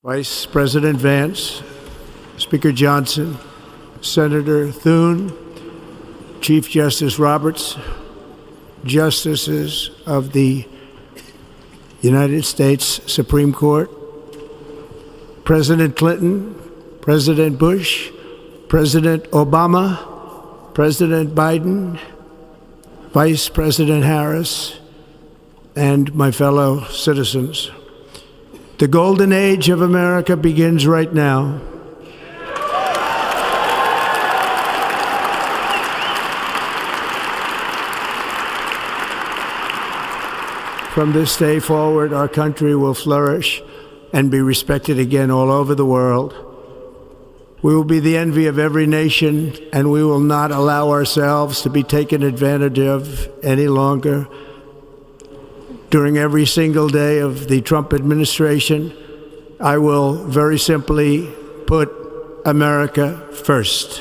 Vice President Vance, Speaker Johnson, Senator Thune, Chief Justice Roberts, Justices of the United States Supreme Court, President Clinton, President Bush, President Obama, President Biden, Vice President Harris, and my fellow citizens. The golden age of America begins right now. From this day forward, our country will flourish and be respected again all over the world. We will be the envy of every nation, and we will not allow ourselves to be taken advantage of any longer. During every single day of the Trump administration, I will very simply put America first.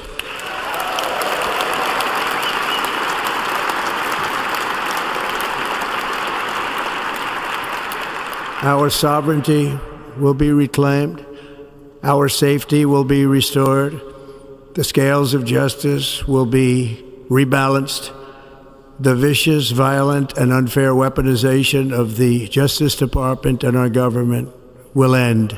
Our sovereignty will be reclaimed. Our safety will be restored. The scales of justice will be rebalanced. The vicious, violent, and unfair weaponization of the Justice Department and our government will end.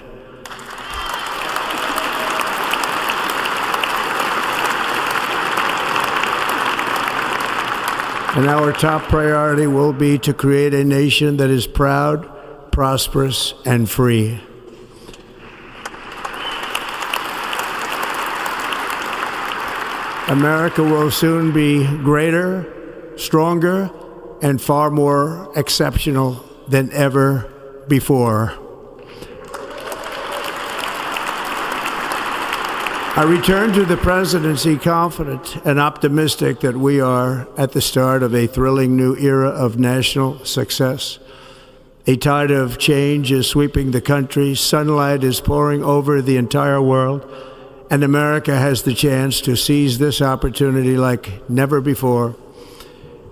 And our top priority will be to create a nation that is proud, prosperous, and free. America will soon be greater, stronger, and far more exceptional than ever before. I return to the presidency confident and optimistic that we are at the start of a thrilling new era of national success. A tide of change is sweeping the country, sunlight is pouring over the entire world, and America has the chance to seize this opportunity like never before.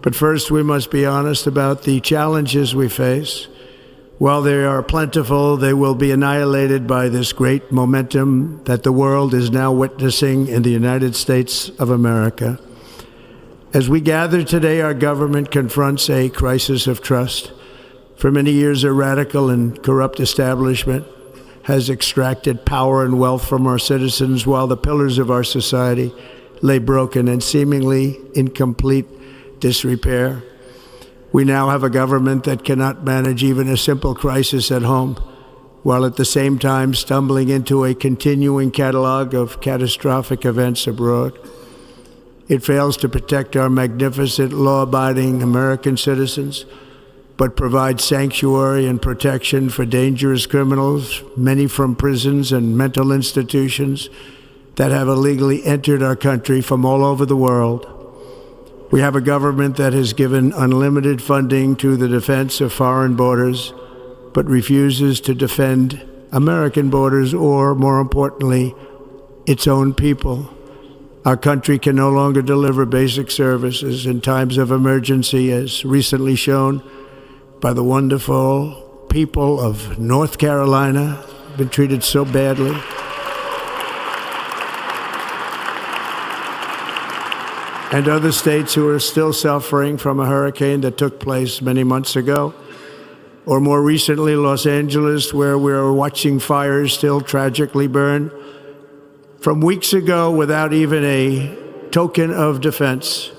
But first, we must be honest about the challenges we face. While they are plentiful, they will be annihilated by this great momentum that the world is now witnessing in the United States of America. As we gather today, our government confronts a crisis of trust. For many years, a radical and corrupt establishment has extracted power and wealth from our citizens while the pillars of our society lay broken and seemingly in complete disrepair. We now have a government that cannot manage even a simple crisis at home, while at the same time stumbling into a continuing catalog of catastrophic events abroad. It fails to protect our magnificent, law-abiding American citizens, but provides sanctuary and protection for dangerous criminals, many from prisons and mental institutions that have illegally entered our country from all over the world. We have a government that has given unlimited funding to the defense of foreign borders, but refuses to defend American borders or, more importantly, its own people. Our country can no longer deliver basic services in times of emergency, as recently shown by the wonderful people of North Carolina, been treated so badly. And other states who are still suffering from a hurricane that took place many months ago. Or more recently, Los Angeles, where we're watching fires still tragically burn. From weeks ago, without even a token of defense,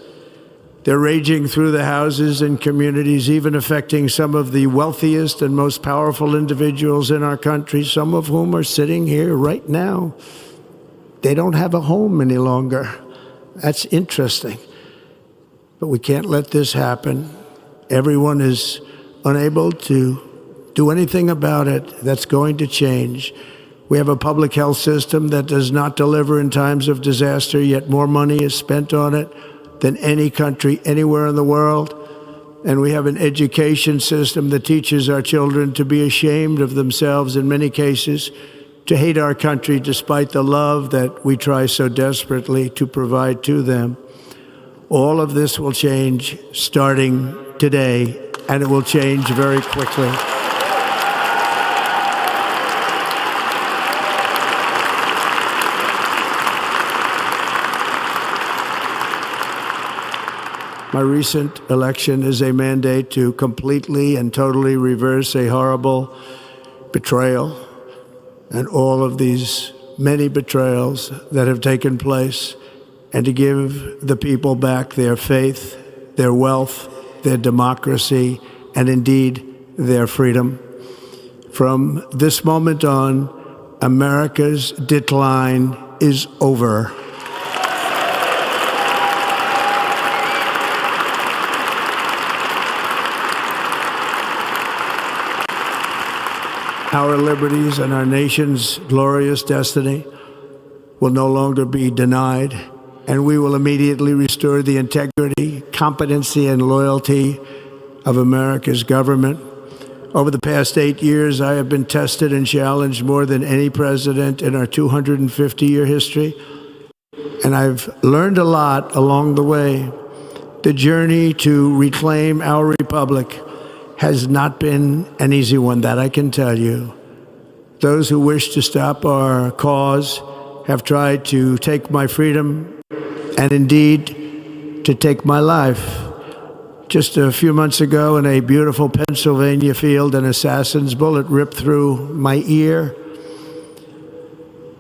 they're raging through the houses and communities, even affecting some of the wealthiest and most powerful individuals in our country, some of whom are sitting here right now. They don't have a home any longer. That's interesting. But we can't let this happen. Everyone is unable to do anything about it. That's going to change. We have a public health system that does not deliver in times of disaster, yet more money is spent on it than any country anywhere in the world. And we have an education system that teaches our children to be ashamed of themselves in many cases, to hate our country despite the love that we try so desperately to provide to them. All of this will change starting today, and it will change very quickly. My recent election is a mandate to completely and totally reverse a horrible betrayal and all of these many betrayals that have taken place, and to give the people back their faith, their wealth, their democracy, and indeed their freedom. From this moment on, America's decline is over. Our liberties and our nation's glorious destiny will no longer be denied, and we will immediately restore the integrity, competency, and loyalty of America's government. Over the past 8 years, I have been tested and challenged more than any president in our 250-year history, and I've learned a lot along the way. The journey to reclaim our republic has not been an easy one, that I can tell you. Those who wish to stop our cause have tried to take my freedom and indeed to take my life. Just a few months ago in a beautiful Pennsylvania field, an assassin's bullet ripped through my ear.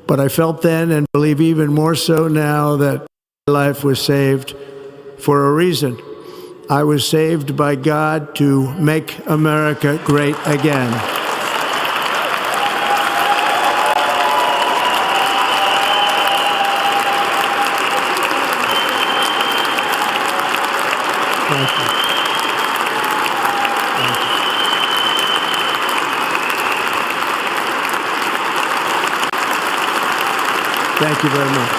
But I felt then, and believe even more so now, that my life was saved for a reason. I was saved by God to make America great again. Thank you. Thank you very much.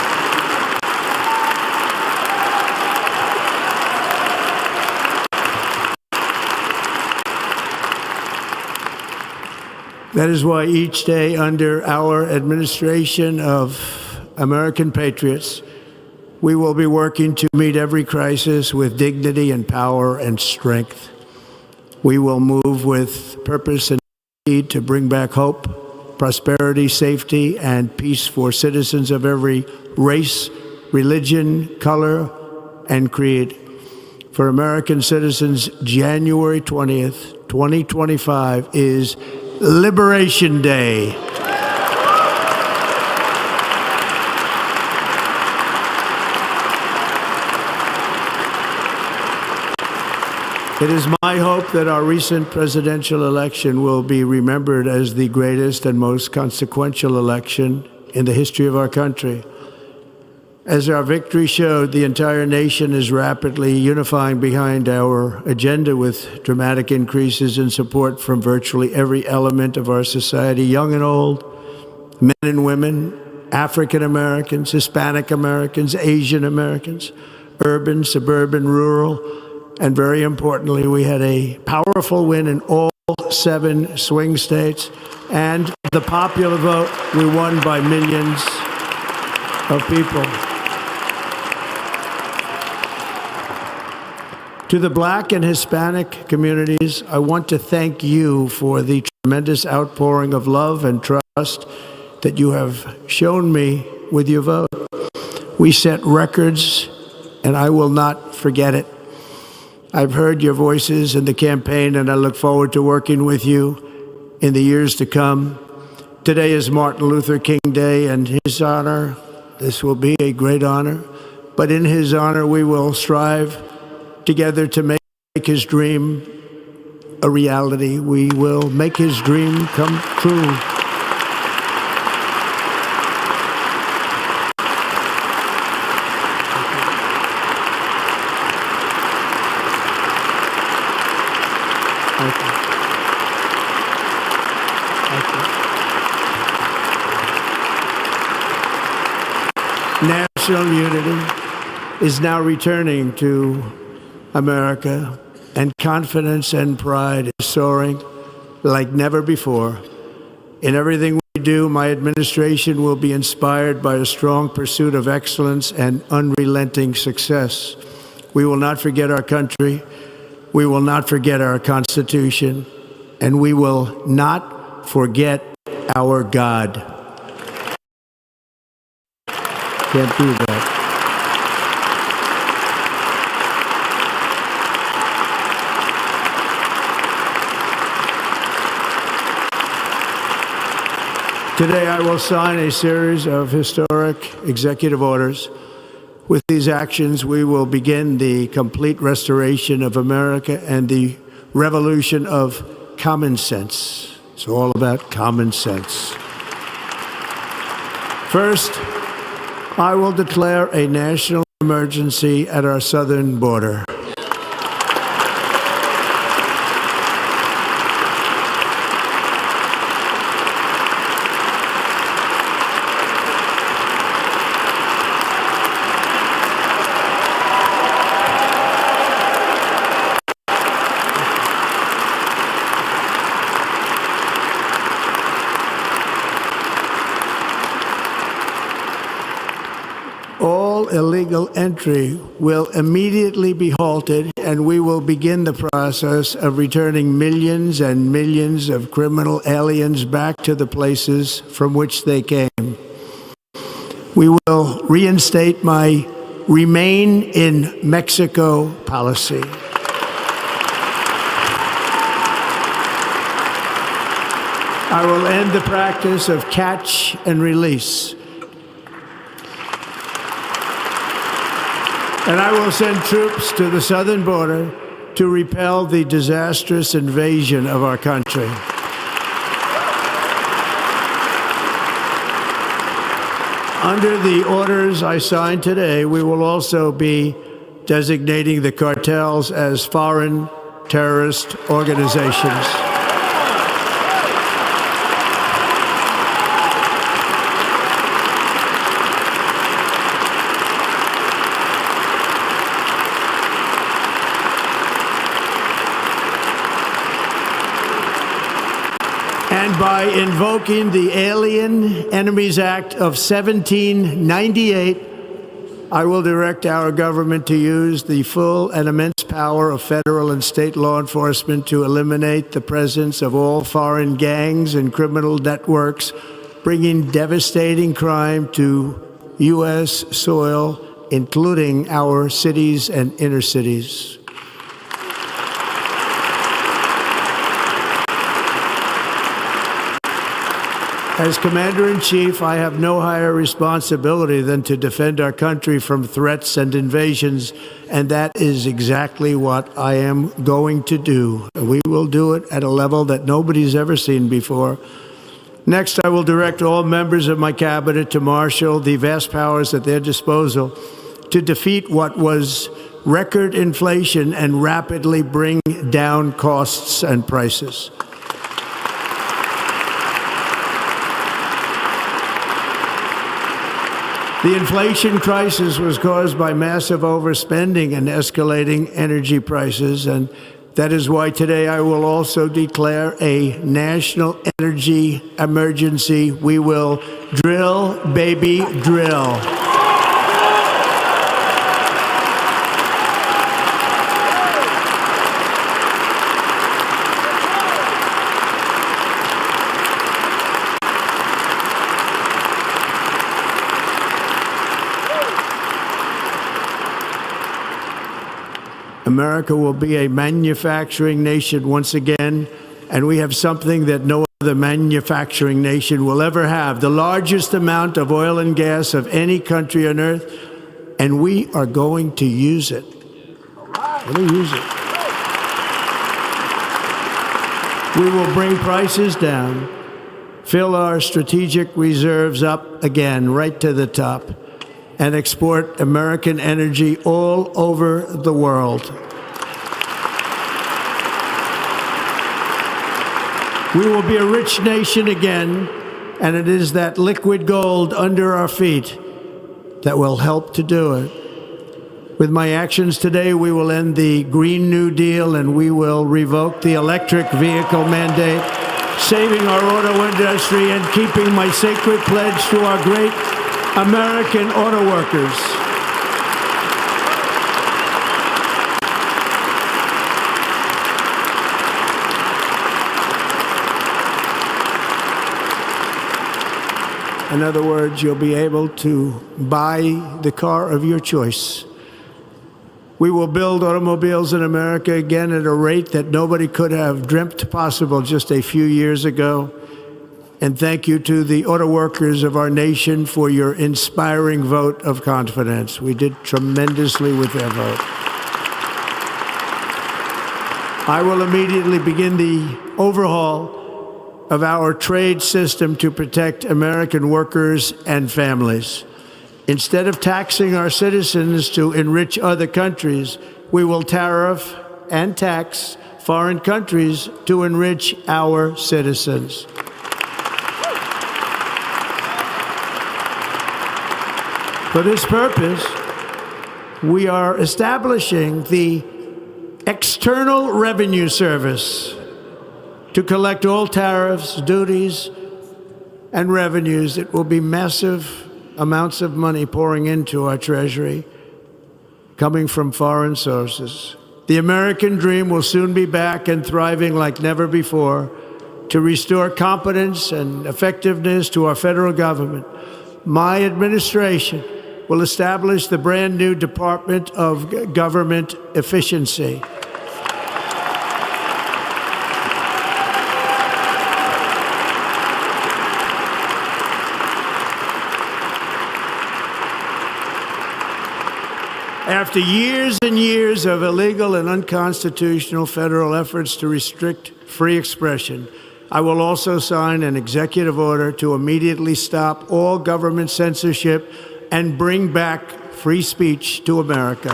That is why each day under our administration of American patriots, we will be working to meet every crisis with dignity and power and strength. We will move with purpose and need to bring back hope, prosperity, safety, and peace for citizens of every race, religion, color, and creed. For American citizens, January 20th, 2025 is Liberation Day. It is my hope that our recent presidential election will be remembered as the greatest and most consequential election in the history of our country. As our victory showed, the entire nation is rapidly unifying behind our agenda with dramatic increases in support from virtually every element of our society, young and old, men and women, African Americans, Hispanic Americans, Asian Americans, urban, suburban, rural, and very importantly, we had a powerful win in all 7 swing states, and the popular vote, we won by millions of people. To the Black and Hispanic communities, I want to thank you for the tremendous outpouring of love and trust that you have shown me with your vote. We set records, and I will not forget it. I've heard your voices in the campaign, and I look forward to working with you in the years to come. Today is Martin Luther King Day, and in his honor, this will be a great honor, but in his honor, we will strive together to make his dream a reality. We will make his dream come true. Thank you. Thank you. National unity is now returning to America, and confidence and pride is soaring like never before. In everything we do, my administration will be inspired by a strong pursuit of excellence and unrelenting success. We will not forget our country, we will not forget our Constitution, and we will not forget our God. Can't do that. Today, I will sign a series of historic executive orders. With these actions, we will begin the complete restoration of America and the revolution of common sense. It's all about common sense. First, I will declare a national emergency at our southern border. All illegal entry will immediately be halted, and we will begin the process of returning millions and millions of criminal aliens back to the places from which they came. We will reinstate my Remain in Mexico policy. I will end the practice of catch and release. And I will send troops to the southern border to repel the disastrous invasion of our country. Under the orders I signed today, we will also be designating the cartels as foreign terrorist organizations. And by invoking the Alien Enemies Act of 1798, I will direct our government to use the full and immense power of federal and state law enforcement to eliminate the presence of all foreign gangs and criminal networks, bringing devastating crime to U.S. soil, including our cities and inner cities. As Commander-in-Chief, I have no higher responsibility than to defend our country from threats and invasions, and that is exactly what I am going to do. We will do it at a level that nobody's ever seen before. Next, I will direct all members of my cabinet to marshal the vast powers at their disposal to defeat what was record inflation and rapidly bring down costs and prices. The inflation crisis was caused by massive overspending and escalating energy prices, and that is why today I will also declare a national energy emergency. We will drill, baby, drill. America will be a manufacturing nation once again, and we have something that no other manufacturing nation will ever have, the largest amount of oil and gas of any country on earth, and we are going to use it. We're going to use it. We will bring prices down, fill our strategic reserves up again, right to the top, and export American energy all over the world. We will be a rich nation again, and it is that liquid gold under our feet that will help to do it. With my actions today, we will end the Green New Deal, and we will revoke the electric vehicle mandate, saving our auto industry and keeping my sacred pledge to our great American auto workers. In other words, you'll be able to buy the car of your choice. We will build automobiles in America again at a rate that nobody could have dreamt possible just a few years ago. And thank you to the auto workers of our nation for your inspiring vote of confidence. We did tremendously with their vote. I will immediately begin the overhaul of our trade system to protect American workers and families. Instead of taxing our citizens to enrich other countries, we will tariff and tax foreign countries to enrich our citizens. For this purpose, we are establishing the External Revenue Service to collect all tariffs, duties, and revenues. It will be massive amounts of money pouring into our treasury, coming from foreign sources. The American dream will soon be back and thriving like never before to restore competence and effectiveness to our federal government. My administration will establish the brand new Department of Government Efficiency. After years and years of illegal and unconstitutional federal efforts to restrict free expression, I will also sign an executive order to immediately stop all government censorship and bring back free speech to America.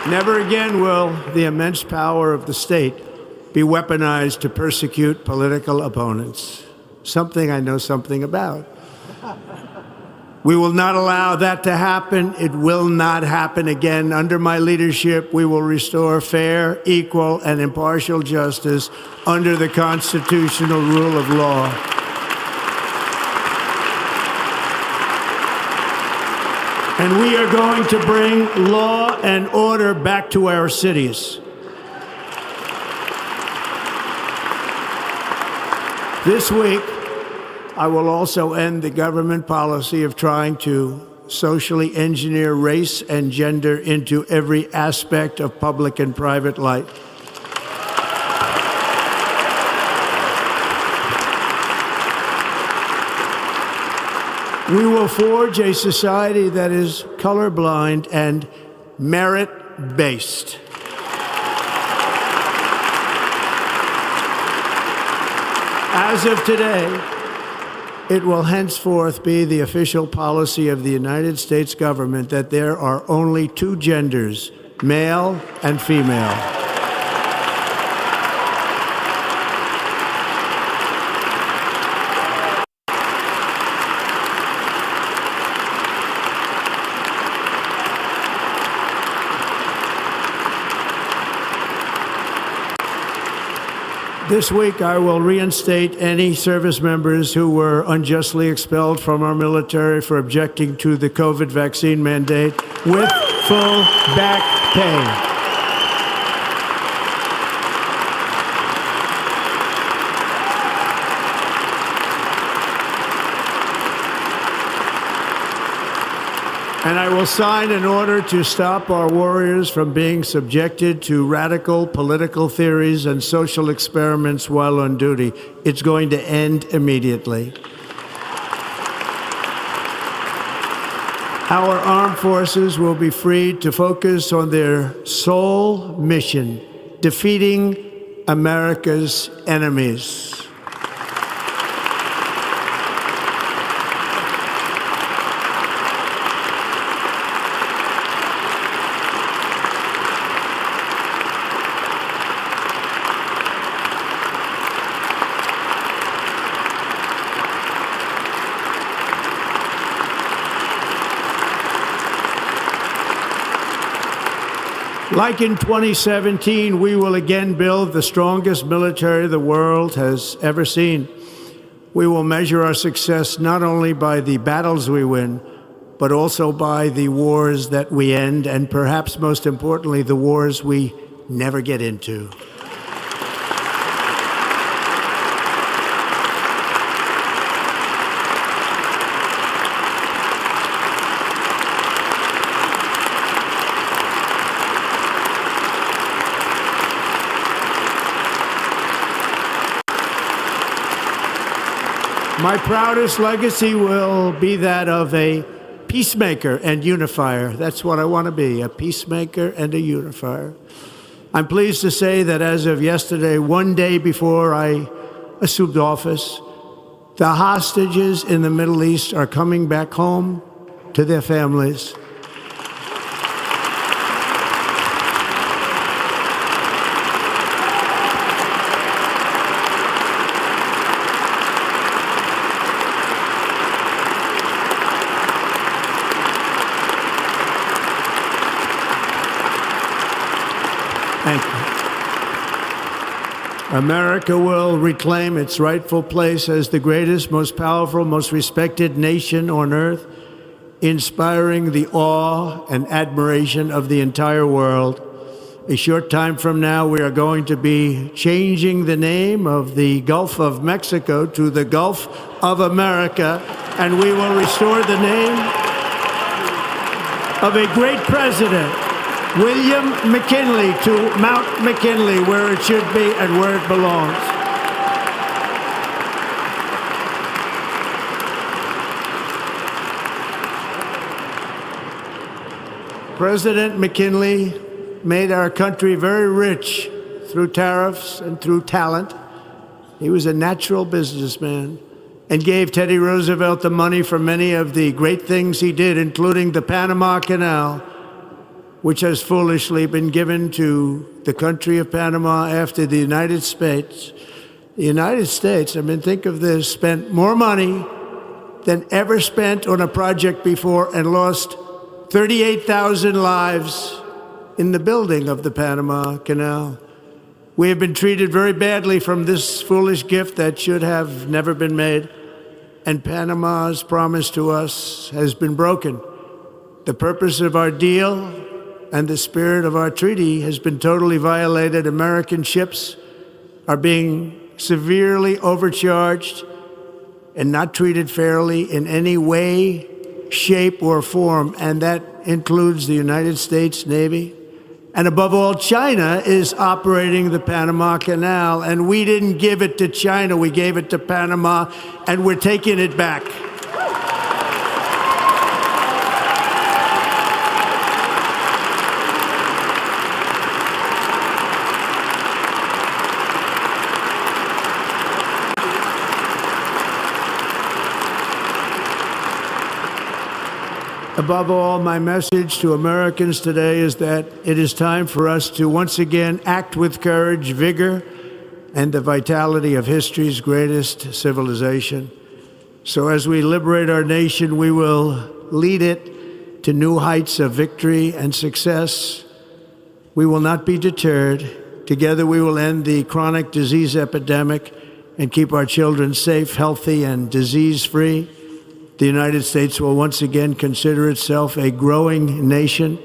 Never again will the immense power of the state be weaponized to persecute political opponents, something I know something about. We will not allow that to happen. It will not happen again. Under my leadership, we will restore fair, equal, and impartial justice under the constitutional rule of law. And we are going to bring law and order back to our cities. This week, I will also end the government policy of trying to socially engineer race and gender into every aspect of public and private life. We will forge a society that is colorblind and merit-based. As of today, it will henceforth be the official policy of the United States government that there are only two genders, male and female. This week, I will reinstate any service members who were unjustly expelled from our military for objecting to the COVID vaccine mandate with full back pay. And I will sign an order to stop our warriors from being subjected to radical political theories and social experiments while on duty. It's going to end immediately. Our armed forces will be freed to focus on their sole mission, defeating America's enemies. Like in 2017, we will again build the strongest military the world has ever seen. We will measure our success not only by the battles we win, but also by the wars that we end, and perhaps most importantly, the wars we never get into. My proudest legacy will be that of a peacemaker and unifier. That's what I want to be, a peacemaker and a unifier. I'm pleased to say that as of yesterday, one day before I assumed office, the hostages in the Middle East are coming back home to their families. Thank you. America will reclaim its rightful place as the greatest, most powerful, most respected nation on earth, inspiring the awe and admiration of the entire world. A short time from now, we are going to be changing the name of the Gulf of Mexico to the Gulf of America, and we will restore the name of a great president, William McKinley, to Mount McKinley, where it should be and where it belongs. President McKinley made our country very rich through tariffs and through talent. He was a natural businessman and gave Teddy Roosevelt the money for many of the great things he did, including the Panama Canal, which has foolishly been given to the country of Panama after the United States. The United States, I mean, think of this, spent more money than ever spent on a project before and lost 38,000 lives in the building of the Panama Canal. We have been treated very badly from this foolish gift that should have never been made, and Panama's promise to us has been broken. The purpose of our deal and the spirit of our treaty has been totally violated. American ships are being severely overcharged and not treated fairly in any way, shape, or form, and that includes the United States Navy. And above all, China is operating the Panama Canal, and we didn't give it to China, we gave it to Panama, and we're taking it back. Above all, my message to Americans today is that it is time for us to once again act with courage, vigor, and the vitality of history's greatest civilization. So as we liberate our nation, we will lead it to new heights of victory and success. We will not be deterred. Together we will end the chronic disease epidemic and keep our children safe, healthy, and disease-free. The United States will once again consider itself a growing nation,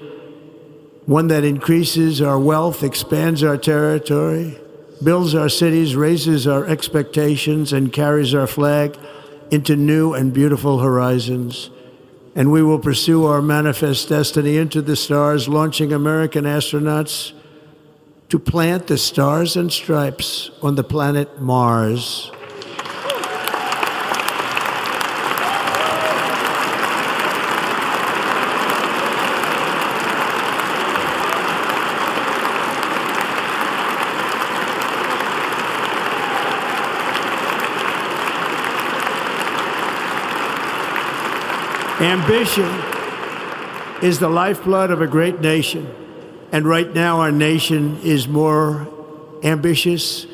one that increases our wealth, expands our territory, builds our cities, raises our expectations, and carries our flag into new and beautiful horizons. And we will pursue our manifest destiny into the stars, launching American astronauts to plant the stars and stripes on the planet Mars. Ambition is the lifeblood of a great nation, and right now our nation is more ambitious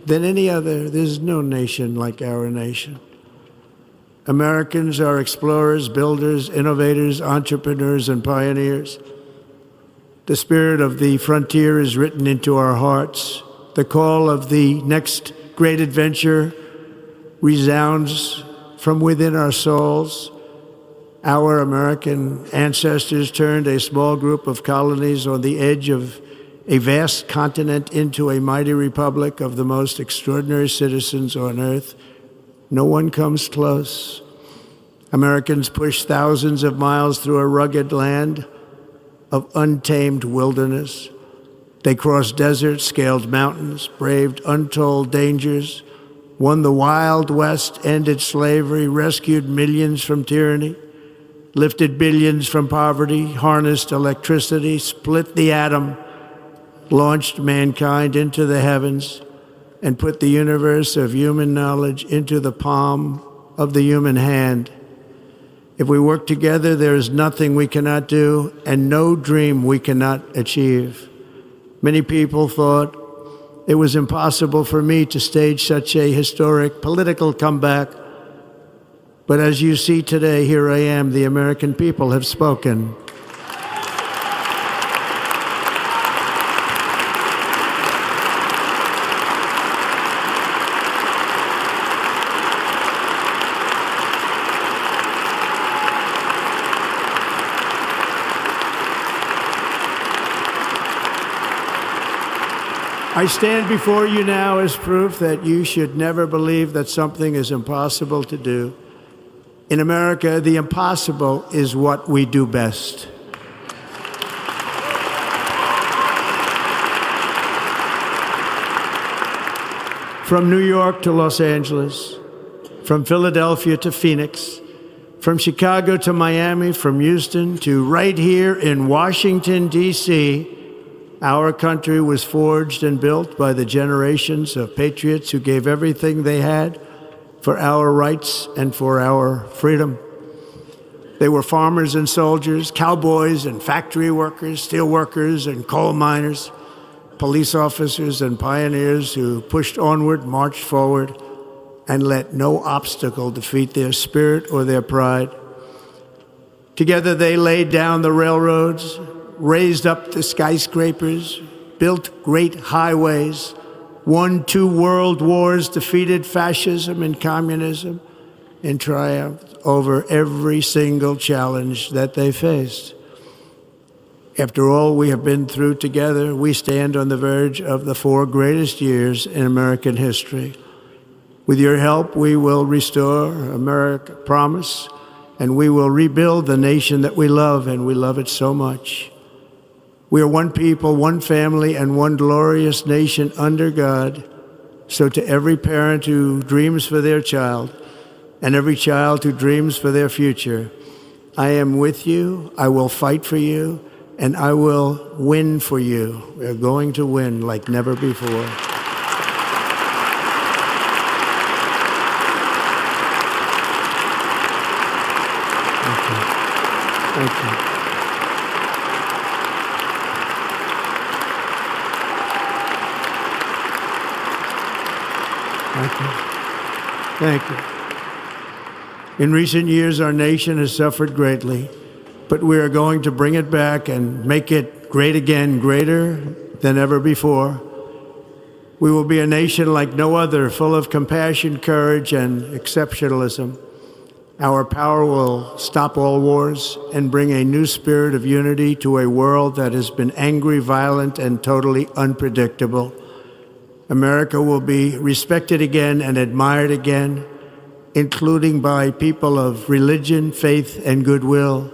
than any other. There's no nation like our nation. Americans are explorers, builders, innovators, entrepreneurs, and pioneers. The spirit of the frontier is written into our hearts. The call of the next great adventure resounds from within our souls. Our American ancestors turned a small group of colonies on the edge of a vast continent into a mighty republic of the most extraordinary citizens on earth. No one comes close. Americans pushed thousands of miles through a rugged land of untamed wilderness. They crossed deserts, scaled mountains, braved untold dangers, won the Wild West, ended slavery, rescued millions from tyranny, lifted billions from poverty, harnessed electricity, split the atom, launched mankind into the heavens, and put the universe of human knowledge into the palm of the human hand. If we work together, there is nothing we cannot do and no dream we cannot achieve. Many people thought it was impossible for me to stage such a historic political comeback. But as you see today, here I am. The American people have spoken. I stand before you now as proof that you should never believe that something is impossible to do. In America, the impossible is what we do best. From New York to Los Angeles, from Philadelphia to Phoenix, from Chicago to Miami, from Houston to right here in Washington, D.C., our country was forged and built by the generations of patriots who gave everything they had for our rights and for our freedom. They were farmers and soldiers, cowboys and factory workers, steel workers and coal miners, police officers and pioneers who pushed onward, marched forward, and let no obstacle defeat their spirit or their pride. Together they laid down the railroads, raised up the skyscrapers, built great highways, won 2 world wars, defeated fascism and communism, and triumphed over every single challenge that they faced. After all we have been through together, we stand on the verge of the 4 greatest years in American history. With your help, we will restore America, promise, and we will rebuild the nation that we love, and we love it so much. We are one people, one family, and one glorious nation under God. So to every parent who dreams for their child, and every child who dreams for their future, I am with you, I will fight for you, and I will win for you. We're going to win like never before. Thank you. Thank you. Thank you. In recent years, our nation has suffered greatly, but we are going to bring it back and make it great again, greater than ever before. We will be a nation like no other, full of compassion, courage, and exceptionalism. Our power will stop all wars and bring a new spirit of unity to a world that has been angry, violent, and totally unpredictable. America will be respected again and admired again, including by people of religion, faith, and goodwill.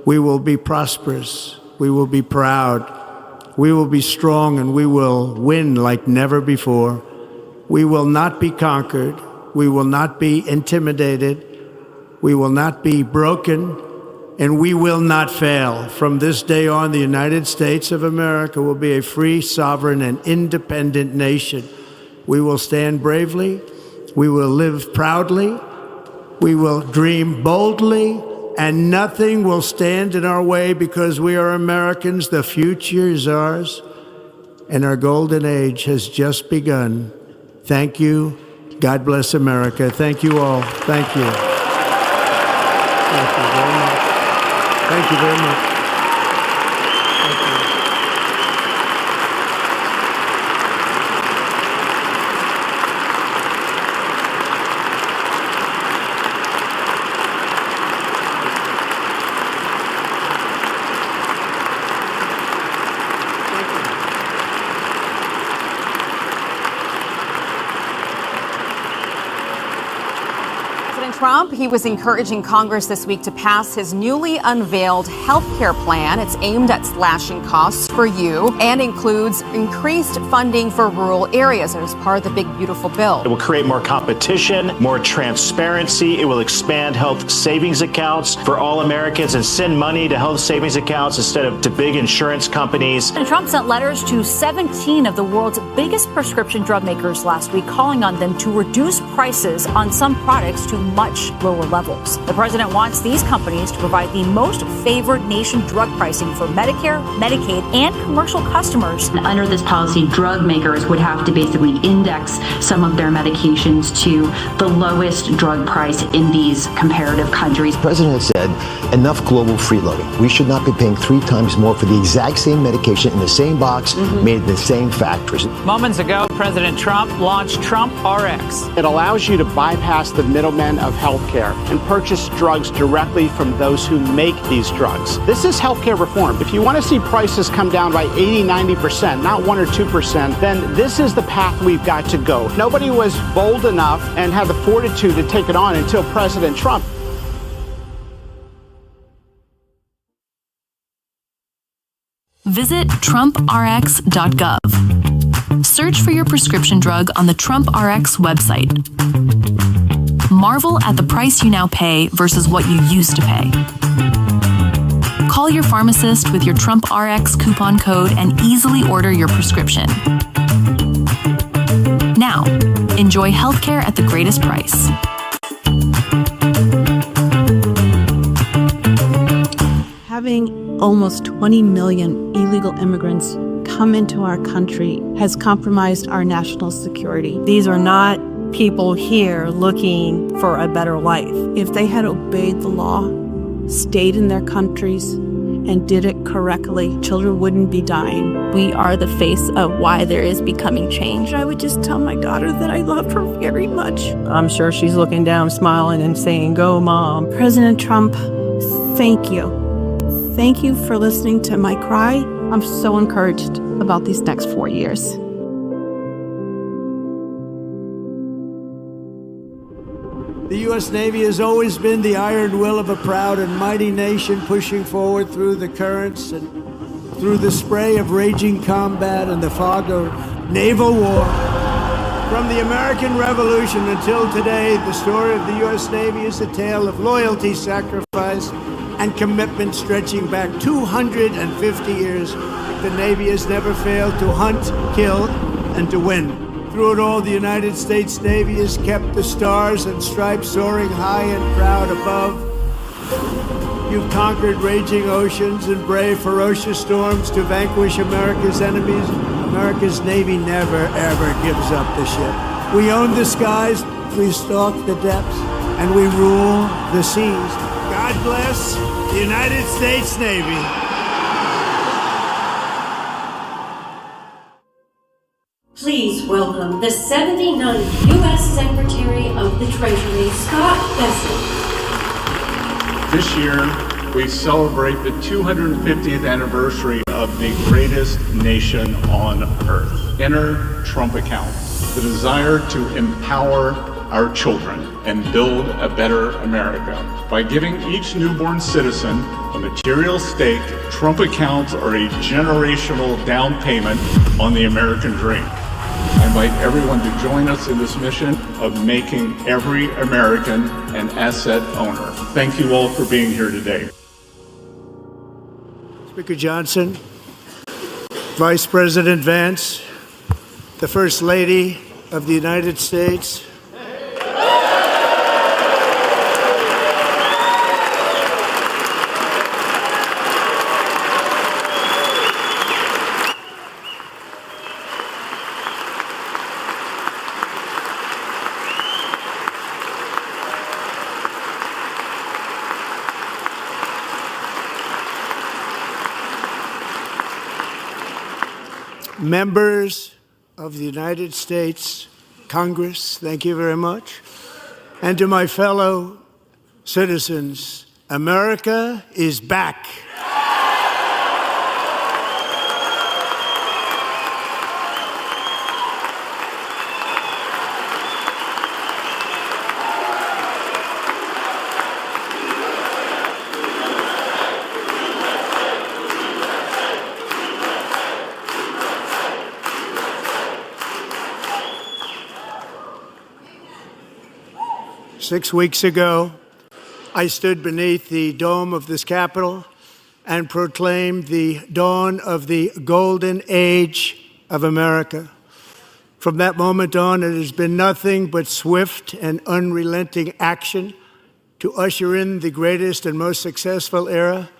We will be prosperous. We will be proud. We will be strong, and we will win like never before. We will not be conquered. We will not be intimidated. We will not be broken, and we will not fail. From this day on, the United States of America will be a free, sovereign, and independent nation. We will stand bravely. We will live proudly. We will dream boldly, and nothing will stand in our way because we are Americans. The future is ours, and our golden age has just begun. Thank you. God bless America. Thank you all. Thank you. Thank you very much. Thank you very much. Thank you. President Trump Trump, he was encouraging Congress this week to pass his newly unveiled health care plan. It's aimed at slashing costs for you and includes increased funding for rural areas as part of the big, beautiful bill. It will create more competition, more transparency. It will expand health savings accounts for all Americans and send money to health savings accounts instead of to big insurance companies. And Trump sent letters to 17 of the world's biggest prescription drug makers last week, calling on them to reduce prices on some products to much lower levels. The president wants these companies to provide the most favored nation drug pricing for Medicare, Medicaid, and commercial customers. Under this policy, drug makers would have to basically index some of their medications to the lowest drug price in these comparative countries. The president said, enough global freeloading. We should not be paying 3 times more for the exact same medication in the same box, made in the same factories. Moments ago, President Trump launched Trump RX. It allows you to bypass the middlemen of healthcare and purchase drugs directly from those who make these drugs. This is healthcare reform. If you want to see prices come down by 80-90%, not 1 or 2%, then this is the path we've got to go. Nobody was bold enough and had the fortitude to take it on until President Trump. Visit TrumpRx.gov. Search for your prescription drug on the Trump RX website. Marvel at the price you now pay versus what you used to pay. Call your pharmacist with your Trump RX coupon code and easily order your prescription. Now, enjoy healthcare at the greatest price. Having almost 20 million illegal immigrants come into our country has compromised our national security. These are not people here looking for a better life. If they had obeyed the law, stayed in their countries, and did it correctly, children wouldn't be dying. We are the face of why there is becoming change. I would just tell my daughter that I love her very much. I'm sure she's looking down, smiling, and saying, "Go, Mom." President Trump, thank you. Thank you for listening to my cry. I'm so encouraged about these next 4 years. The U.S. Navy has always been the iron will of a proud and mighty nation, pushing forward through the currents and through the spray of raging combat and the fog of naval war. From the American Revolution until today, the story of the U.S. Navy is a tale of loyalty, sacrifice, and commitment stretching back 250 years. The Navy has never failed to hunt, kill, and to win. Through it all, the United States Navy has kept the stars and stripes soaring high and proud above. You've conquered raging oceans and braved ferocious storms to vanquish America's enemies. America's Navy never, ever gives up the ship. We own the skies, we stalk the depths, and we rule the seas. God bless the United States Navy. Please welcome the 79th U.S. Secretary of the Treasury, Scott Bessent. This year, we celebrate the 250th anniversary of the greatest nation on earth. Enter Trump account, the desire to empower our children and build a better America. By giving each newborn citizen a material stake, Trump accounts are a generational down payment on the American dream. I invite everyone to join us in this mission of making every American an asset owner. Thank you all for being here today. Speaker Johnson, Vice President Vance, the First Lady of the United States, members of the United States Congress, thank you very much. And to my fellow citizens, America is back. 6 weeks ago, I stood beneath the dome of this Capitol and proclaimed the dawn of the golden age of America. From that moment on, it has been nothing but swift and unrelenting action to usher in the greatest and most successful era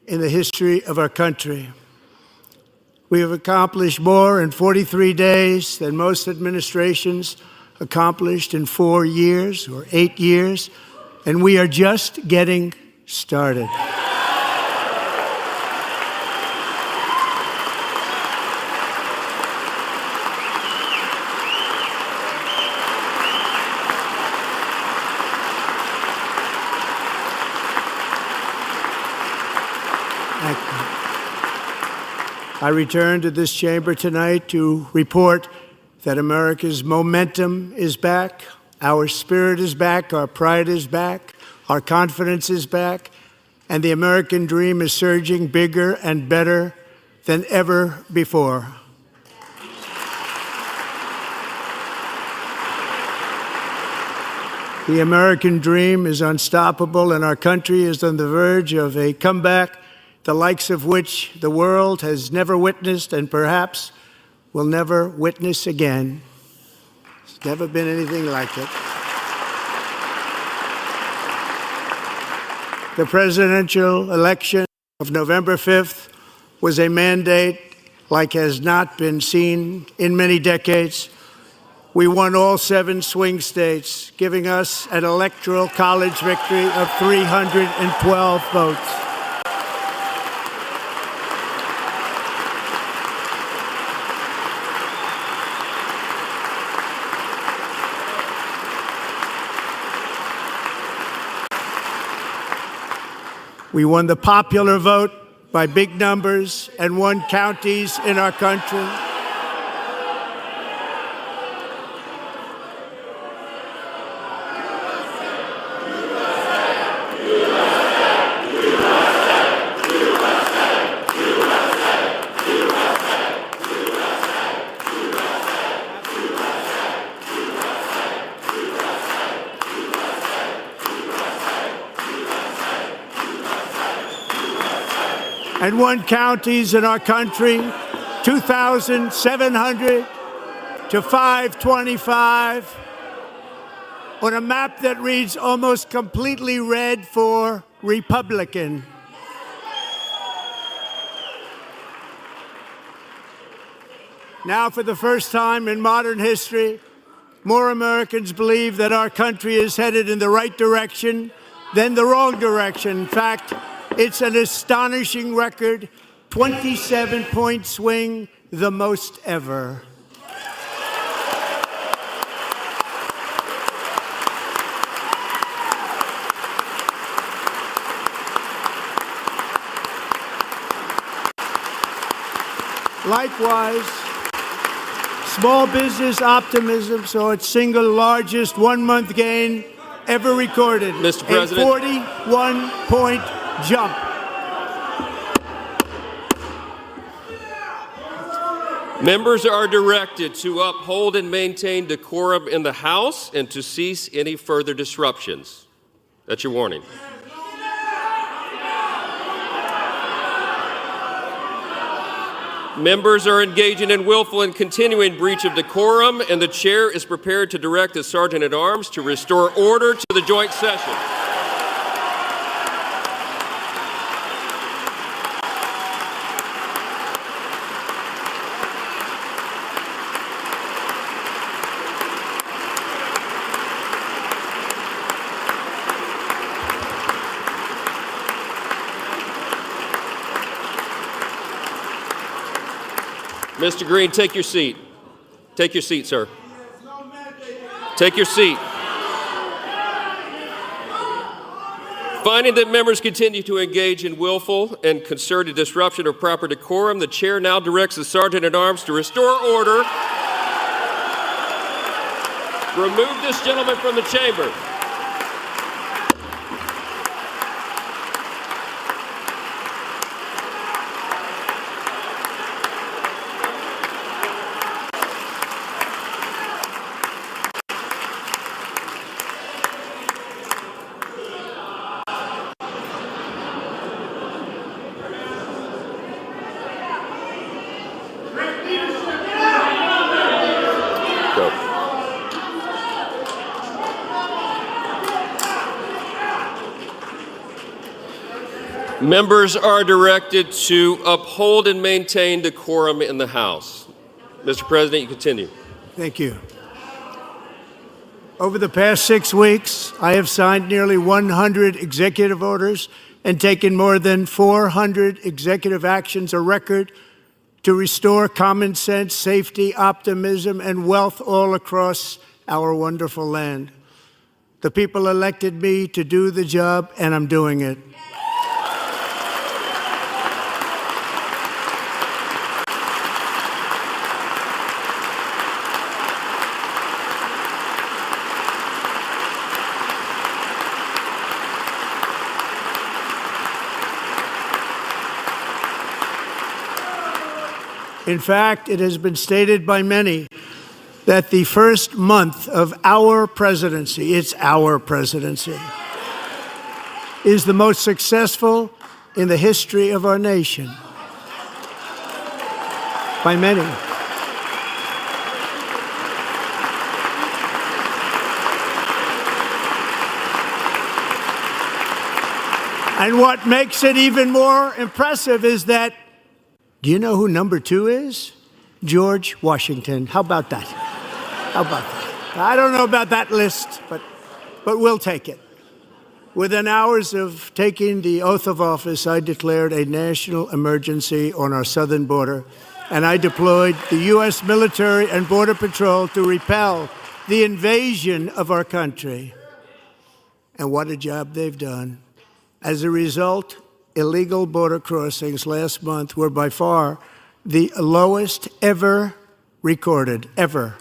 in the history of our country. We have accomplished more in 43 days than most administrations accomplished in 4 years or 8 years, and we are just getting started. I return to this chamber tonight to report that America's momentum is back, our spirit is back, our pride is back, our confidence is back, and the American dream is surging bigger and better than ever before. The American dream is unstoppable, and our country is on the verge of a comeback, the likes of which the world has never witnessed and perhaps will never witness again. There's never been anything like it. The presidential election of November 5th was a mandate like has not been seen in many decades. We won all 7 swing states, giving us an electoral college victory of 312 votes. We won the popular vote by big numbers and won counties in our country. And won counties in our country, 2,700 to 525, on a map that reads almost completely red for Republican. Now, for the first time in modern history, more Americans believe that our country is headed in the right direction than the wrong direction. In fact, it's an astonishing record, 27-point swing, the most ever. Likewise, small business optimism saw its single largest one-month gain ever recorded. Mr. President. A 41-point jump. Members are directed to uphold and maintain decorum in the House and to cease any further disruptions. That's your warning. Members are engaging in willful and continuing breach of decorum, and the chair is prepared to direct the Sergeant-at-Arms to restore order to the joint session. Mr. Green, take your seat. Take your seat, sir. Take your seat. Finding that members continue to engage in willful and concerted disruption of proper decorum, the chair now directs the Sergeant-at-Arms to restore order. Remove this gentleman from the chamber. Members are directed to uphold and maintain decorum in the House. Mr. President, you continue. Thank you. Over the past 6 weeks, I have signed nearly 100 executive orders and taken more than 400 executive actions, a record to restore common sense, safety, optimism, and wealth all across our wonderful land. The people elected me to do the job, and I'm doing it. In fact, it has been stated by many that the first month of our presidency, it's our presidency, is the most successful in the history of our nation. By many. And what makes it even more impressive is that, do you know who number 2 is? George Washington. How about that? How about that? I don't know about that list, but we'll take it. Within hours of taking the oath of office, I declared a national emergency on our southern border, and I deployed the U.S. military and Border Patrol to repel the invasion of our country. And what a job they've done. As a result, illegal border crossings last month were by far the lowest ever recorded, ever.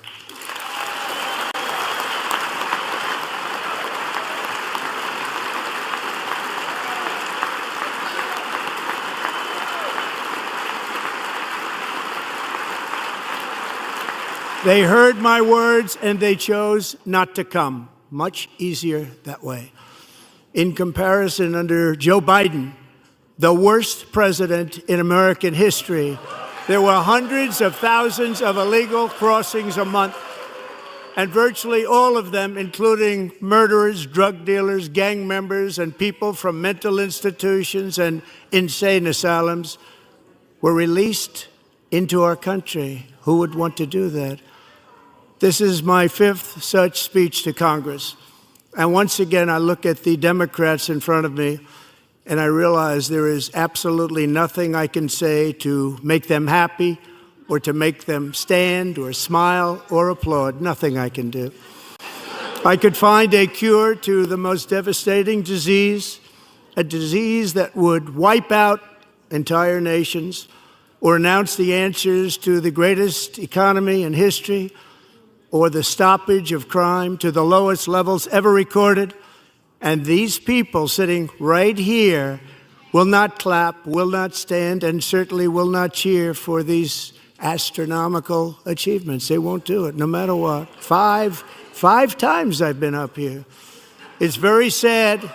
They heard my words and they chose not to come. Much easier that way. In comparison, under Joe Biden, the worst president in American history, there were hundreds of thousands of illegal crossings a month, and virtually all of them, including murderers, drug dealers, gang members, and people from mental institutions and insane asylums, were released into our country. Who would want to do that? This is my 5th such speech to Congress. And once again, I look at the Democrats in front of me, and I realize there is absolutely nothing I can say to make them happy or to make them stand or smile or applaud. Nothing I can do. I could find a cure to the most devastating disease, a disease that would wipe out entire nations, or announce the answers to the greatest economy in history, or the stoppage of crime to the lowest levels ever recorded. And these people sitting right here will not clap, will not stand, and certainly will not cheer for these astronomical achievements. They won't do it, no matter what. Five times I've been up here. It's very sad,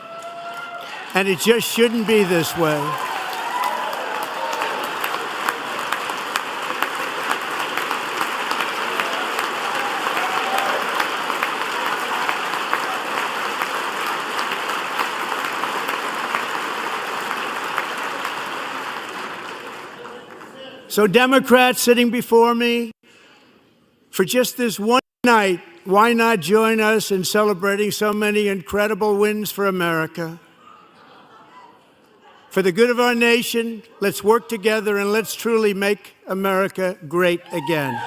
and it just shouldn't be this way. So Democrats sitting before me, for just this one night, why not join us in celebrating so many incredible wins for America? For the good of our nation, let's work together and let's truly make America great again.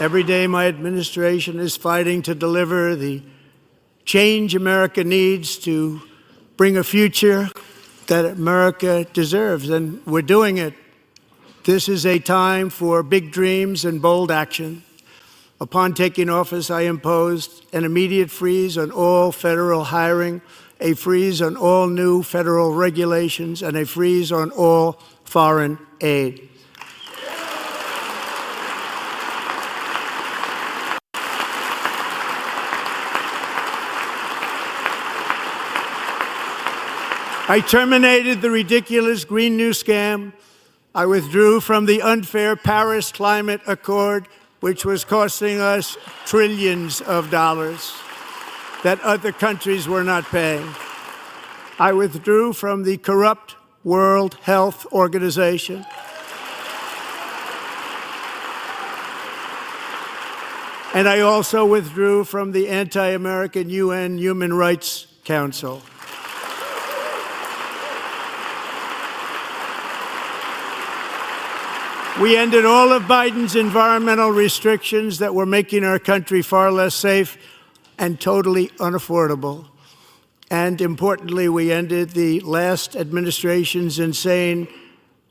Every day, my administration is fighting to deliver the change America needs to bring a future that America deserves, and we're doing it. This is a time for big dreams and bold action. Upon taking office, I imposed an immediate freeze on all federal hiring, a freeze on all new federal regulations, and a freeze on all foreign aid. I terminated the ridiculous Green New Scam. I withdrew from the unfair Paris Climate Accord, which was costing us trillions of dollars that other countries were not paying. I withdrew from the corrupt World Health Organization. And I also withdrew from the anti-American UN Human Rights Council. We ended all of Biden's environmental restrictions that were making our country far less safe and totally unaffordable. And importantly, we ended the last administration's insane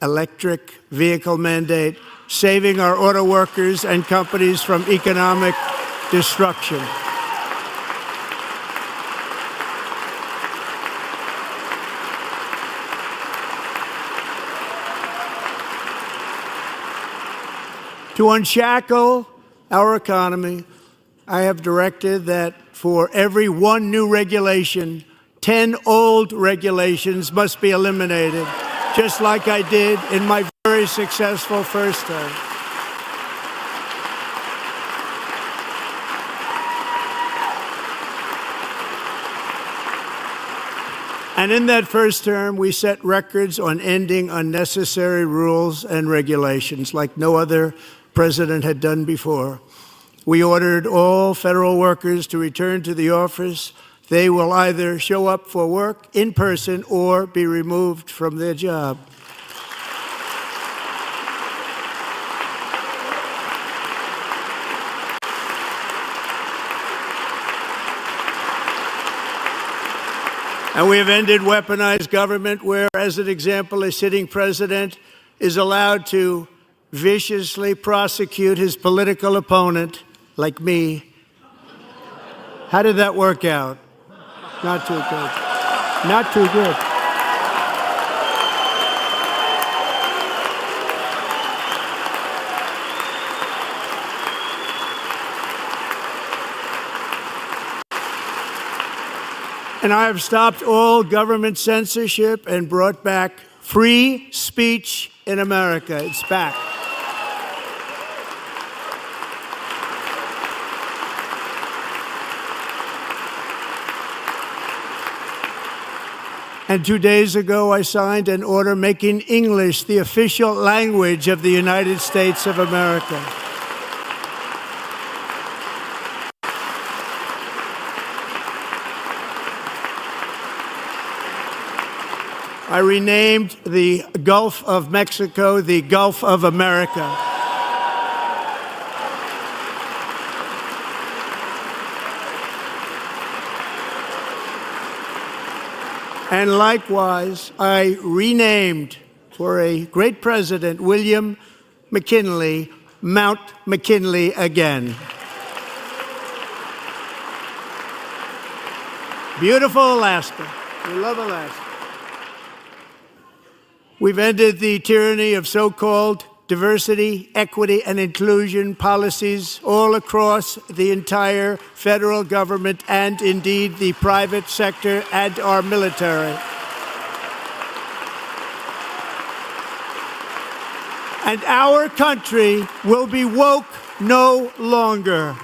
electric vehicle mandate, saving our auto workers and companies from economic destruction. To unshackle our economy, I have directed that for every one new regulation, 10 old regulations must be eliminated, just like I did in my very successful first term. And in that first term, we set records on ending unnecessary rules and regulations like no other president had done before. We ordered all federal workers to return to the office. They will either show up for work in person or be removed from their job. And we have ended weaponized government where, as an example, a sitting president is allowed to viciously prosecute his political opponent, like me. How did that work out? Not too good. Not too good. And I have stopped all government censorship and brought back free speech in America. It's back. And 2 days ago, I signed an order making English the official language of the United States of America. I renamed the Gulf of Mexico the Gulf of America. And likewise, I renamed, for a great president, William McKinley, Mount McKinley again. Beautiful Alaska. We love Alaska. We've ended the tyranny of so-called diversity, equity, and inclusion policies all across the entire federal government and indeed the private sector and our military. And our country will be woke no longer.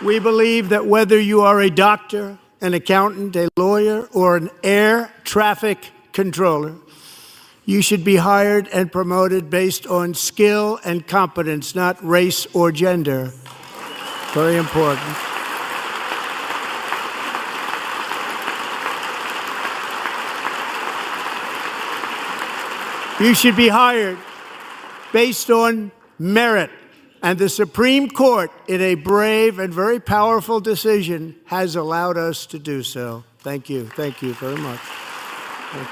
We believe that whether you are a doctor, an accountant, a lawyer, or an air traffic controller, you should be hired and promoted based on skill and competence, not race or gender. Very important. You should be hired based on merit. And the Supreme Court, in a brave and very powerful decision, has allowed us to do so. Thank you. Thank you very much. Thank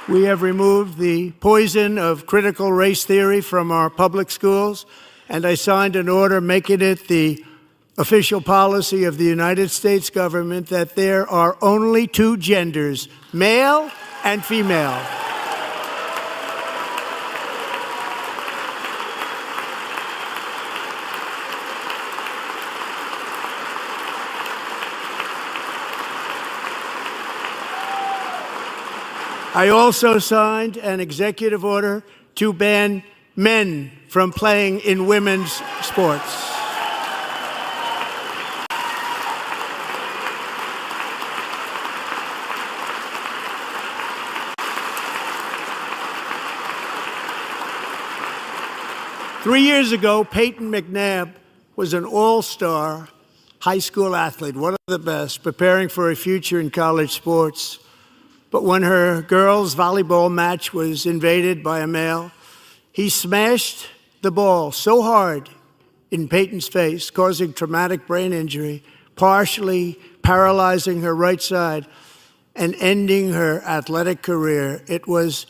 you. We have removed the poison of critical race theory from our public schools, and I signed an order making it the official policy of the United States government that there are only two genders, male and female. I also signed an executive order to ban men from playing in women's sports. Three years ago, Peyton McNabb was an all-star high school athlete, one of the best, preparing for a future in college sports. But when her girls' volleyball match was invaded by a male, he smashed the ball so hard in Peyton's face, causing traumatic brain injury, partially paralyzing her right side and ending her athletic career. It was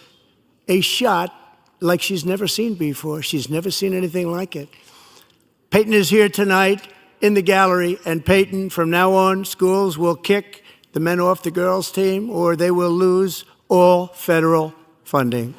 a shot like she's never seen before. She's never seen anything like it. Peyton is here tonight in the gallery, and Peyton, from now on, schools will kick the men off the girls' team, or they will lose all federal funding.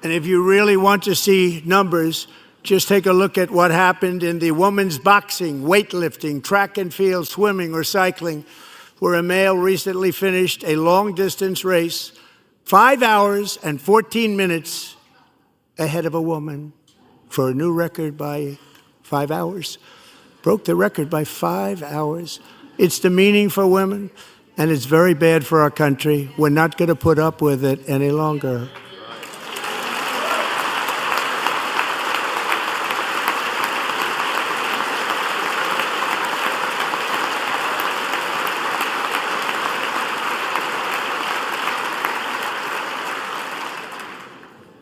And if you really want to see numbers, just take a look at what happened in the women's boxing, weightlifting, track and field, swimming, or cycling, where a male recently finished a long-distance race 5 hours and 14 minutes ahead of a woman for a new record by 5 hours. Broke the record by 5 hours. It's demeaning for women, and it's very bad for our country. We're not going to put up with it any longer.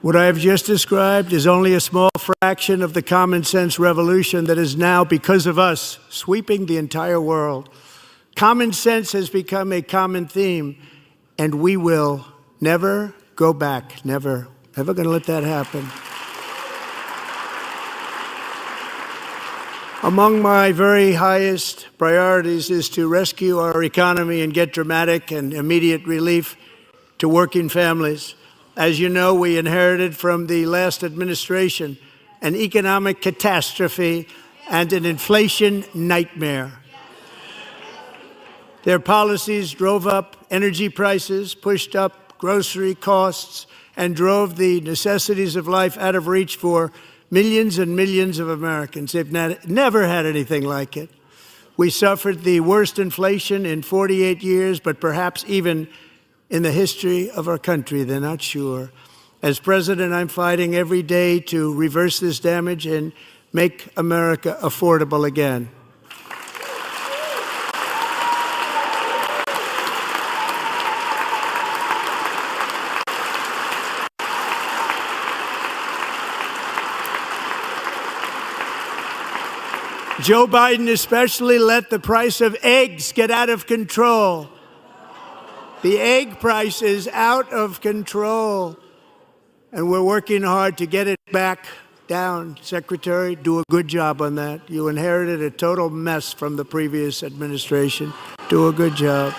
What I have just described is only a small fraction of the common sense revolution that is now, because of us, sweeping the entire world. Common sense has become a common theme, and we will never go back. Never going to let that happen. Among my very highest priorities is to rescue our economy and get dramatic and immediate relief to working families. As you know, we inherited from the last administration an economic catastrophe and an inflation nightmare. Their policies drove up energy prices, pushed up grocery costs, and drove the necessities of life out of reach for millions and millions of Americans. They've never had anything like it. We suffered the worst inflation in 48 years, but perhaps even in the history of our country. They're not sure. As president, I'm fighting every day to reverse this damage and make America affordable again. Joe Biden especially let the price of eggs get out of control. The egg price is out of control, and we're working hard to get it back down. Secretary, do a good job on that. You inherited a total mess from the previous administration. Do a good job.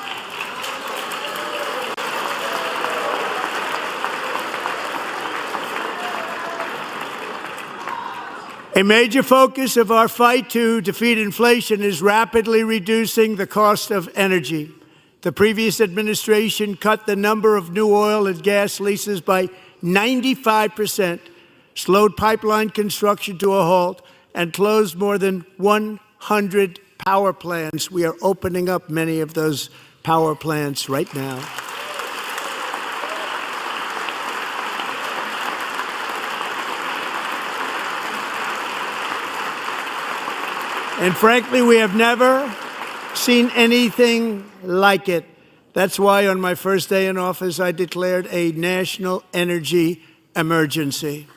A major focus of our fight to defeat inflation is rapidly reducing the cost of energy. The previous administration cut the number of new oil and gas leases by 95%, slowed pipeline construction to a halt, and closed more than 100 power plants. We are opening up many of those power plants right now. And frankly, we have never seen anything like it. That's why on my first day in office, I declared a national energy emergency.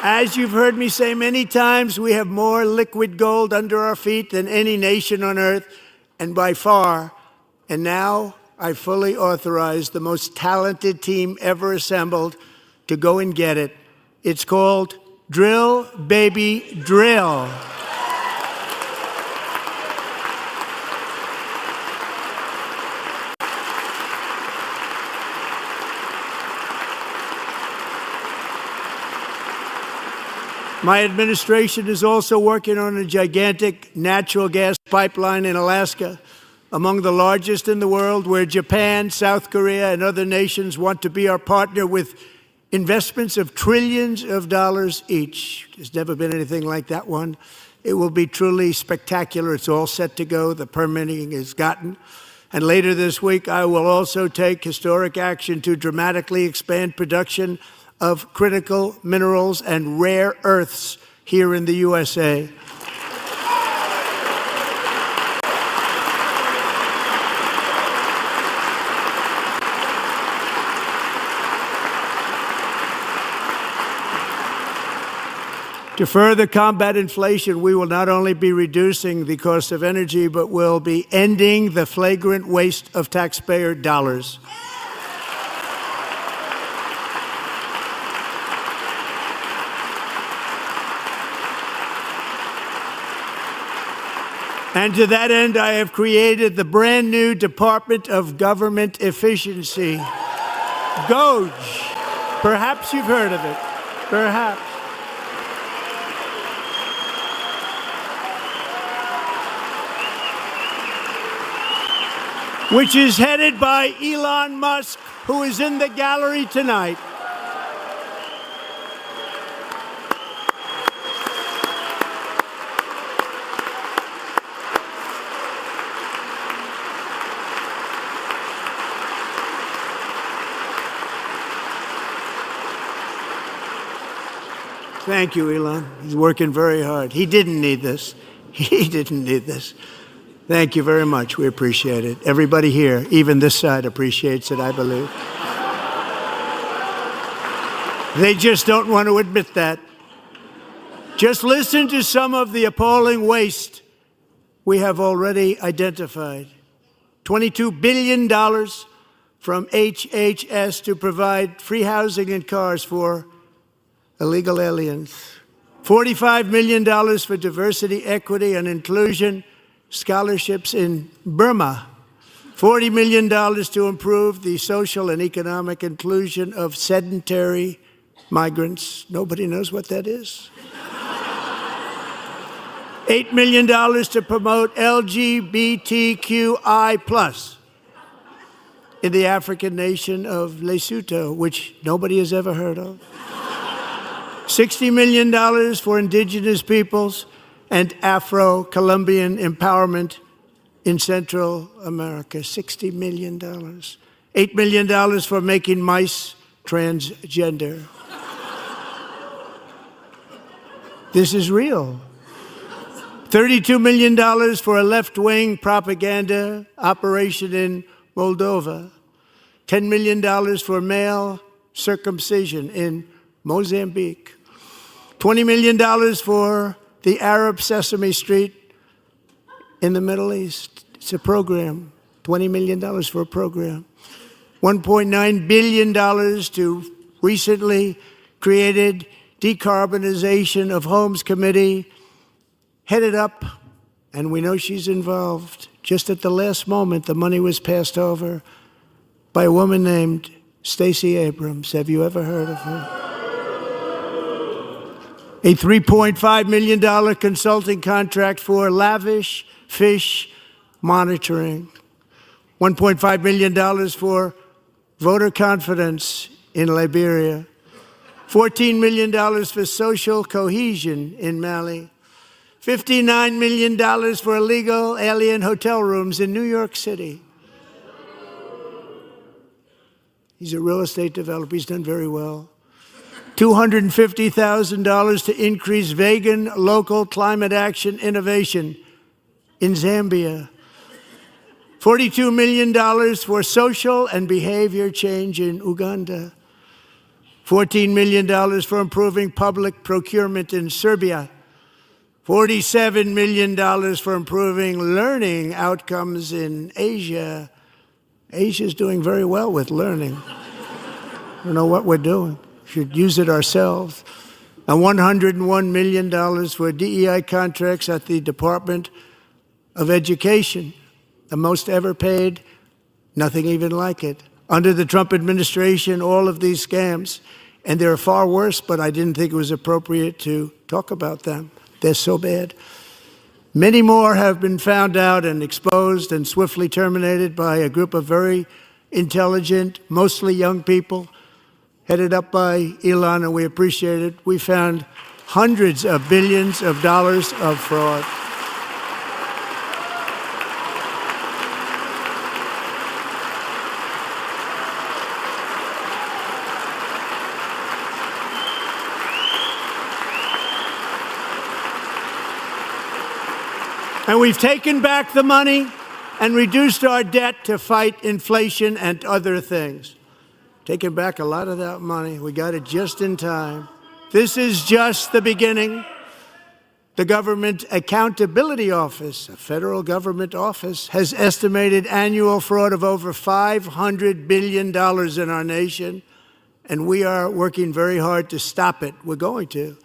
As you've heard me say many times, we have more liquid gold under our feet than any nation on earth, and by far. And now I fully authorize the most talented team ever assembled to go and get it. It's called Drill, Baby, Drill. My administration is also working on a gigantic natural gas pipeline in Alaska, among the largest in the world, where Japan, South Korea, and other nations want to be our partner with investments of trillions of dollars each. There's never been anything like that one. It will be truly spectacular. It's all set to go. The permitting is gotten. And later this week, I will also take historic action to dramatically expand production of critical minerals and rare earths here in the USA. To further combat inflation, we will not only be reducing the cost of energy, but will be ending the flagrant waste of taxpayer dollars. And to that end, I have created the brand new Department of Government Efficiency, GOGE. Perhaps you've heard of it. Perhaps. Which is headed by Elon Musk, who is in the gallery tonight. Thank you, Elon. He's working very hard. He didn't need this. He didn't need this. Thank you very much. We appreciate it. Everybody here, even this side, appreciates it, I believe. They just don't want to admit that. Just listen to some of the appalling waste we have already identified. $22 billion from HHS to provide free housing and cars for illegal aliens. $45 million for diversity, equity, and inclusion scholarships in Burma. $40 million to improve the social and economic inclusion of sedentary migrants. Nobody knows what that is. $8 million to promote LGBTQI+ in the African nation of Lesotho, which nobody has ever heard of. $60 million for indigenous peoples and Afro-Colombian empowerment in Central America. $60 million. $8 million for making mice transgender. This is real. $32 million for a left-wing propaganda operation in Moldova. $10 million for male circumcision in Mozambique. $20 million for the Arab Sesame Street in the Middle East. It's a program. $20 million for a program. $1.9 billion to recently created Decarbonization of Homes Committee, headed up, and we know she's involved. Just at the last moment, the money was passed over by a woman named Stacey Abrams. Have you ever heard of her? A $3.5 million consulting contract for lavish fish monitoring. $1.5 million for voter confidence in Liberia. $14 million for social cohesion in Mali. $59 million for illegal alien hotel rooms in New York City. He's a real estate developer. He's done very well. $250,000 to increase vegan local climate action innovation in Zambia. $42 million for social and behavior change in Uganda. $14 million for improving public procurement in Serbia. $47 million for improving learning outcomes in Asia. Asia's doing very well with learning. I don't know what we're doing. We should use it ourselves. And $101 million for DEI contracts at the Department of Education, the most ever paid, nothing even like it. Under the Trump administration, all of these scams, and they're far worse, but I didn't think it was appropriate to talk about them. They're so bad. Many more have been found out and exposed and swiftly terminated by a group of very intelligent, mostly young people, headed up by Elon, and we appreciate it. We found hundreds of billions of dollars of fraud. And we've taken back the money and reduced our debt to fight inflation and other things. Taken back a lot of that money. We got it just in time. This is just the beginning. The Government Accountability Office, a federal government office, has estimated annual fraud of over $500 billion in our nation, and we are working very hard to stop it. We're going to.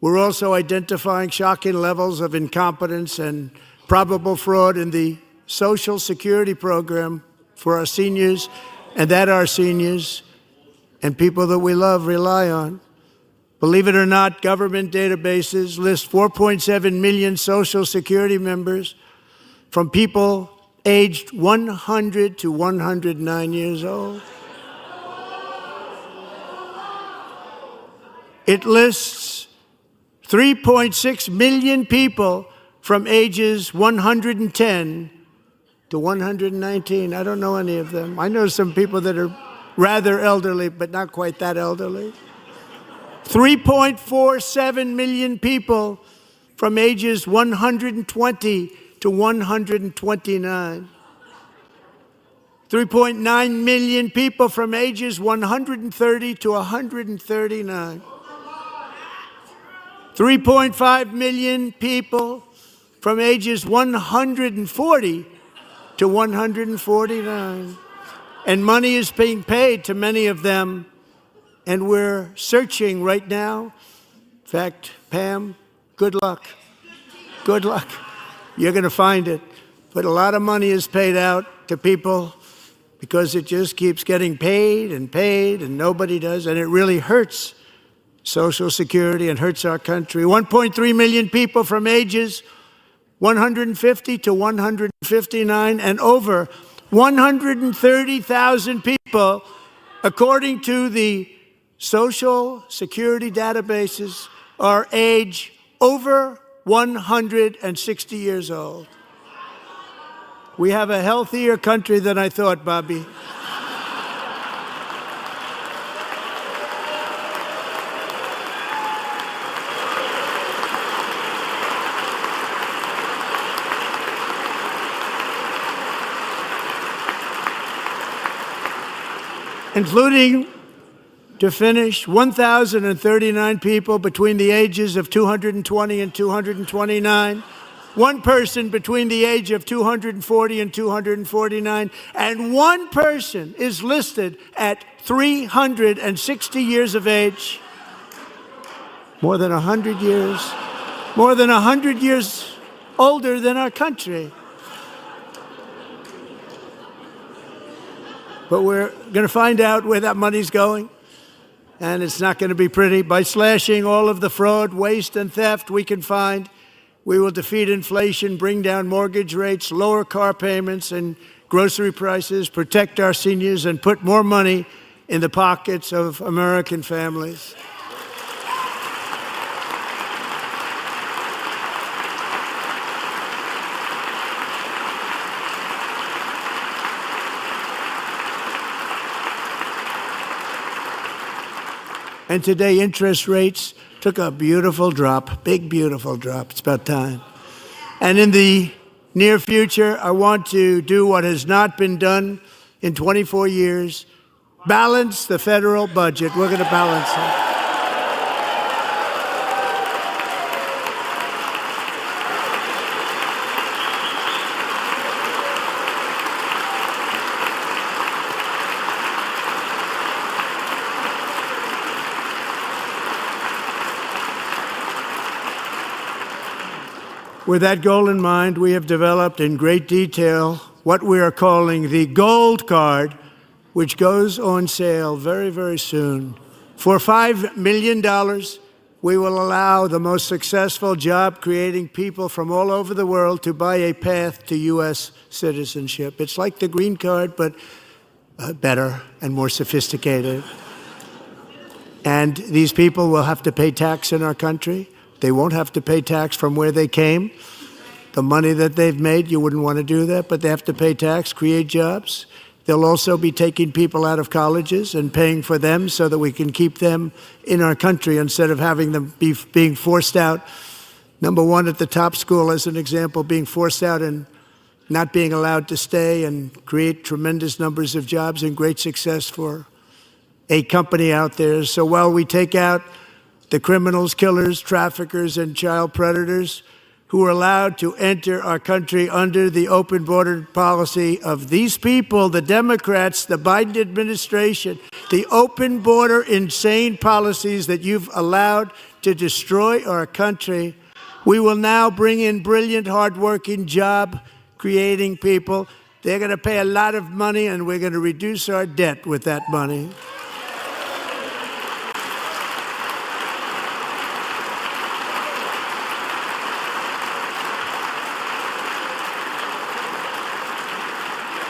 We're also identifying shocking levels of incompetence and probable fraud in the Social Security program for our seniors, and that our seniors and people that we love rely on. Believe it or not, government databases list 4.7 million Social Security members from people aged 100 to 109 years old. It lists 3.6 million people from ages 110 to 119. I don't know any of them. I know some people that are rather elderly, but not quite that elderly. 3.47 million people from ages 120 to 129. 3.9 million people from ages 130 to 139. 3.5 million people from ages 140 to 149. And money is being paid to many of them, and we're searching right now. In fact, Pam, good luck. Good luck. You're going to find it. But a lot of money is paid out to people because it just keeps getting paid, and nobody does, and it really hurts Social Security and hurts our country. 1.3 million people from ages 150 to 159, and over 130,000 people, according to the Social Security databases, are age over 160 years old. We have a healthier country than I thought, Bobby. Including, to finish, 1,039 people between the ages of 220 and 229, one person between the age of 240 and 249, and one person is listed at 360 years of age. More than 100 years older than our country. But we're going to find out where that money's going, and it's not going to be pretty. By slashing all of the fraud, waste, and theft we can find, we will defeat inflation, bring down mortgage rates, lower car payments and grocery prices, protect our seniors, and put more money in the pockets of American families. And today, interest rates took a beautiful drop, big, beautiful drop. It's about time. And in the near future, I want to do what has not been done in 24 years, balance the federal budget. We're going to balance it. With that goal in mind, we have developed in great detail what we are calling the Gold Card, which goes on sale very, very soon. For $5 million, we will allow the most successful job-creating people from all over the world to buy a path to U.S. citizenship. It's like the green card, but better and more sophisticated. And these people will have to pay tax in our country. They won't have to pay tax from where they came. The money that they've made, you wouldn't want to do that, but they have to pay tax, create jobs. They'll also be taking people out of colleges and paying for them so that we can keep them in our country instead of having them being forced out. Number one, at the top school, as an example, being forced out and not being allowed to stay and create tremendous numbers of jobs and great success for a company out there. So while we take out the criminals, killers, traffickers, and child predators who are allowed to enter our country under the open border policy of these people, the Democrats, the Biden administration, the open border insane policies that you've allowed to destroy our country, we will now bring in brilliant, hardworking, job-creating people. They're going to pay a lot of money, and we're going to reduce our debt with that money.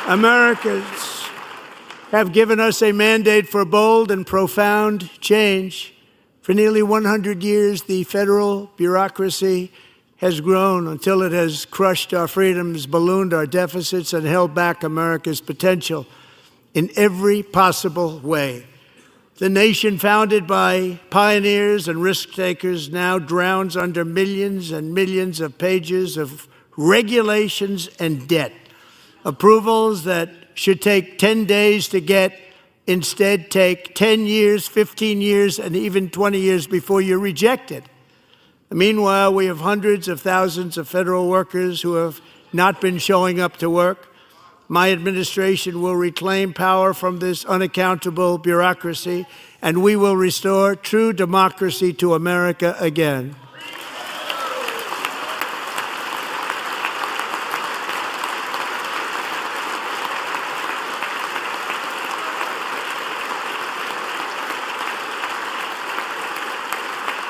Americans have given us a mandate for bold and profound change. For nearly 100 years, the federal bureaucracy has grown until it has crushed our freedoms, ballooned our deficits, and held back America's potential in every possible way. The nation founded by pioneers and risk-takers now drowns under millions and millions of pages of regulations and debt. Approvals that should take 10 days to get instead take 10 years, 15 years, and even 20 years before you're rejected. Meanwhile, we have hundreds of thousands of federal workers who have not been showing up to work. My administration will reclaim power from this unaccountable bureaucracy, and we will restore true democracy to America again.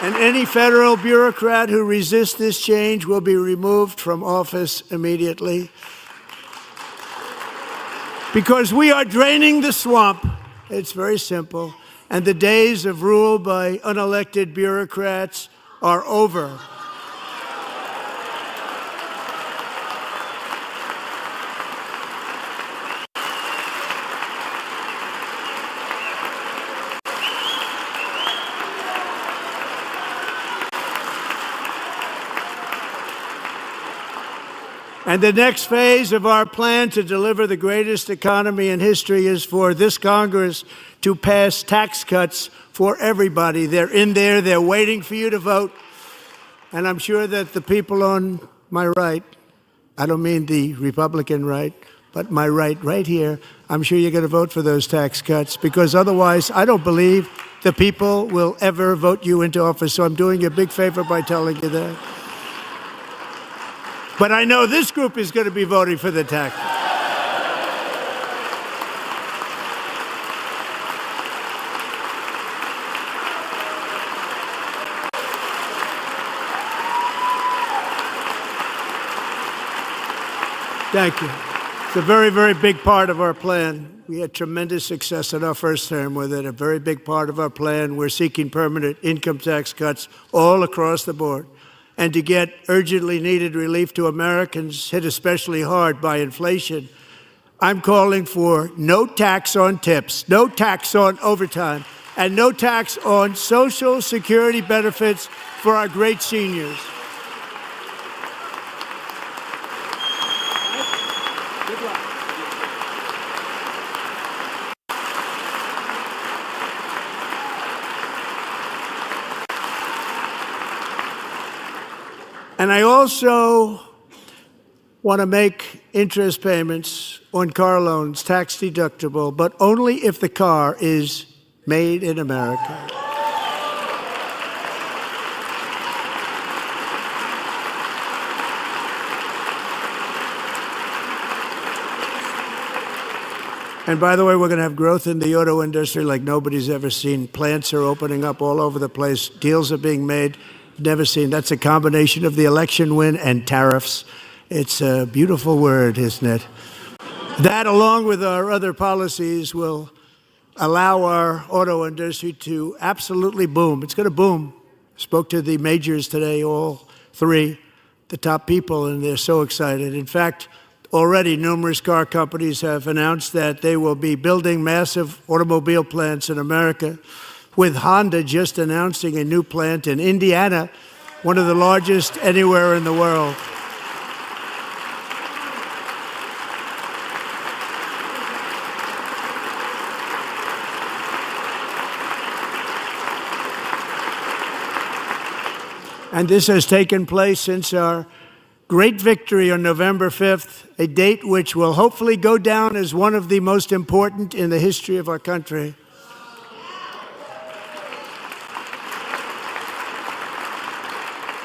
And any federal bureaucrat who resists this change will be removed from office immediately. Because we are draining the swamp. It's very simple. And the days of rule by unelected bureaucrats are over. And the next phase of our plan to deliver the greatest economy in history is for this Congress to pass tax cuts for everybody. They're in there. They're waiting for you to vote. And I'm sure that the people on my right, I don't mean the Republican right, but my right here, I'm sure you're going to vote for those tax cuts, because otherwise I don't believe the people will ever vote you into office. So I'm doing you a big favor by telling you that. But I know this group is going to be voting for the tax. Thank you. It's a very, very big part of our plan. We had tremendous success in our first term with it. A very big part of our plan. We're seeking permanent income tax cuts all across the board. And to get urgently needed relief to Americans hit especially hard by inflation, I'm calling for no tax on tips, no tax on overtime, and no tax on Social Security benefits for our great seniors. And I also want to make interest payments on car loans tax deductible, but only if the car is made in America. And by the way, we're going to have growth in the auto industry like nobody's ever seen. Plants are opening up all over the place. Deals are being made. Never seen. That's a combination of the election win and tariffs. It's a beautiful word, isn't it? That, along with our other policies, will allow our auto industry to absolutely boom. It's going to boom. Spoke to the majors today, all three, the top people, and they're so excited. In fact, already numerous car companies have announced that they will be building massive automobile plants in America, with Honda just announcing a new plant in Indiana, one of the largest anywhere in the world. And this has taken place since our great victory on November 5th, a date which will hopefully go down as one of the most important in the history of our country.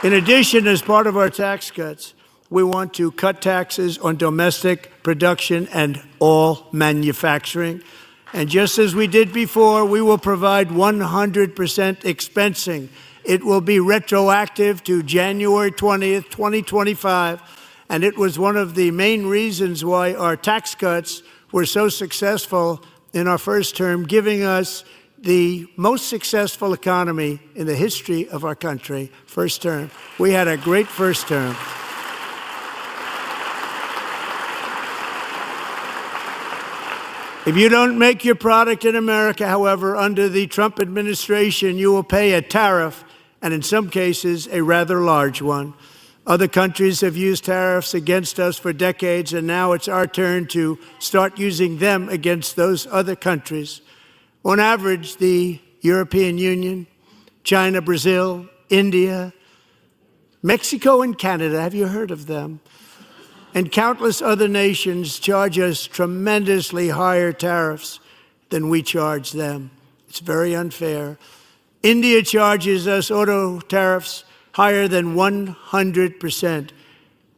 In addition, as part of our tax cuts, we want to cut taxes on domestic production and all manufacturing. And just as we did before, we will provide 100% expensing. It will be retroactive to January 20th, 2025, and it was one of the main reasons why our tax cuts were so successful in our first term, giving us the most successful economy in the history of our country, first term. We had a great first term. If you don't make your product in America, however, under the Trump administration, you will pay a tariff, and in some cases, a rather large one. Other countries have used tariffs against us for decades, and now it's our turn to start using them against those other countries. On average, the European Union, China, Brazil, India, Mexico, and Canada, have you heard of them? And countless other nations charge us tremendously higher tariffs than we charge them. It's very unfair. India charges us auto tariffs higher than 100%.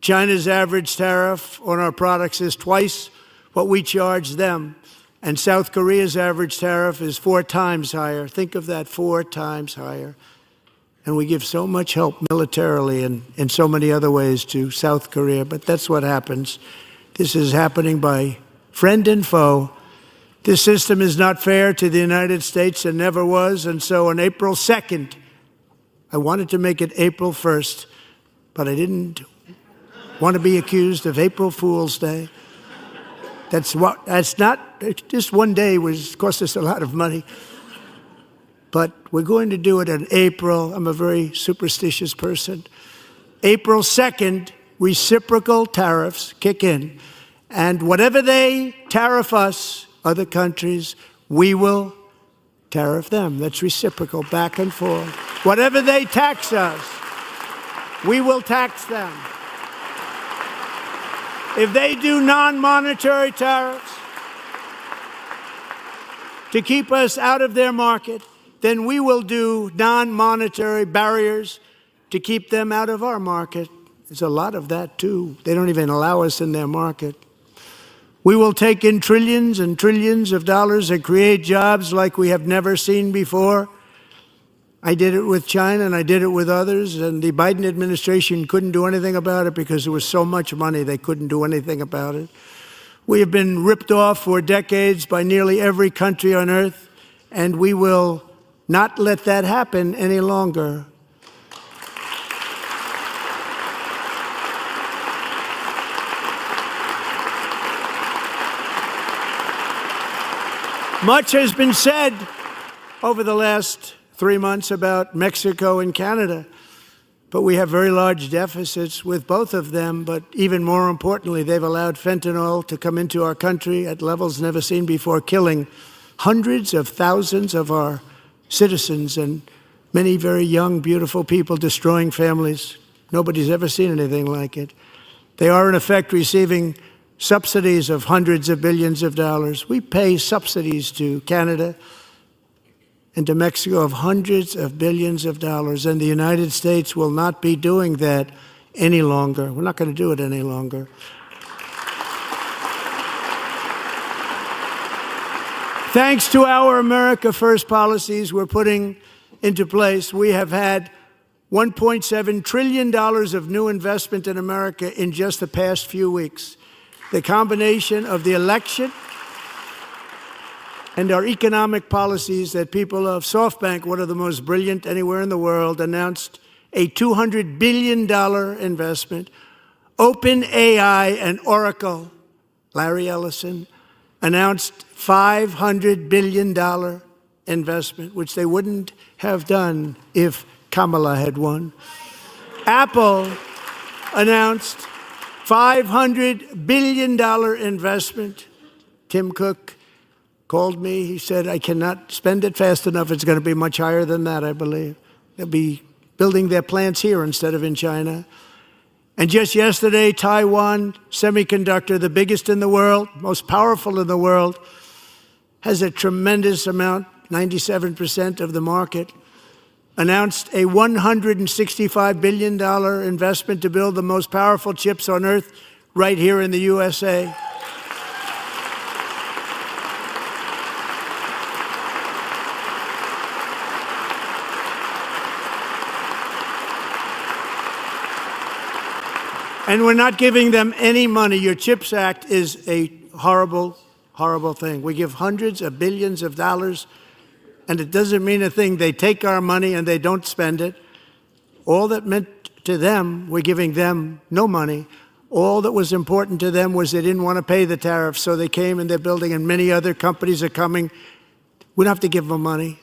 China's average tariff on our products is twice what we charge them. And South Korea's average tariff is 4 times higher. Think of that, 4 times higher. And we give so much help militarily and in so many other ways to South Korea. But that's what happens. This is happening by friend and foe. This system is not fair to the United States and never was. And so on April 2nd, I wanted to make it April 1st, but I didn't want to be accused of April Fool's Day. That's not, just one day cost us a lot of money. But we're going to do it in April. I'm a very superstitious person. April 2nd, reciprocal tariffs kick in. And whatever they tariff us, other countries, we will tariff them. That's reciprocal, back and forth. Whatever they tax us, we will tax them. If they do non-monetary tariffs to keep us out of their market, then we will do non-monetary barriers to keep them out of our market. There's a lot of that, too. They don't even allow us in their market. We will take in trillions and trillions of dollars and create jobs like we have never seen before. I did it with China and I did it with others, and the Biden administration couldn't do anything about it because there was so much money they couldn't do anything about it. We have been ripped off for decades by nearly every country on earth, and we will not let that happen any longer. Much has been said over the last 3 months about Mexico and Canada, but we have very large deficits with both of them. But even more importantly, they've allowed fentanyl to come into our country at levels never seen before, killing hundreds of thousands of our citizens and many very young, beautiful people, destroying families. Nobody's ever seen anything like it. They are, in effect, receiving subsidies of hundreds of billions of dollars. We pay subsidies to Canada and to Mexico of hundreds of billions of dollars, and the United States will not be doing that any longer. We're not going to do it any longer. Thanks to our America First policies we're putting into place, we have had $1.7 trillion of new investment in America in just the past few weeks. The combination of the election and our economic policies that people of SoftBank, one of the most brilliant anywhere in the world, announced a $200 billion investment. OpenAI and Oracle, Larry Ellison, announced $500 billion investment, which they wouldn't have done if Kamala had won. Apple announced $500 billion investment. Tim Cook called me. He said, I cannot spend it fast enough. It's going to be much higher than that, I believe. They'll be building their plants here instead of in China. And just yesterday, Taiwan Semiconductor, the biggest in the world, most powerful in the world, has a tremendous amount, 97% of the market, announced a $165 billion investment to build the most powerful chips on earth right here in the USA. And we're not giving them any money. Your CHIPS Act is a horrible, horrible thing. We give hundreds of billions of dollars, and it doesn't mean a thing. They take our money and they don't spend it. All that meant to them, we're giving them no money. All that was important to them was they didn't want to pay the tariffs, so they came and they're building, and many other companies are coming. We don't have to give them money.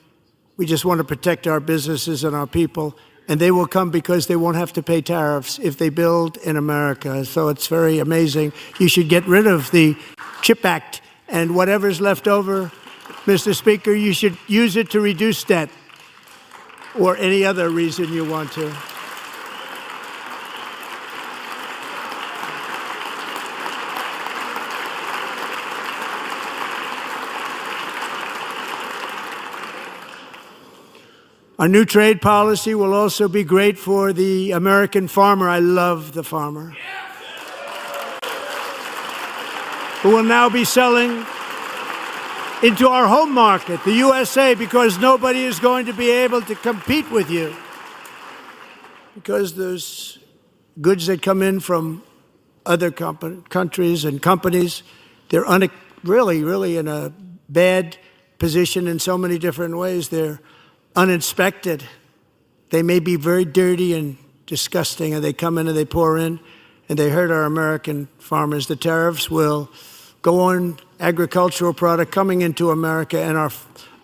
We just want to protect our businesses and our people. And they will come because they won't have to pay tariffs if they build in America. So it's very amazing. You should get rid of the CHIP Act, and whatever's left over, Mr. Speaker, you should use it to reduce debt or any other reason you want to. Our new trade policy will also be great for the American farmer. I love the farmer. Who will now be selling into our home market, the USA, because nobody is going to be able to compete with you. Because there's goods that come in from other countries and companies. They're really in a bad position in so many different ways. They're uninspected. They may be very dirty and disgusting, and they come in and they pour in, and they hurt our American farmers. The tariffs will go on agricultural product coming into America, and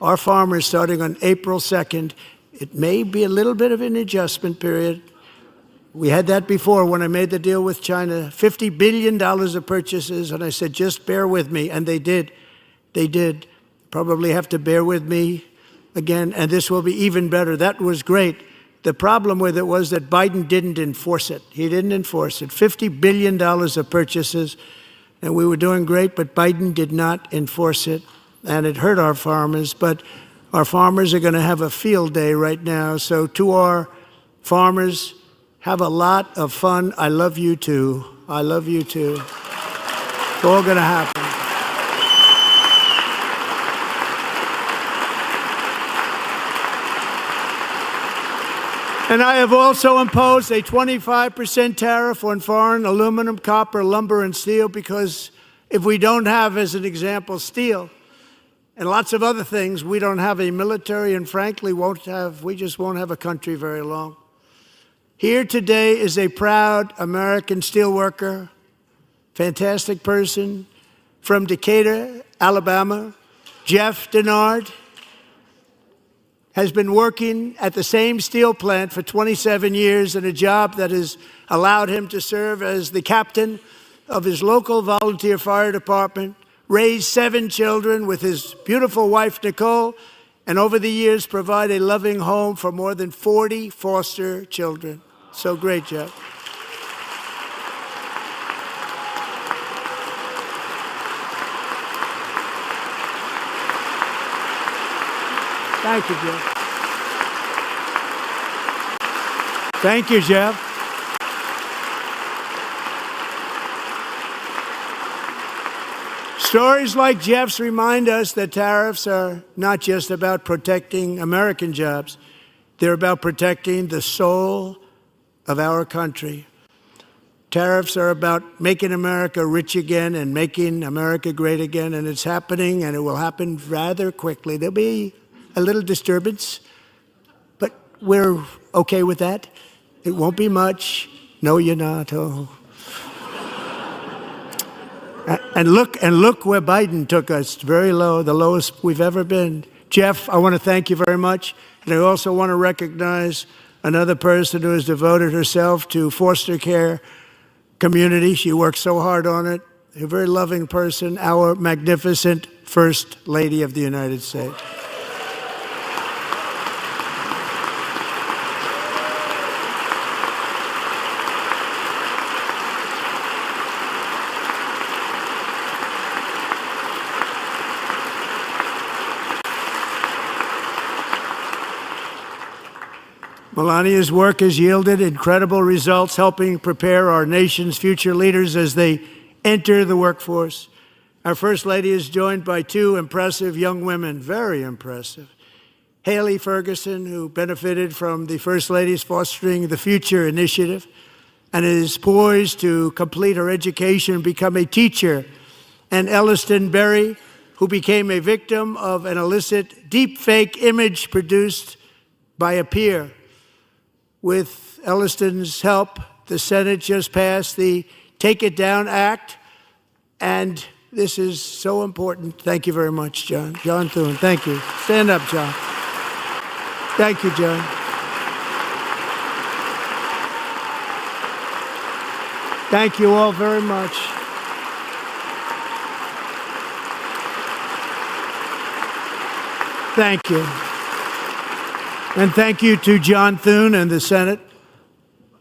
our farmers, starting on April 2nd, it may be a little bit of an adjustment period. We had that before when I made the deal with China, $50 billion of purchases, and I said, just bear with me, and they did. They did. Probably have to bear with me again, and this will be even better. That was great. The problem with it was that Biden didn't enforce it. He didn't enforce it. $50 billion of purchases, and we were doing great, but Biden did not enforce it, and it hurt our farmers. But our farmers are going to have a field day right now. So to our farmers, have a lot of fun. I love you too. I love you too. It's all going to happen. And I have also imposed a 25% tariff on foreign aluminum, copper, lumber, and steel, because if we don't have, as an example, steel and lots of other things, we don't have a military, and frankly, we just won't have a country very long. Here today is a proud American steelworker, fantastic person from Decatur, Alabama, Jeff Denard. Has been working at the same steel plant for 27 years in a job that has allowed him to serve as the captain of his local volunteer fire department, raise 7 children with his beautiful wife, Nicole, and over the years provide a loving home for more than 40 foster children. So great, Jeff. Thank you, Jeff. Thank you, Jeff. Stories like Jeff's remind us that tariffs are not just about protecting American jobs. They're about protecting the soul of our country. Tariffs are about making America rich again and making America great again, and it's happening, and it will happen rather quickly. There'll be a little disturbance, but we're okay with that. It won't be much. No, you're not. Oh. And look where Biden took us, very low, the lowest we've ever been. Jeff, I want to thank you very much. And I also want to recognize another person who has devoted herself to foster care community. She works so hard on it. A very loving person, our magnificent First Lady of the United States. Melania's work has yielded incredible results, helping prepare our nation's future leaders as they enter the workforce. Our First Lady is joined by two impressive young women, very impressive. Haley Ferguson, who benefited from the First Lady's Fostering the Future initiative and is poised to complete her education and become a teacher. And Elliston Berry, who became a victim of an illicit deepfake image produced by a peer. With Elliston's help, the Senate just passed the Take It Down Act, and this is so important. Thank you very much, John. John Thune, thank you. Stand up, John. Thank you, John. Thank you all very much. Thank you. And thank you to John Thune and the Senate.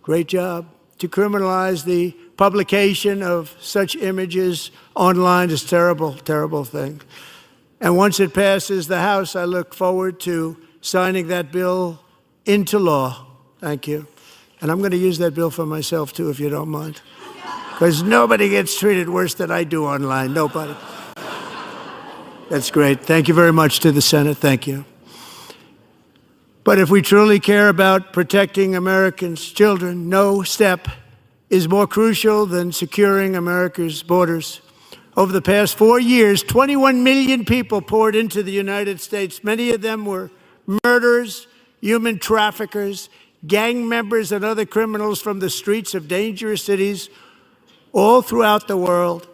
Great job. To criminalize the publication of such images online is a terrible, terrible thing. And once it passes the House, I look forward to signing that bill into law. Thank you. And I'm going to use that bill for myself, too, if you don't mind. Because nobody gets treated worse than I do online. Nobody. That's great. Thank you very much to the Senate. Thank you. But if we truly care about protecting Americans' children, no step is more crucial than securing America's borders. Over the past 4 years, 21 million people poured into the United States. Many of them were murderers, human traffickers, gang members, and other criminals from the streets of dangerous cities all throughout the world.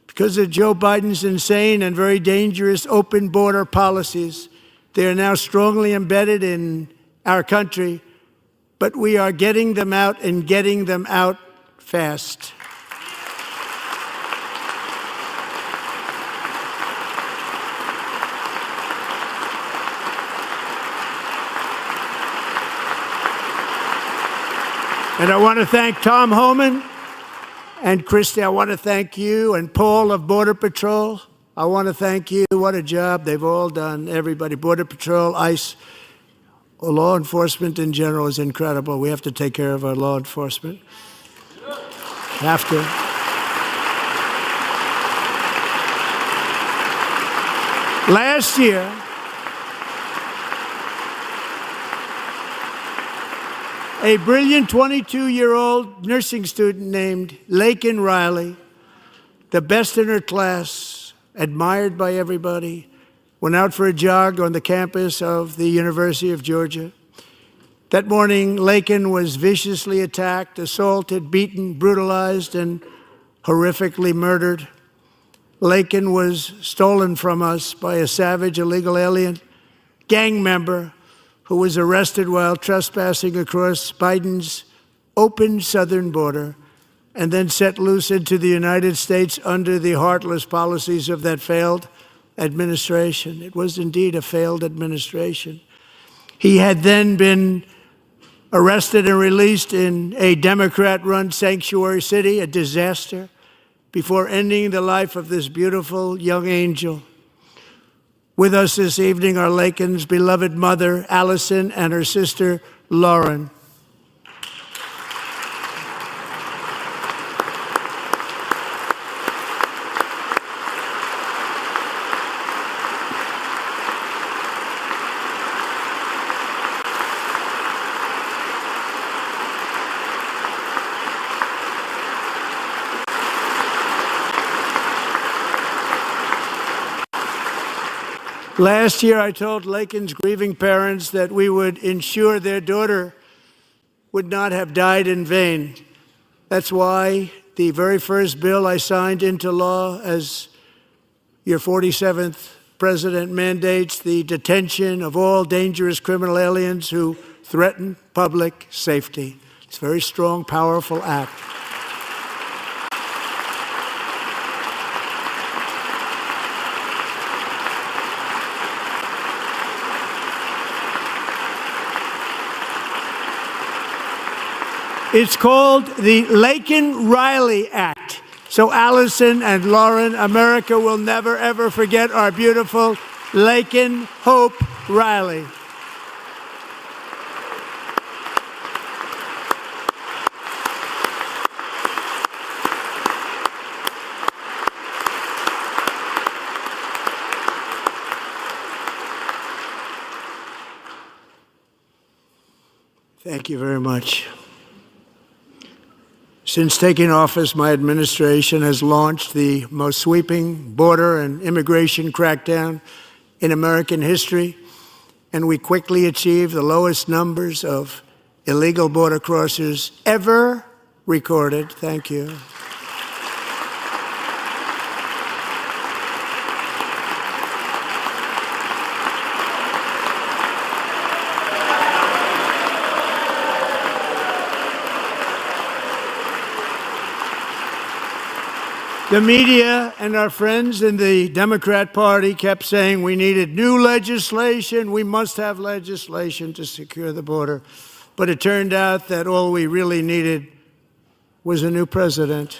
Because of Joe Biden's insane and very dangerous open border policies, they are now strongly embedded in our country, but we are getting them out and getting them out fast. And I want to thank Tom Homan and Christy. I want to thank you and Paul of Border Patrol. I want to thank you. What a job they've all done, everybody. Border Patrol, ICE, law enforcement in general is incredible. We have to take care of our law enforcement. Have to. Last year, a brilliant 22-year-old nursing student named Laken Riley, the best in her class, admired by everybody, went out for a jog on the campus of the University of Georgia. That morning, Laken was viciously attacked, assaulted, beaten, brutalized, and horrifically murdered. Laken was stolen from us by a savage illegal alien gang member who was arrested while trespassing across Biden's open southern border and then set loose into the United States under the heartless policies of that failed administration. It was indeed a failed administration. He had then been arrested and released in a Democrat-run sanctuary city, a disaster, before ending the life of this beautiful young angel. With us this evening are Laken's beloved mother, Allison, and her sister, Lauren. Last year, I told Laken's grieving parents that we would ensure their daughter would not have died in vain. That's why the very first bill I signed into law as your 47th president mandates the detention of all dangerous criminal aliens who threaten public safety. It's a very strong, powerful act. It's called the Laken-Riley Act. So Allison and Lauren, America will never, ever forget our beautiful Laken Hope Riley. Thank you very much. Since taking office, my administration has launched the most sweeping border and immigration crackdown in American history, and we quickly achieved the lowest numbers of illegal border crossers ever recorded. Thank you. The media and our friends in the Democrat Party kept saying we needed new legislation, we must have legislation to secure the border. But it turned out that all we really needed was a new president.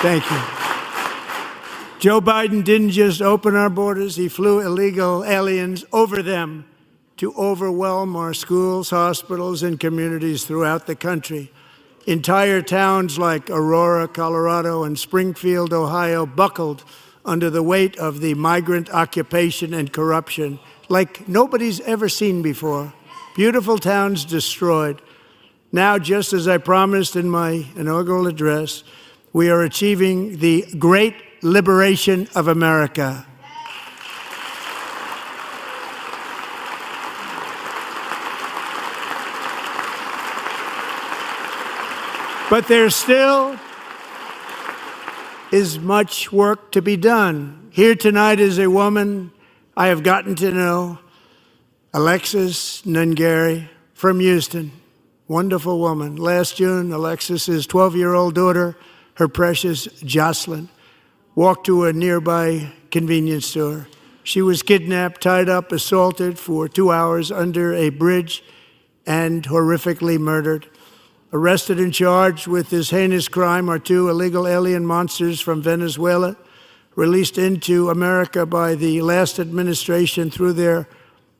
Thank you. Joe Biden didn't just open our borders, he flew illegal aliens over them to overwhelm our schools, hospitals, and communities throughout the country. Entire towns like Aurora, Colorado, and Springfield, Ohio, buckled under the weight of the migrant occupation and corruption like nobody's ever seen before. Beautiful towns destroyed. Now, just as I promised in my inaugural address, we are achieving the great liberation of America. But there still is much work to be done. Here tonight is a woman I have gotten to know, Alexis Nungari from Houston. Wonderful woman. Last June, Alexis's 12-year-old daughter, her precious Jocelyn, walked to a nearby convenience store. She was kidnapped, tied up, assaulted for 2 hours under a bridge, and horrifically murdered. Arrested and charged with this heinous crime are 2 illegal alien monsters from Venezuela, released into America by the last administration through their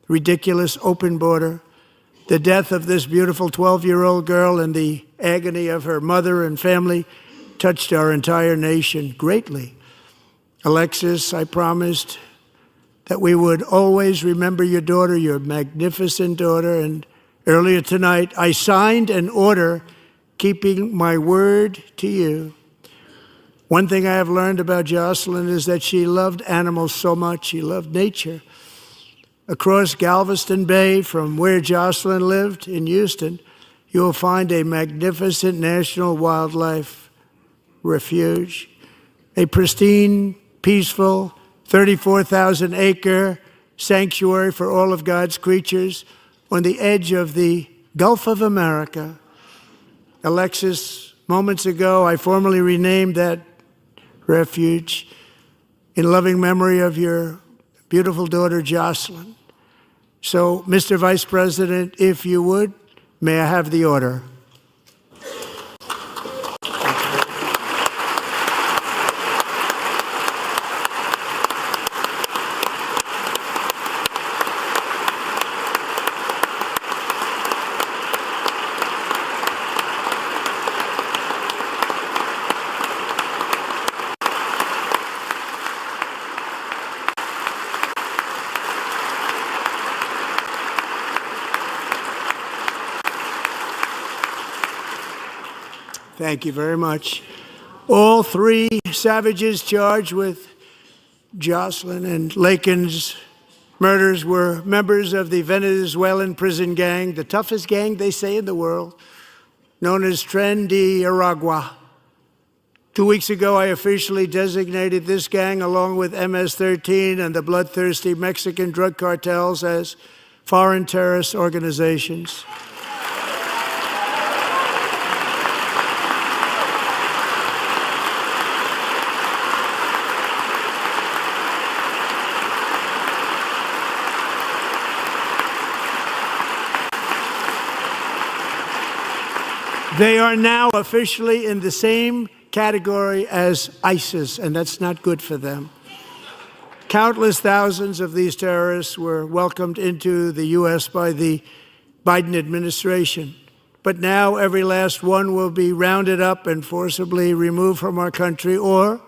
ridiculous open border. The death of this beautiful 12-year-old girl and the agony of her mother and family touched our entire nation greatly. Alexis, I promised that we would always remember your daughter, your magnificent daughter, and earlier tonight I signed an order keeping my word to you. One thing I have learned about Jocelyn is that she loved animals so much. She loved nature. Across Galveston Bay, from where Jocelyn lived in Houston, you will find a magnificent national wildlife refuge, a pristine, peaceful, 34,000-acre sanctuary for all of God's creatures on the edge of the Gulf of America. Alexis, moments ago, I formally renamed that refuge in loving memory of your beautiful daughter, Jocelyn. So, Mr. Vice President, if you would, may I have the order? Thank you very much. All three savages charged with Jocelyn and Lakin's murders were members of the Venezuelan prison gang, the toughest gang, they say, in the world, known as Tren de Aragua. 2 weeks ago, I officially designated this gang, along with MS-13 and the bloodthirsty Mexican drug cartels, as foreign terrorist organizations. They are now officially in the same category as ISIS, and that's not good for them. Countless thousands of these terrorists were welcomed into the U.S. by the Biden administration. But now every last one will be rounded up and forcibly removed from our country, or,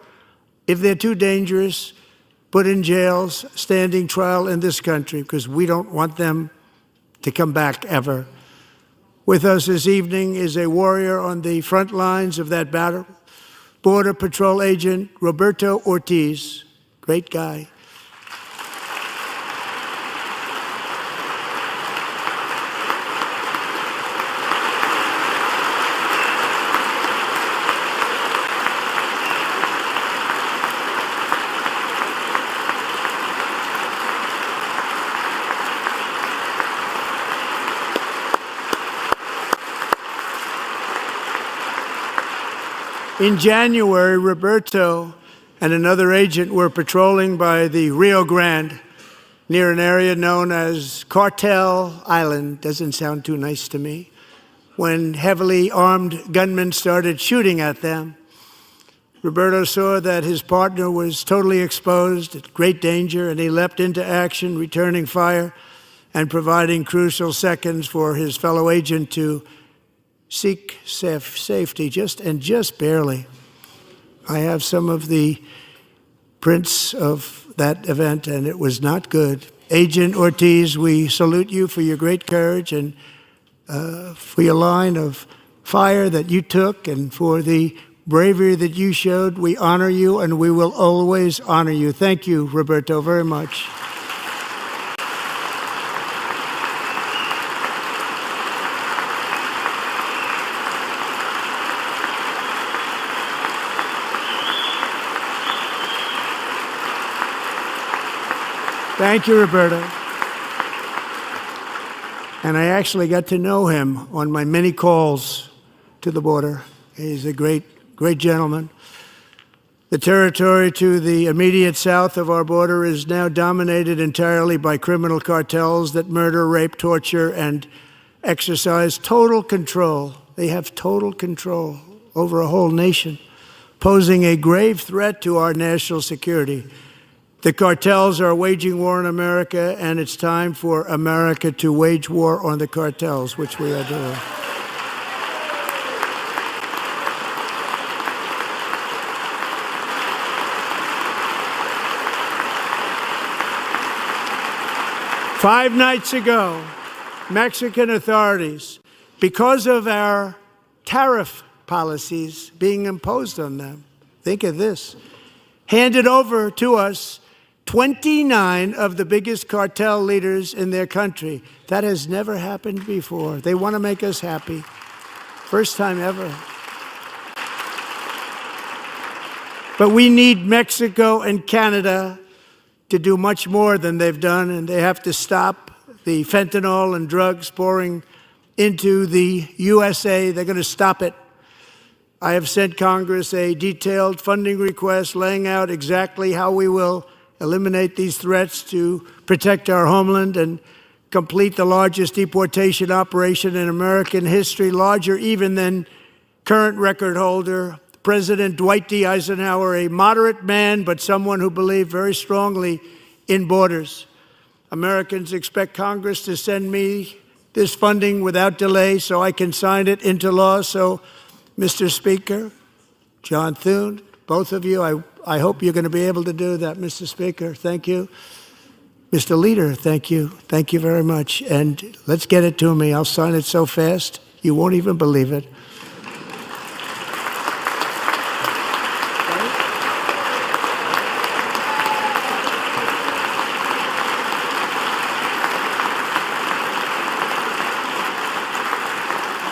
if they're too dangerous, put in jails, standing trial in this country, because we don't want them to come back ever. With us this evening is a warrior on the front lines of that battle, Border Patrol Agent Roberto Ortiz. Great guy. In January, Roberto and another agent were patrolling by the Rio Grande near an area known as Cartel Island. Doesn't sound too nice to me. When heavily armed gunmen started shooting at them, Roberto saw that his partner was totally exposed, at great danger, and he leapt into action, returning fire and providing crucial seconds for his fellow agent to seek safety, just barely. I have some of the prints of that event, and it was not good. Agent Ortiz, we salute you for your great courage and for your line of fire that you took and for the bravery that you showed. We honor you, and we will always honor you. Thank you, Roberto, very much. Thank you, Roberto. And I actually got to know him on my many calls to the border. He's a great gentleman. The territory to the immediate south of our border is now dominated entirely by criminal cartels that murder, rape, torture, and exercise total control. They have total control over a whole nation, posing a grave threat to our national security. The cartels are waging war on America, and it's time for America to wage war on the cartels, which we are doing. Five nights ago, Mexican authorities, because of our tariff policies being imposed on them, think of this, handed over to us 29 of the biggest cartel leaders in their country. That has never happened before. They want to make us happy. First time ever. But we need Mexico and Canada to do much more than they've done, and they have to stop the fentanyl and drugs pouring into the USA. They're going to stop it. I have sent Congress a detailed funding request laying out exactly how we will eliminate these threats to protect our homeland and complete the largest deportation operation in American history, larger even than current record holder, President Dwight D. Eisenhower, a moderate man, but someone who believed very strongly in borders. Americans expect Congress to send me this funding without delay so I can sign it into law. So, Mr. Speaker, John Thune, both of you, I hope you're going to be able to do that, Mr. Speaker. Thank you. Mr. Leader, thank you. Thank you very much. And let's get it to me. I'll sign it so fast, you won't even believe it.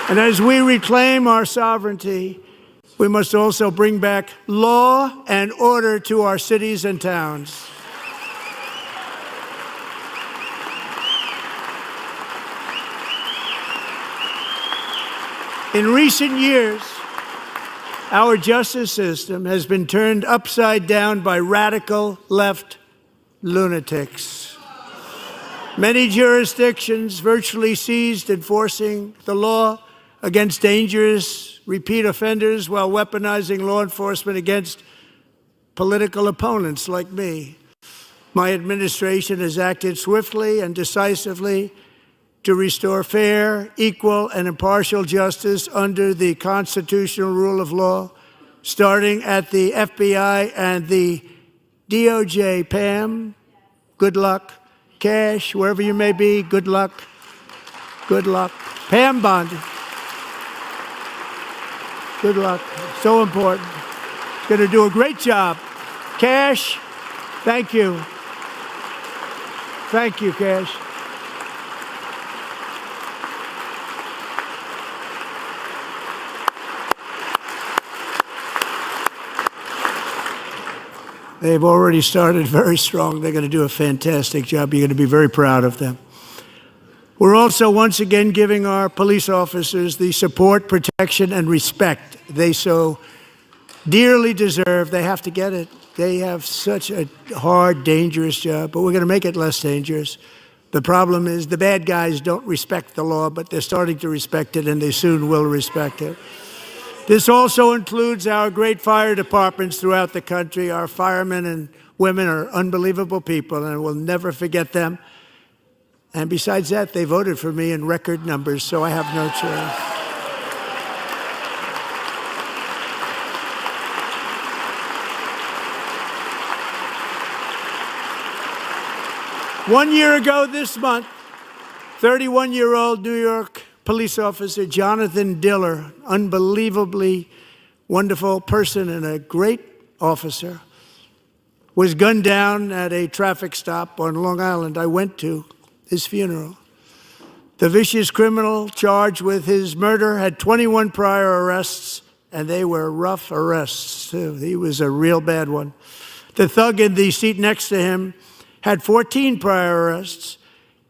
And as we reclaim our sovereignty, we must also bring back law and order to our cities and towns. In recent years, our justice system has been turned upside down by radical left lunatics. Many jurisdictions virtually ceased enforcing the law against dangerous repeat offenders while weaponizing law enforcement against political opponents like me. My administration has acted swiftly and decisively to restore fair, equal, and impartial justice under the constitutional rule of law, starting at the FBI and the DOJ. Pam, good luck. Cash, wherever you may be, good luck. Good luck. Pam Bondi, good luck. So important. She's going to do a great job. Cash, thank you. Thank you, Cash. They've already started very strong. They're going to do a fantastic job. You're going to be very proud of them. We're also once again giving our police officers the support, protection, and respect they so dearly deserve. They have to get it. They have such a hard, dangerous job, but we're going to make it less dangerous. The problem is the bad guys don't respect the law, but they're starting to respect it, and they soon will respect it. This also includes our great fire departments throughout the country. Our firemen and women are unbelievable people, and we'll never forget them. And besides that, they voted for me in record numbers, so I have no choice. One year ago this month, 31-year-old New York police officer Jonathan Diller, unbelievably wonderful person and a great officer, was gunned down at a traffic stop on Long Island. I went to his funeral. The vicious criminal charged with his murder had 21 prior arrests, and they were rough arrests, too. He was a real bad one. The thug in the seat next to him had 14 prior arrests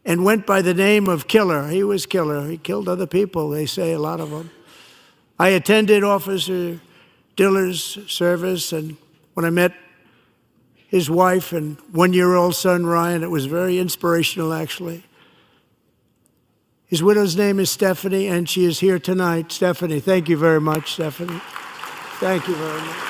and went by the name of Killer. He was Killer. He killed other people, they say, a lot of them. I attended Officer Diller's service, and when I met his wife and one-year-old son, Ryan, it was very inspirational, actually. His widow's name is Stephanie, and she is here tonight. Stephanie, thank you very much, Stephanie. Thank you very much.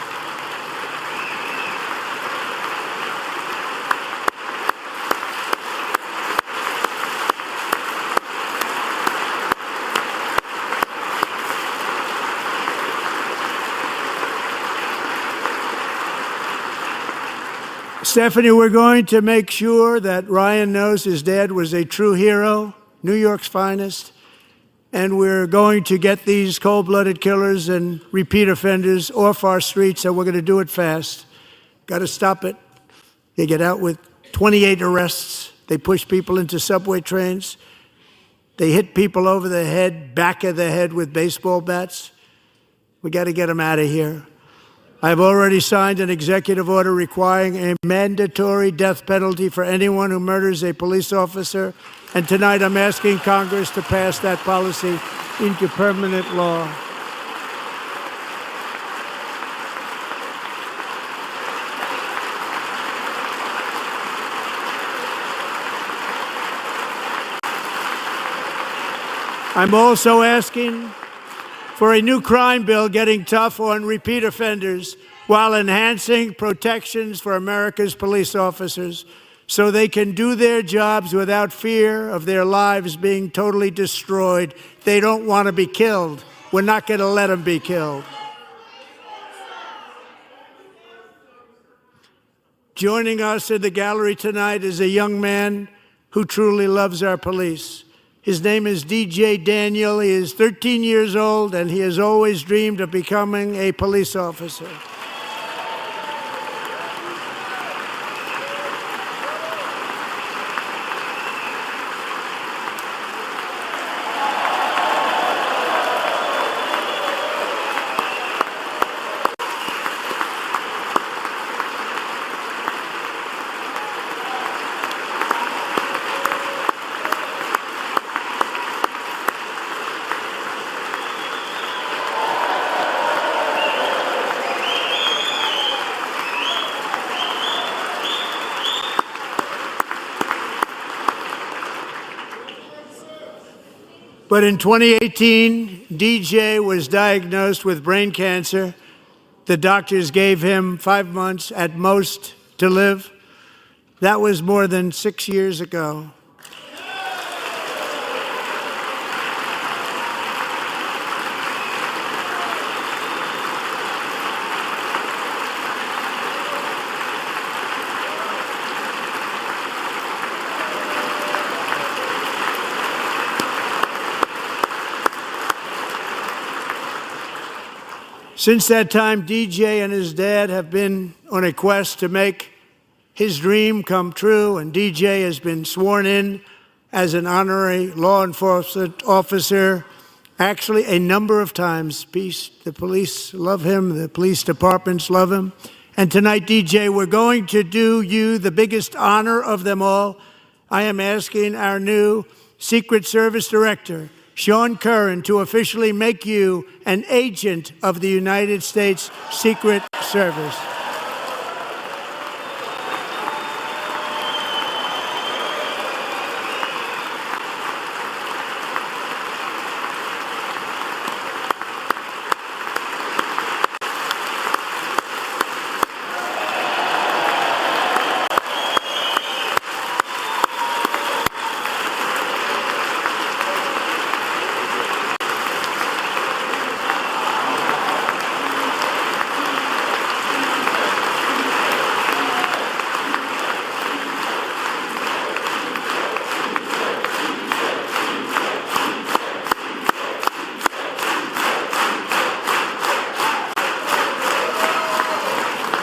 Stephanie, we're going to make sure that Ryan knows his dad was a true hero, New York's finest, and we're going to get these cold-blooded killers and repeat offenders off our streets, and we're going to do it fast. Got to stop it. They get out with 28 arrests. They push people into subway trains. They hit people over the head, back of the head with baseball bats. We got to get them out of here. I've already signed an executive order requiring a mandatory death penalty for anyone who murders a police officer, and tonight I'm asking Congress to pass that policy into permanent law. I'm also asking for a new crime bill getting tough on repeat offenders while enhancing protections for America's police officers so they can do their jobs without fear of their lives being totally destroyed. They don't want to be killed. We're not going to let them be killed. Joining us in the gallery tonight is a young man who truly loves our police. His name is DJ Daniel. He is 13 years old, and he has always dreamed of becoming a police officer. But in 2018, DJ was diagnosed with brain cancer. The doctors gave him 5 months at most to live. That was more than 6 years ago. Since that time, DJ and his dad have been on a quest to make his dream come true, and DJ has been sworn in as an honorary law enforcement officer, actually a number of times. The police love him, the police departments love him. And tonight, DJ, we're going to do you the biggest honor of them all. I am asking our new Secret Service Director, Sean Curran, to officially make you an agent of the United States Secret Service.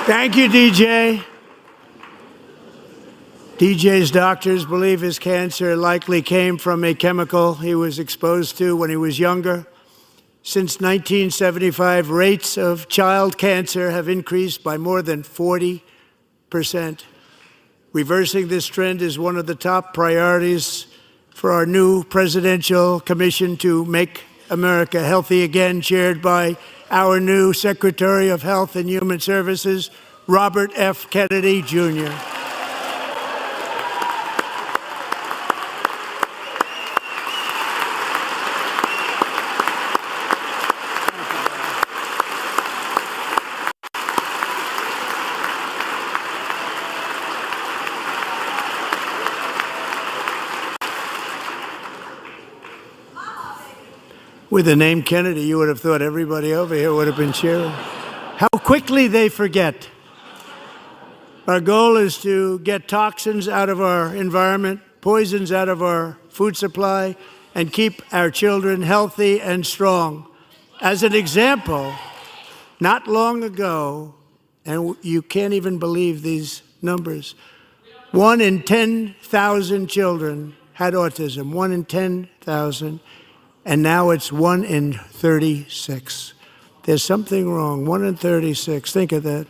Thank you, DJ. DJ's doctors believe his cancer likely came from a chemical he was exposed to when he was younger. Since 1975, rates of child cancer have increased by more than 40%. Reversing this trend is one of the top priorities for our new presidential commission to make America healthy again, chaired by our new Secretary of Health and Human Services, Robert F. Kennedy, Jr. With the name Kennedy, you would have thought everybody over here would have been cheering. How quickly they forget. Our goal is to get toxins out of our environment, poisons out of our food supply, and keep our children healthy and strong. As an example, not long ago, and you can't even believe these numbers, 1 in 10,000 children had autism, 1 in 10,000. And now it's 1 in 36. There's something wrong, 1 in 36. Think of that.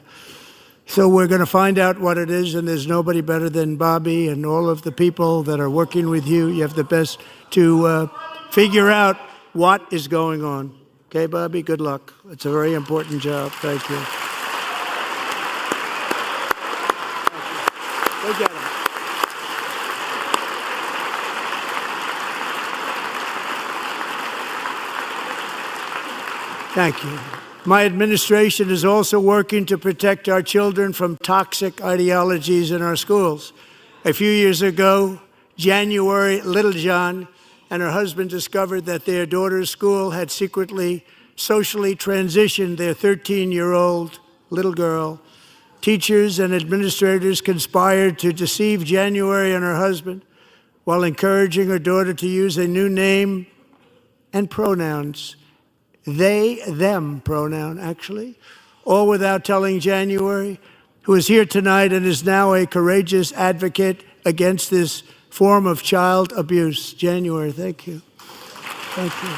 So we're going to find out what it is, and there's nobody better than Bobby and all of the people that are working with you. You have the best to figure out what is going on. Okay, Bobby, good luck. It's a very important job. Thank you. Go get him. Thank you. My administration is also working to protect our children from toxic ideologies in our schools. A few years ago, January Littlejohn and her husband discovered that their daughter's school had secretly socially transitioned their 13-year-old little girl. Teachers and administrators conspired to deceive January and her husband while encouraging her daughter to use a new name and pronouns. They, them pronoun, actually, all without telling January, who is here tonight and is now a courageous advocate against this form of child abuse. January, thank you. Thank you.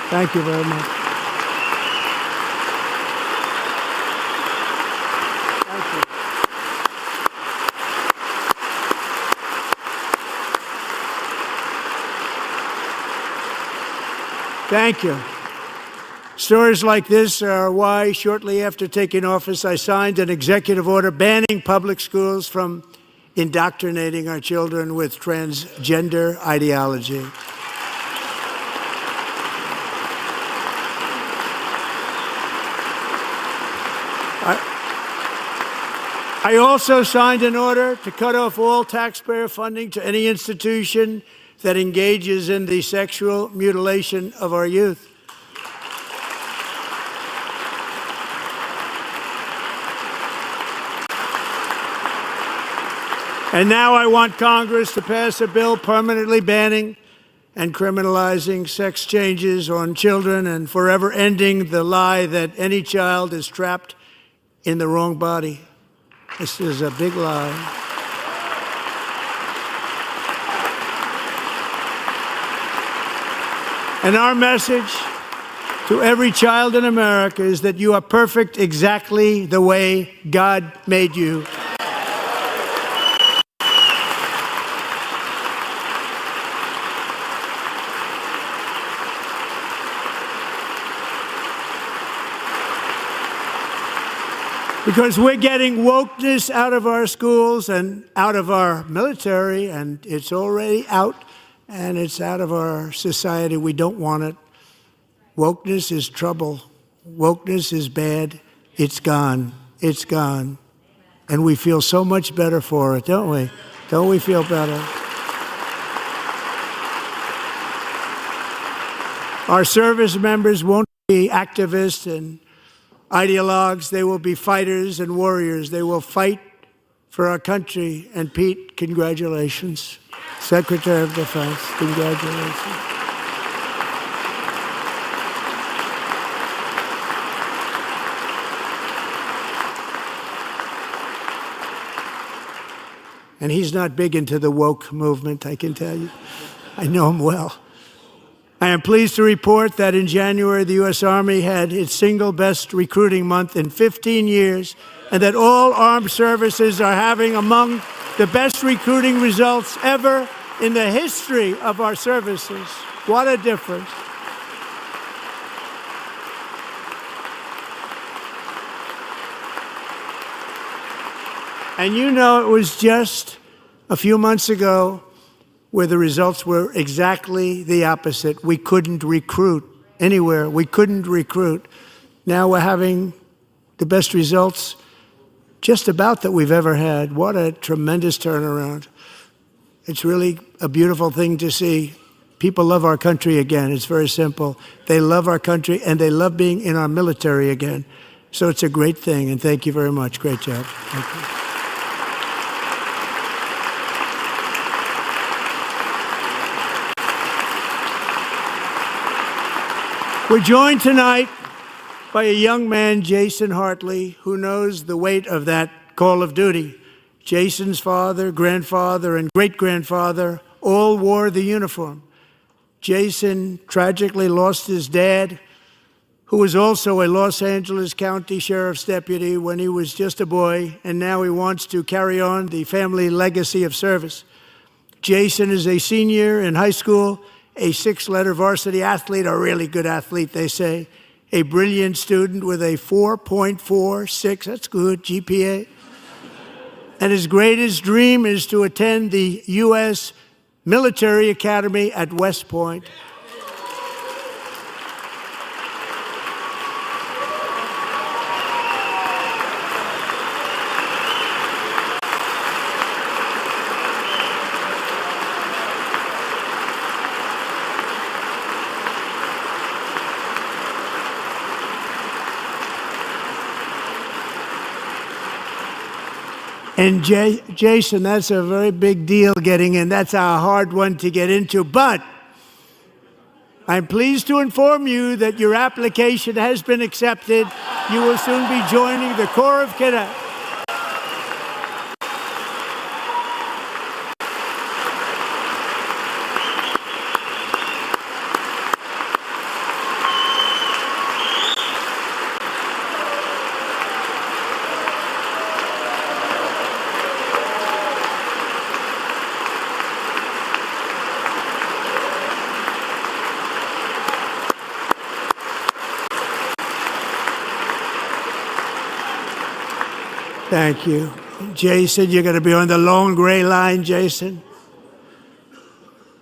Thank you very much. Thank you. Stories like this are why, shortly after taking office, I signed an executive order banning public schools from indoctrinating our children with transgender ideology. I also signed an order to cut off all taxpayer funding to any institution that engages in the sexual mutilation of our youth. And now I want Congress to pass a bill permanently banning and criminalizing sex changes on children and forever ending the lie that any child is trapped in the wrong body. This is a big lie. And our message to every child in America is that you are perfect exactly the way God made you. Because we're getting wokeness out of our schools and out of our military, and it's already out, and it's out of our society. We don't want it. Wokeness is trouble. Wokeness is bad. It's gone. It's gone. And we feel so much better for it, don't we? Don't we feel better? Our service members won't be activists and ideologues. They will be fighters and warriors. They will fight for our country. And Pete, congratulations. Secretary of Defense, congratulations. And he's not big into the woke movement, I can tell you. I know him well. I am pleased to report that in January, the U.S. Army had its single best recruiting month in 15 years, and that all armed services are having among the best recruiting results ever in the history of our services. What a difference. And you know, it was just a few months ago where the results were exactly the opposite. We couldn't recruit anywhere. We couldn't recruit. Now we're having the best results just about that we've ever had. What a tremendous turnaround. It's really a beautiful thing to see. People love our country again. It's very simple. They love our country, and they love being in our military again. So it's a great thing, and thank you very much. Great job. Thank you. We're joined tonight by a young man, Jason Hartley, who knows the weight of that call of duty. Jason's father, grandfather, and great-grandfather all wore the uniform. Jason tragically lost his dad, who was also a Los Angeles County Sheriff's deputy when he was just a boy, and now he wants to carry on the family legacy of service. Jason is a senior in high school, a 6-letter varsity athlete, a really good athlete, they say, a brilliant student with a 4.46, that's good, GPA. And his greatest dream is to attend the U.S. Military Academy at West Point. And Jason, that's a very big deal getting in. That's a hard one to get into. But I'm pleased to inform you that your application has been accepted. You will soon be joining the Corps of Cadets. Thank you. Jason, you're going to be on the long gray line, Jason.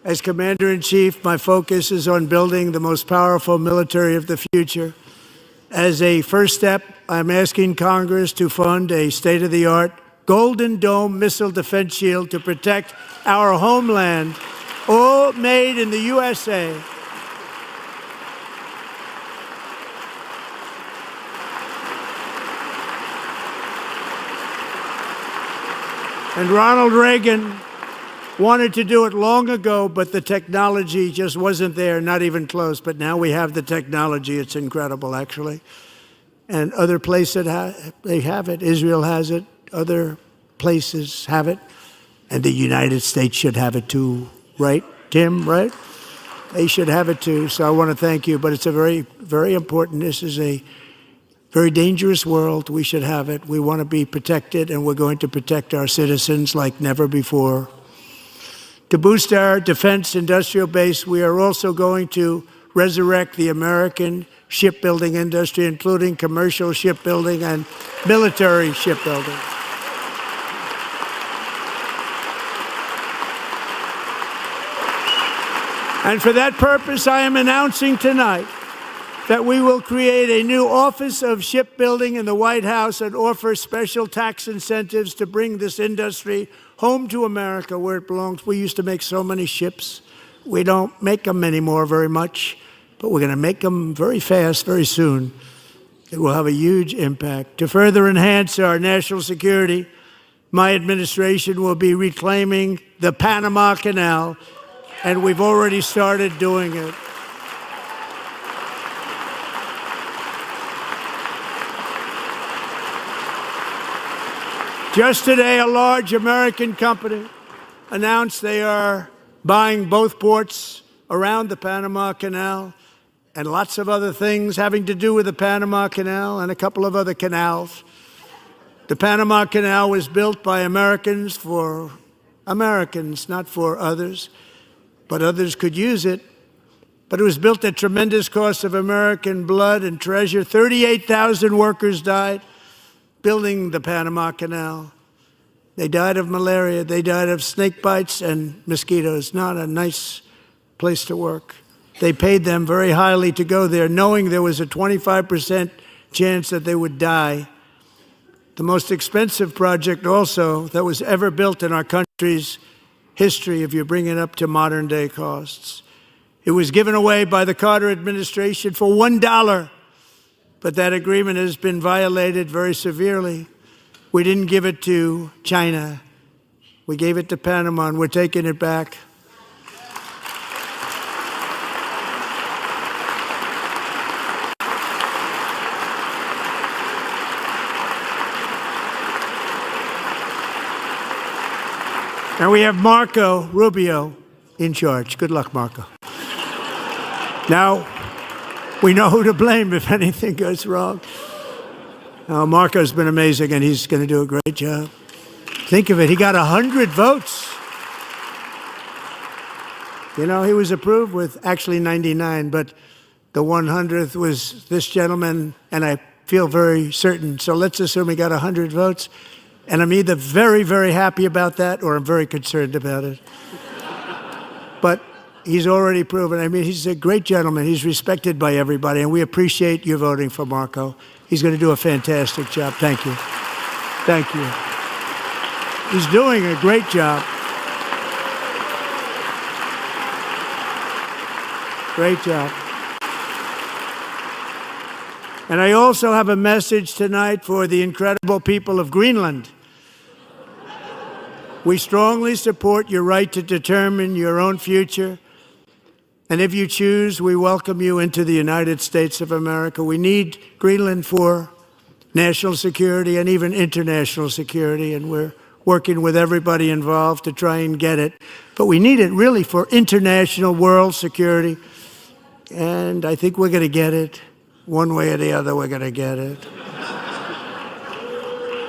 As Commander-in-Chief, my focus is on building the most powerful military of the future. As a first step, I'm asking Congress to fund a state-of-the-art Golden Dome missile defense shield to protect our homeland, all made in the USA. And Ronald Reagan wanted to do it long ago, but the technology just wasn't there, not even close. But now we have the technology. It's incredible, actually. And other places, they have it. Israel has it. Other places have it. And the United States should have it too, right, Tim, right? They should have it too. So I want to thank you. But it's a very, very important. This is a very dangerous world. We should have it. We want to be protected, and we're going to protect our citizens like never before. To boost our defense industrial base, we are also going to resurrect the American shipbuilding industry, including commercial shipbuilding and military shipbuilding. And for that purpose, I am announcing tonight that we will create a new Office of Shipbuilding in the White House and offer special tax incentives to bring this industry home to America where it belongs. We used to make so many ships. We don't make them anymore very much, but we're going to make them very fast, very soon. It will have a huge impact. To further enhance our national security, my administration will be reclaiming the Panama Canal, and we've already started doing it. Just today, a large American company announced they are buying both ports around the Panama Canal and lots of other things having to do with the Panama Canal and a couple of other canals. The Panama Canal was built by Americans for Americans, not for others, but others could use it. But it was built at tremendous cost of American blood and treasure. 38,000 workers died building the Panama Canal. They died of malaria. They died of snake bites and mosquitoes. Not a nice place to work. They paid them very highly to go there, knowing there was a 25% chance that they would die. The most expensive project also that was ever built in our country's history, if you bring it up to modern day costs. It was given away by the Carter administration for $1. But that agreement has been violated very severely. We didn't give it to China. We gave it to Panama, and we're taking it back. And we have Marco Rubio in charge. Good luck, Marco. Now, we know who to blame if anything goes wrong. Marco's been amazing, and he's going to do a great job. Think of it. He got 100 votes. You know, he was approved with actually 99, but the 100th was this gentleman, and I feel very certain. So let's assume he got 100 votes. And I'm either very, very happy about that or I'm very concerned about it. But he's already proven. I mean, he's a great gentleman. He's respected by everybody, and we appreciate you voting for Marco. He's going to do a fantastic job. Thank you. Thank you. He's doing a great job. Great job. And I also have a message tonight for the incredible people of Greenland. We strongly support your right to determine your own future. And if you choose, we welcome you into the United States of America. We need Greenland for national security and even international security, and we're working with everybody involved to try and get it. But we need it really for international world security, and I think we're going to get it. One way or the other, we're going to get it.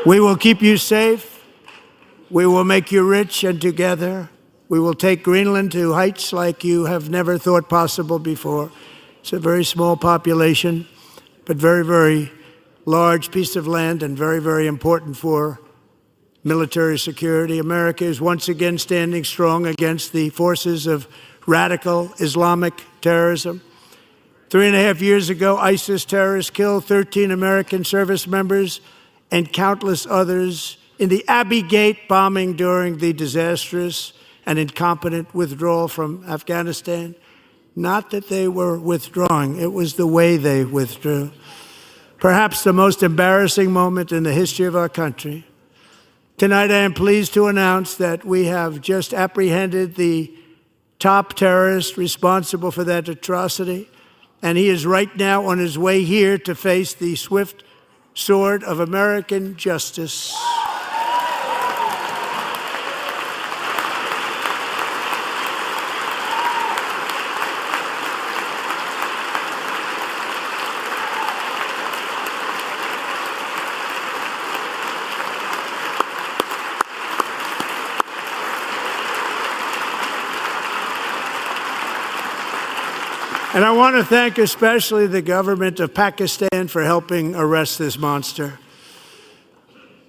We will keep you safe. We will make you rich, and together we will take Greenland to heights like you have never thought possible before. It's a very small population, but very, very large piece of land and very, very important for military security. America is once again standing strong against the forces of radical Islamic terrorism. 3.5 years ago, ISIS terrorists killed 13 American service members and countless others in the Abbey Gate bombing during the disastrous and incompetent withdrawal from Afghanistan. Not that they were withdrawing, it was the way they withdrew. Perhaps the most embarrassing moment in the history of our country. Tonight, I am pleased to announce that we have just apprehended the top terrorist responsible for that atrocity, and he is right now on his way here to face the swift sword of American justice. And I want to thank especially the government of Pakistan for helping arrest this monster.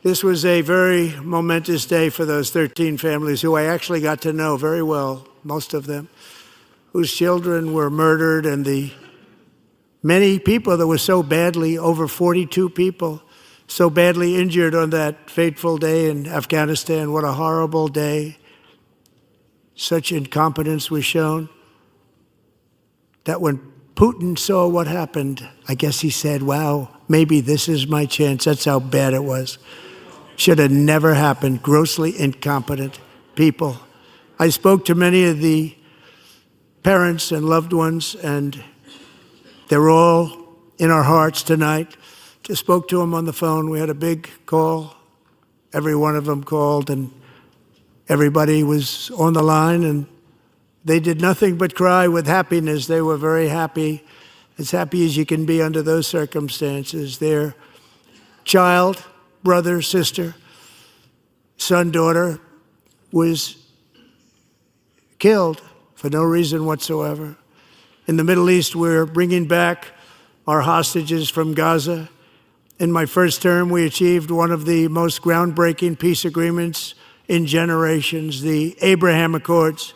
This was a very momentous day for those 13 families who I actually got to know very well, most of them, whose children were murdered, and the many people that were so badly, over 42 people, so badly injured on that fateful day in Afghanistan. What a horrible day. Such incompetence was shown that when Putin saw what happened, I guess he said, wow, maybe this is my chance. That's how bad it was. Should have never happened. Grossly incompetent people. I spoke to many of the parents and loved ones, and they're all in our hearts tonight. Just spoke to them on the phone. We had a big call. Every one of them called, and everybody was on the line, and they did nothing but cry with happiness. They were very happy as you can be under those circumstances. Their child, brother, sister, son, daughter was killed for no reason whatsoever. In the Middle East, we're bringing back our hostages from Gaza. In my first term, we achieved one of the most groundbreaking peace agreements in generations, the Abraham Accords.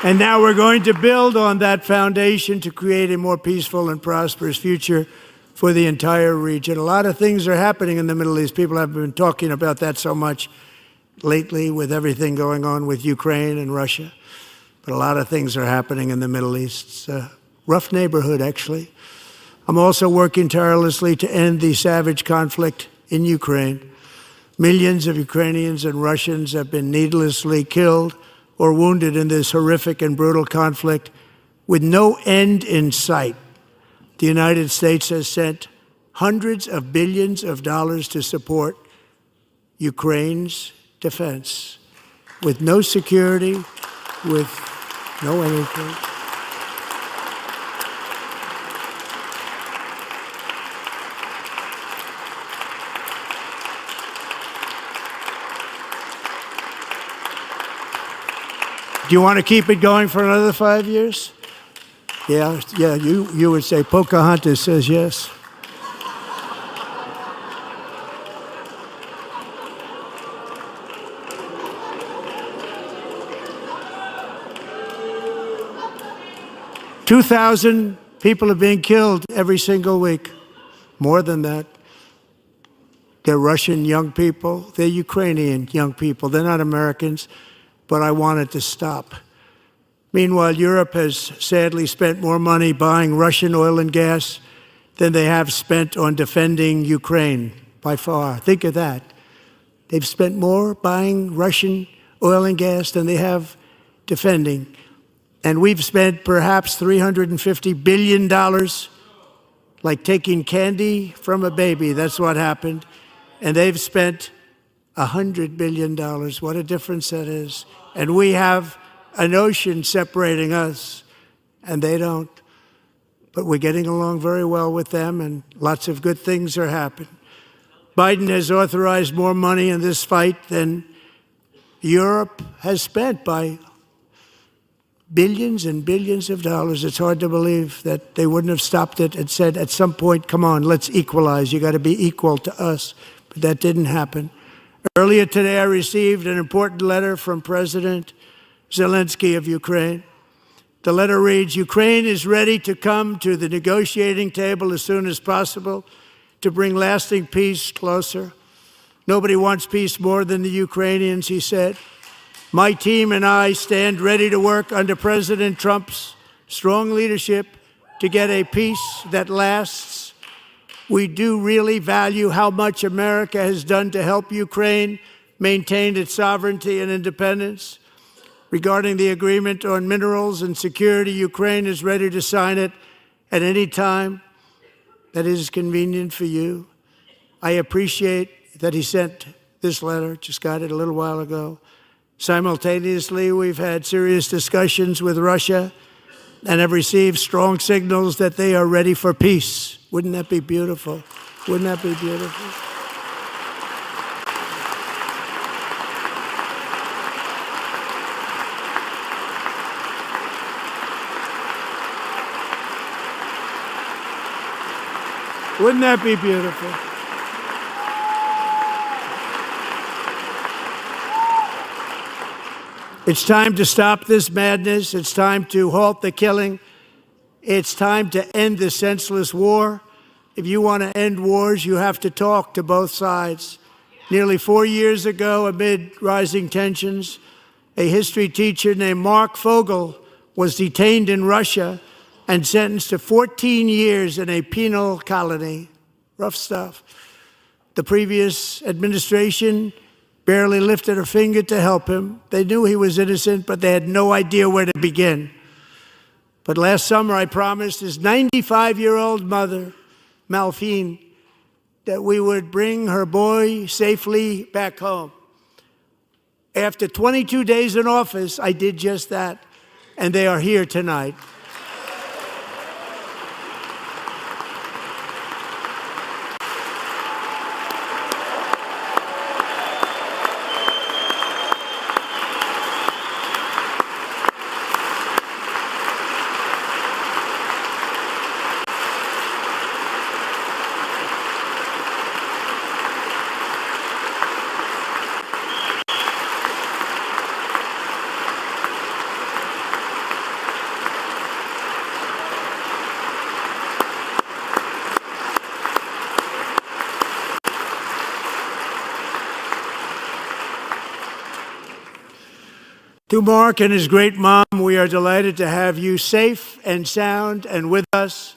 And now we're going to build on that foundation to create a more peaceful and prosperous future for the entire region. A lot of things are happening in the Middle East. People have been talking about that so much lately with everything going on with Ukraine and Russia. But a lot of things are happening in the Middle East. It's a rough neighborhood, actually. I'm also working tirelessly to end the savage conflict in Ukraine. Millions of Ukrainians and Russians have been needlessly killed or wounded in this horrific and brutal conflict with no end in sight. The United States has sent hundreds of billions of dollars to support Ukraine's defense with no security, with no anything. Do you want to keep it going for another 5 years? Yeah, you would say Pocahontas says yes. $2,000 people are being killed every single week. More than that. They're Russian young people. They're Ukrainian young people. They're not Americans. But I want it to stop. Meanwhile, Europe has sadly spent more money buying Russian oil and gas than they have spent on defending Ukraine, by far. Think of that. They've spent more buying Russian oil and gas than they have defending. And we've spent perhaps $350 billion, like taking candy from a baby. That's what happened. And they've spent $100 billion. What a difference that is. And we have an ocean separating us, and they don't. But we're getting along very well with them, and lots of good things are happening. Biden has authorized more money in this fight than Europe has spent by billions and billions of dollars. It's hard to believe that they wouldn't have stopped it and said at some point, come on, let's equalize. You got to be equal to us. But that didn't happen. Earlier today, I received an important letter from President Zelensky of Ukraine. The letter reads, Ukraine is ready to come to the negotiating table as soon as possible to bring lasting peace closer. Nobody wants peace more than the Ukrainians, he said. My team and I stand ready to work under President Trump's strong leadership to get a peace that lasts. We do really value how much America has done to help Ukraine maintain its sovereignty and independence. Regarding the agreement on minerals and security, Ukraine is ready to sign it at any time that is convenient for you. I appreciate that he sent this letter, just got it a little while ago. Simultaneously, we've had serious discussions with Russia and have received strong signals that they are ready for peace. Wouldn't that be beautiful? Wouldn't that be beautiful? Wouldn't that be beautiful? It's time to stop this madness. It's time to halt the killing. It's time to end this senseless war. If you want to end wars, you have to talk to both sides. Nearly 4 years ago, amid rising tensions, a history teacher named Mark Fogel was detained in Russia and sentenced to 14 years in a penal colony. Rough stuff. The previous administration barely lifted a finger to help him. They knew he was innocent, but they had no idea where to begin. But last summer, I promised his 95-year-old mother, Malphine, that we would bring her boy safely back home. After 22 days in office, I did just that, and they are here tonight. To Mark and his great mom, we are delighted to have you safe and sound and with us.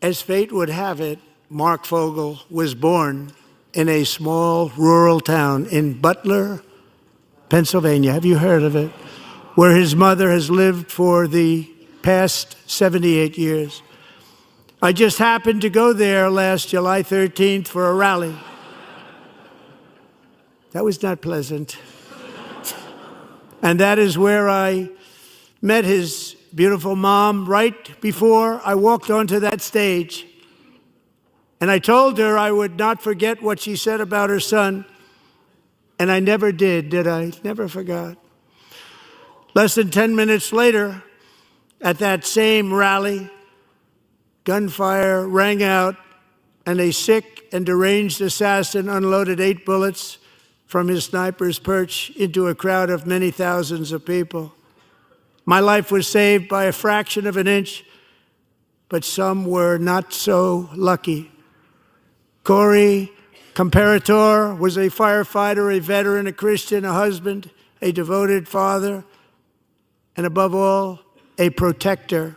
As fate would have it, Mark Fogel was born in a small rural town in Butler, Pennsylvania. Have you heard of it? Where his mother has lived for the past 78 years. I just happened to go there last July 13th for a rally. That was not pleasant. And that is where I met his beautiful mom right before I walked onto that stage. And I told her I would not forget what she said about her son. And I never did I? Never forgot. Less than 10 minutes later, at that same rally, gunfire rang out and a sick and deranged assassin unloaded 8 bullets from his sniper's perch into a crowd of many thousands of people. My life was saved by a fraction of an inch, but some were not so lucky. Corey Comparator was a firefighter, a veteran, a Christian, a husband, a devoted father, and above all, a protector.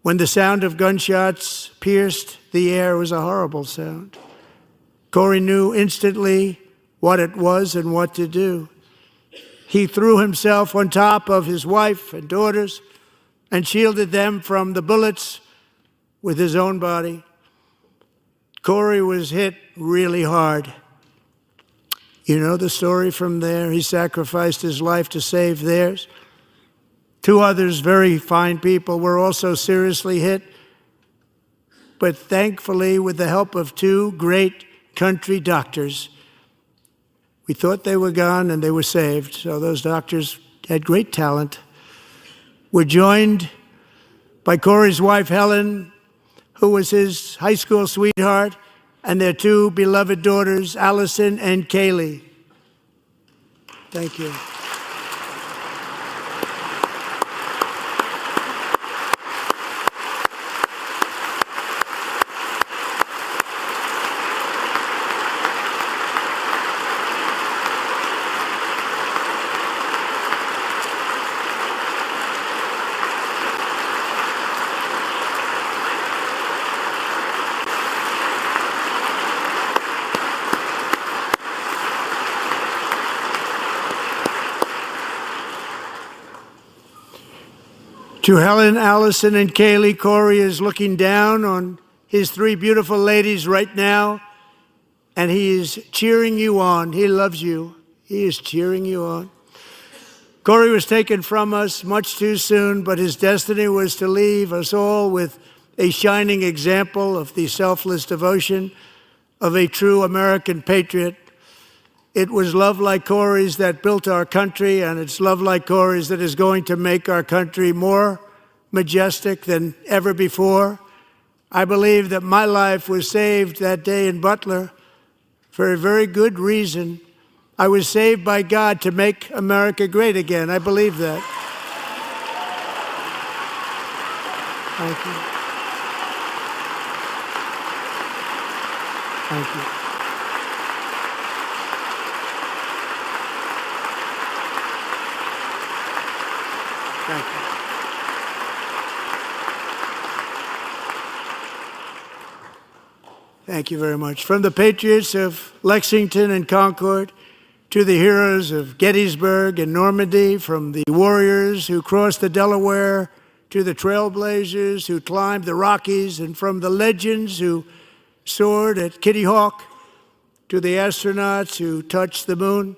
When the sound of gunshots pierced the air, it was a horrible sound. Corey knew instantly what it was and what to do. He threw himself on top of his wife and daughters and shielded them from the bullets with his own body. Corey was hit really hard. You know the story from there. He sacrificed his life to save theirs. 2 others, very fine people, were also seriously hit. But thankfully, with the help of 2 great country doctors, we thought they were gone and they were saved. So those doctors had great talent. We're joined by Corey's wife, Helen, who was his high school sweetheart, and their two beloved daughters, Allison and Kaylee. Thank you. To Helen, Allison, and Kaylee, Corey is looking down on his three beautiful ladies right now, and he is cheering you on. He loves you. He is cheering you on. Corey was taken from us much too soon, but his destiny was to leave us all with a shining example of the selfless devotion of a true American patriot. It was love like Corey's that built our country, and it's love like Corey's that is going to make our country more majestic than ever before. I believe that my life was saved that day in Butler for a very good reason. I was saved by God to make America great again. I believe that. Thank you. Thank you. Thank you. Thank you very much. From the patriots of Lexington and Concord to the heroes of Gettysburg and Normandy, from the warriors who crossed the Delaware to the trailblazers who climbed the Rockies, and from the legends who soared at Kitty Hawk to the astronauts who touched the moon,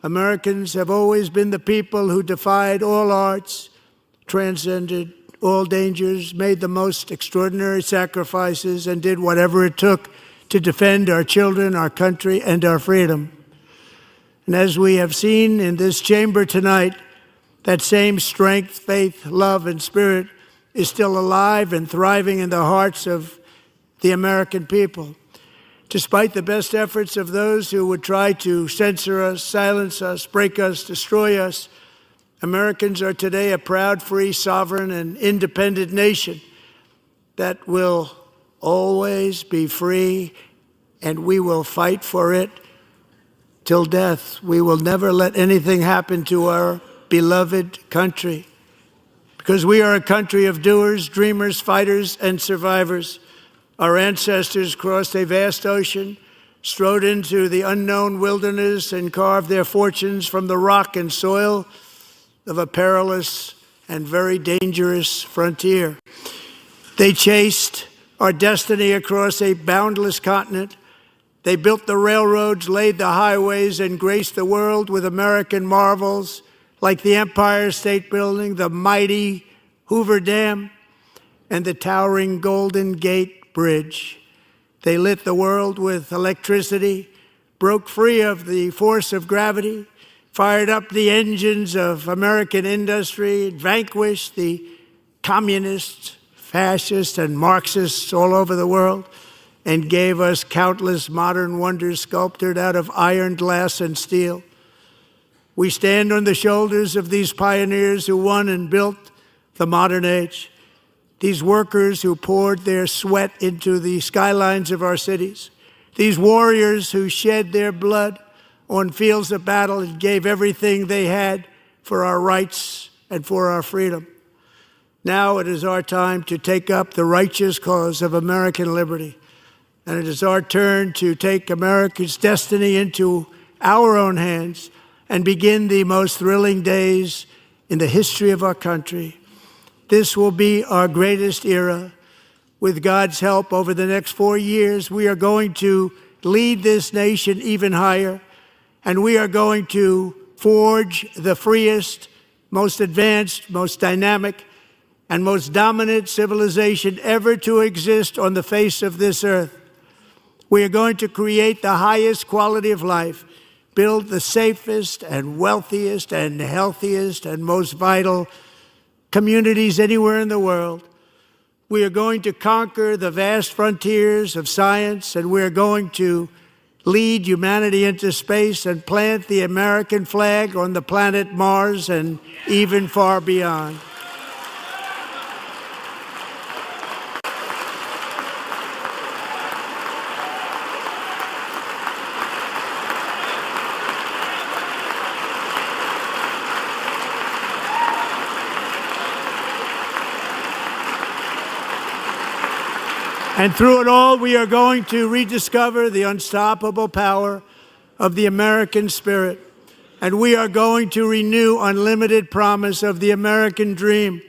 Americans have always been the people who defied all odds, transcended all dangers, made the most extraordinary sacrifices, and did whatever it took to defend our children, our country, and our freedom. And as we have seen in this chamber tonight, that same strength, faith, love, and spirit is still alive and thriving in the hearts of the American people. Despite the best efforts of those who would try to censor us, silence us, break us, destroy us, Americans are today a proud, free, sovereign, and independent nation that will always be free, and we will fight for it till death. We will never let anything happen to our beloved country, because we are a country of doers, dreamers, fighters, and survivors. Our ancestors crossed a vast ocean, strode into the unknown wilderness, and carved their fortunes from the rock and soil of a perilous and very dangerous frontier. They chased our destiny across a boundless continent. They built the railroads, laid the highways, and graced the world with American marvels like the Empire State Building, the mighty Hoover Dam, and the towering Golden Gate Bridge. They lit the world with electricity, broke free of the force of gravity, fired up the engines of American industry, vanquished the communists, fascists, and Marxists all over the world, and gave us countless modern wonders sculptured out of iron, glass, and steel. We stand on the shoulders of these pioneers who won and built the modern age, these workers who poured their sweat into the skylines of our cities, these warriors who shed their blood on fields of battle and gave everything they had for our rights and for our freedom. Now it is our time to take up the righteous cause of American liberty. And it is our turn to take America's destiny into our own hands and begin the most thrilling days in the history of our country. This will be our greatest era. With God's help, over the next 4 years, we are going to lead this nation even higher, and we are going to forge the freest, most advanced, most dynamic, and most dominant civilization ever to exist on the face of this earth. We are going to create the highest quality of life, build the safest and wealthiest and healthiest and most vital communities anywhere in the world. We are going to conquer the vast frontiers of science, and we are going to lead humanity into space and plant the American flag on the planet Mars and even far beyond. And through it all, we are going to rediscover the unstoppable power of the American spirit. And we are going to renew unlimited promise of the American dream.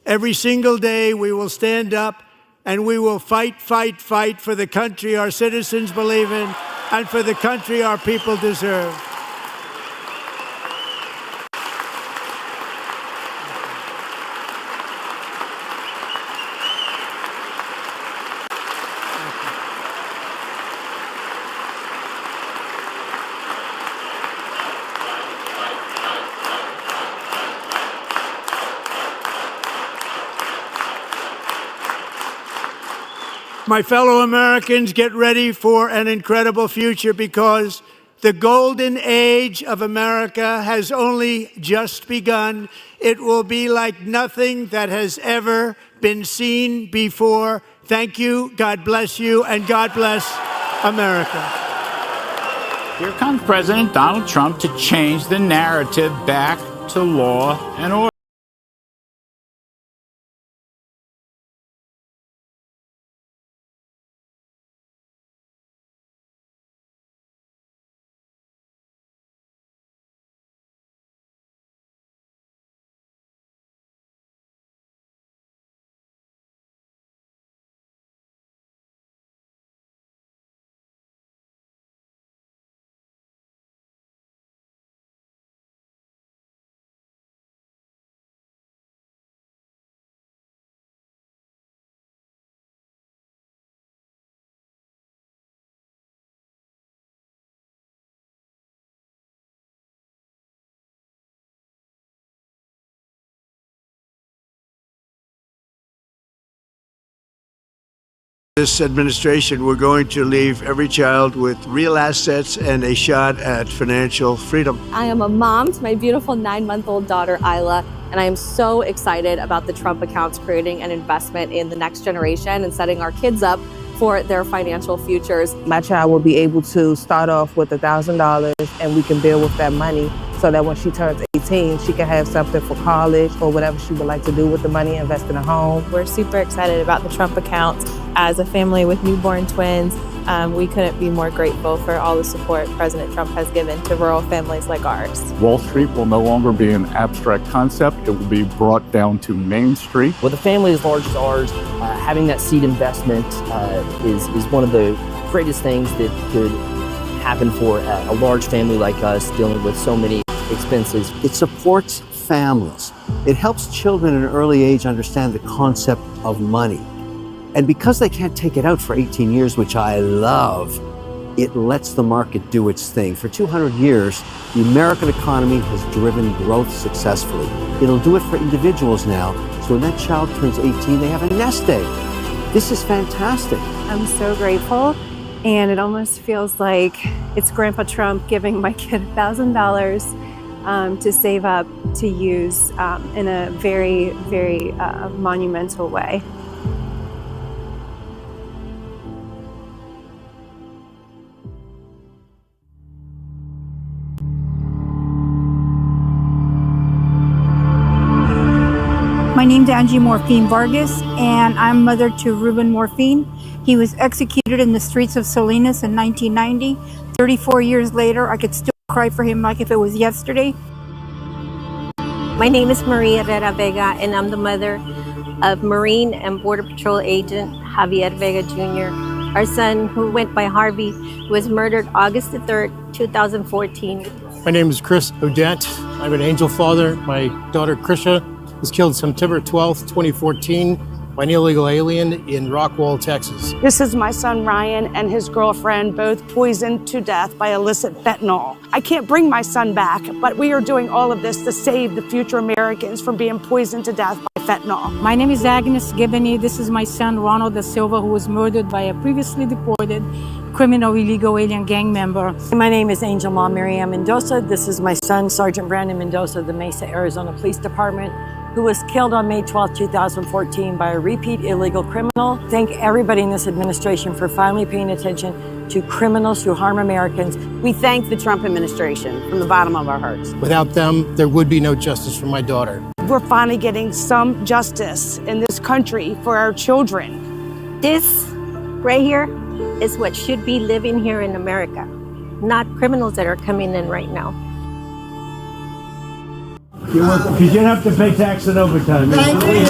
Every single day, we will stand up and we will fight, fight, fight for the country our citizens believe in and for the country our people deserve. My fellow Americans, get ready for an incredible future because the golden age of America has only just begun. It will be like nothing that has ever been seen before. Thank you, God bless you, and God bless America. Here comes President Donald Trump to change the narrative back to law and order. This administration, we're going to leave every child with real assets and a shot at financial freedom. I am a mom to my beautiful 9-month-old daughter, Isla, and I am so excited about the Trump accounts creating an investment in the next generation and setting our kids up for their financial futures. My child will be able to start off with $1,000 and we can build with that money so that when she turns 18, she can have something for college or whatever she would like to do with the money, invest in a home. We're super excited about the Trump accounts. As a family with newborn twins, we couldn't be more grateful for all the support President Trump has given to rural families like ours. Wall Street will no longer be an abstract concept. It will be brought down to Main Street. With a family as large as ours, having that seed investment is one of the greatest things that could happen for a large family like us dealing with so many expenses. It supports families. It helps children at an early age understand the concept of money. And because they can't take it out for 18 years, which I love, it lets the market do its thing. For 200 years, the American economy has driven growth successfully. It'll do it for individuals now, so when that child turns 18, they have a nest egg. This is fantastic. I'm so grateful, and it almost feels like it's Grandpa Trump giving my kid $1,000 to save up to use in a very, very monumental way. My name's Angie Morphine Vargas, and I'm mother to Ruben Morphine. He was executed in the streets of Salinas in 1990. 34 years later, I could still cry for him like if it was yesterday. My name is Maria Herrera Vega, and I'm the mother of Marine and Border Patrol Agent Javier Vega Jr., our son, who went by Harvey, was murdered August the 3rd, 2014. My name is Chris Odette. I'm an angel father. My daughter, Krisha, was killed September 12th, 2014 by an illegal alien in Rockwall, Texas. This is my son, Ryan, and his girlfriend, both poisoned to death by illicit fentanyl. I can't bring my son back, but we are doing all of this to save the future Americans from being poisoned to death by fentanyl. My name is Agnes Gibney. This is my son, Ronald Da Silva, who was murdered by a previously deported criminal illegal alien gang member. My name is Angel Mom Miriam Mendoza. This is my son, Sergeant Brandon Mendoza of the Mesa, Arizona Police Department, who was killed on May 12, 2014 by a repeat illegal criminal. Thank everybody in this administration for finally paying attention to criminals who harm Americans. We thank the Trump administration from the bottom of our hearts. Without them, there would be no justice for my daughter. We're finally getting some justice in this country for our children. This right here is what should be living here in America, not criminals that are coming in right now. You didn't have to pay tax and overtime. Thank you.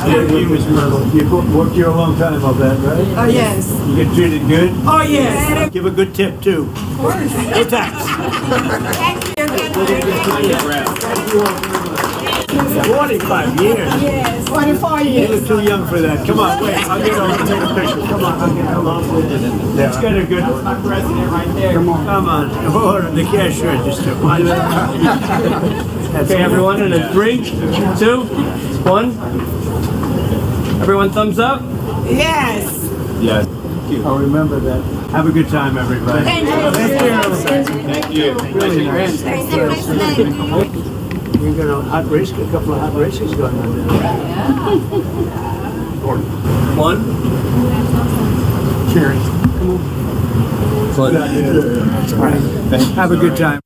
Thank you, Ms. Myrtle. You worked here a long time on that, right? Oh, yes. You get treated good? Oh, yes. Give a good tip, too. Of course. No tax. Thank you. 45 years. Yes, 24 years. You look too young for that. Come on, wait. I'll get over and take a picture. Come on, I'll get over. Let's get a good. That's my president right there. Come on. Order the cash register. Okay, everyone, in a 3, 2, 1. Everyone, thumbs up. Yes. Yes. I'll remember that. Have a good time, everybody. Thank you. Thank you. We're going to a couple of hot races going on now. 1. Cheers. Come on. Have a good time.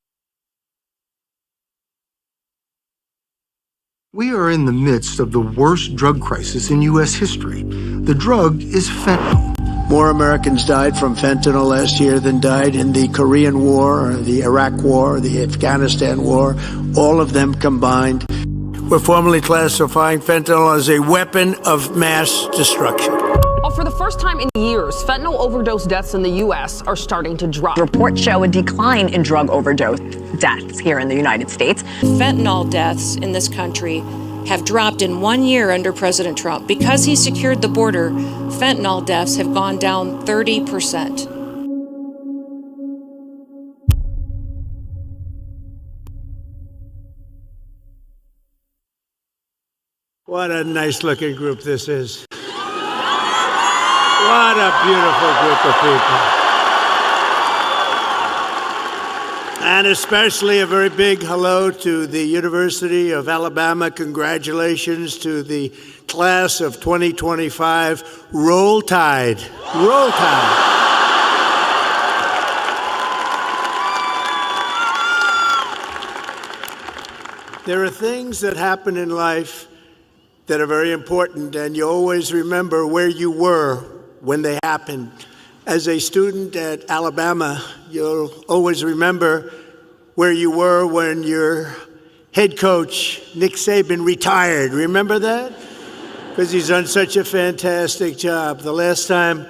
We are in the midst of the worst drug crisis in U.S. history. The drug is fentanyl. More Americans died from fentanyl last year than died in the Korean War, or the Iraq War, or the Afghanistan War, all of them combined. We're formally classifying fentanyl as a weapon of mass destruction. Well, for the first time in years, fentanyl overdose deaths in the U.S. are starting to drop. Reports show a decline in drug overdose deaths here in the United States. Fentanyl deaths in this country have dropped in 1 year under President Trump. Because he secured the border, fentanyl deaths have gone down 30%. What a nice looking group this is. What a beautiful group of people. And especially a very big hello to the University of Alabama. Congratulations to the class of 2025. Roll Tide. Roll Tide. There are things that happen in life that are very important, and you always remember where you were when they happened. As a student at Alabama, you'll always remember where you were when your head coach, Nick Saban, retired. Remember that? Because he's done such a fantastic job. The last time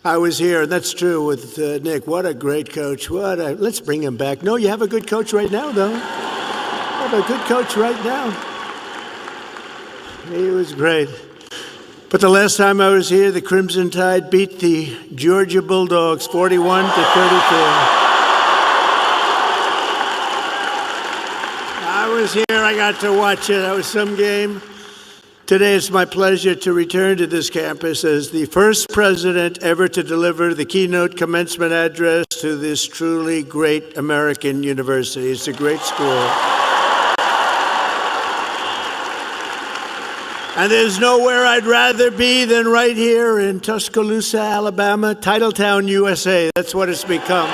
I was here, and that's true with Nick, what a great coach. Let's bring him back. No, you have a good coach right now, though. You have a good coach right now. He was great. But the last time I was here, the Crimson Tide beat the Georgia Bulldogs 41-34. I was here, I got to watch it. That was some game. Today it's my pleasure to return to this campus as the first president ever to deliver the keynote commencement address to this truly great American university. It's a great school. And there's nowhere I'd rather be than right here in Tuscaloosa, Alabama, Titletown, USA. That's what it's become.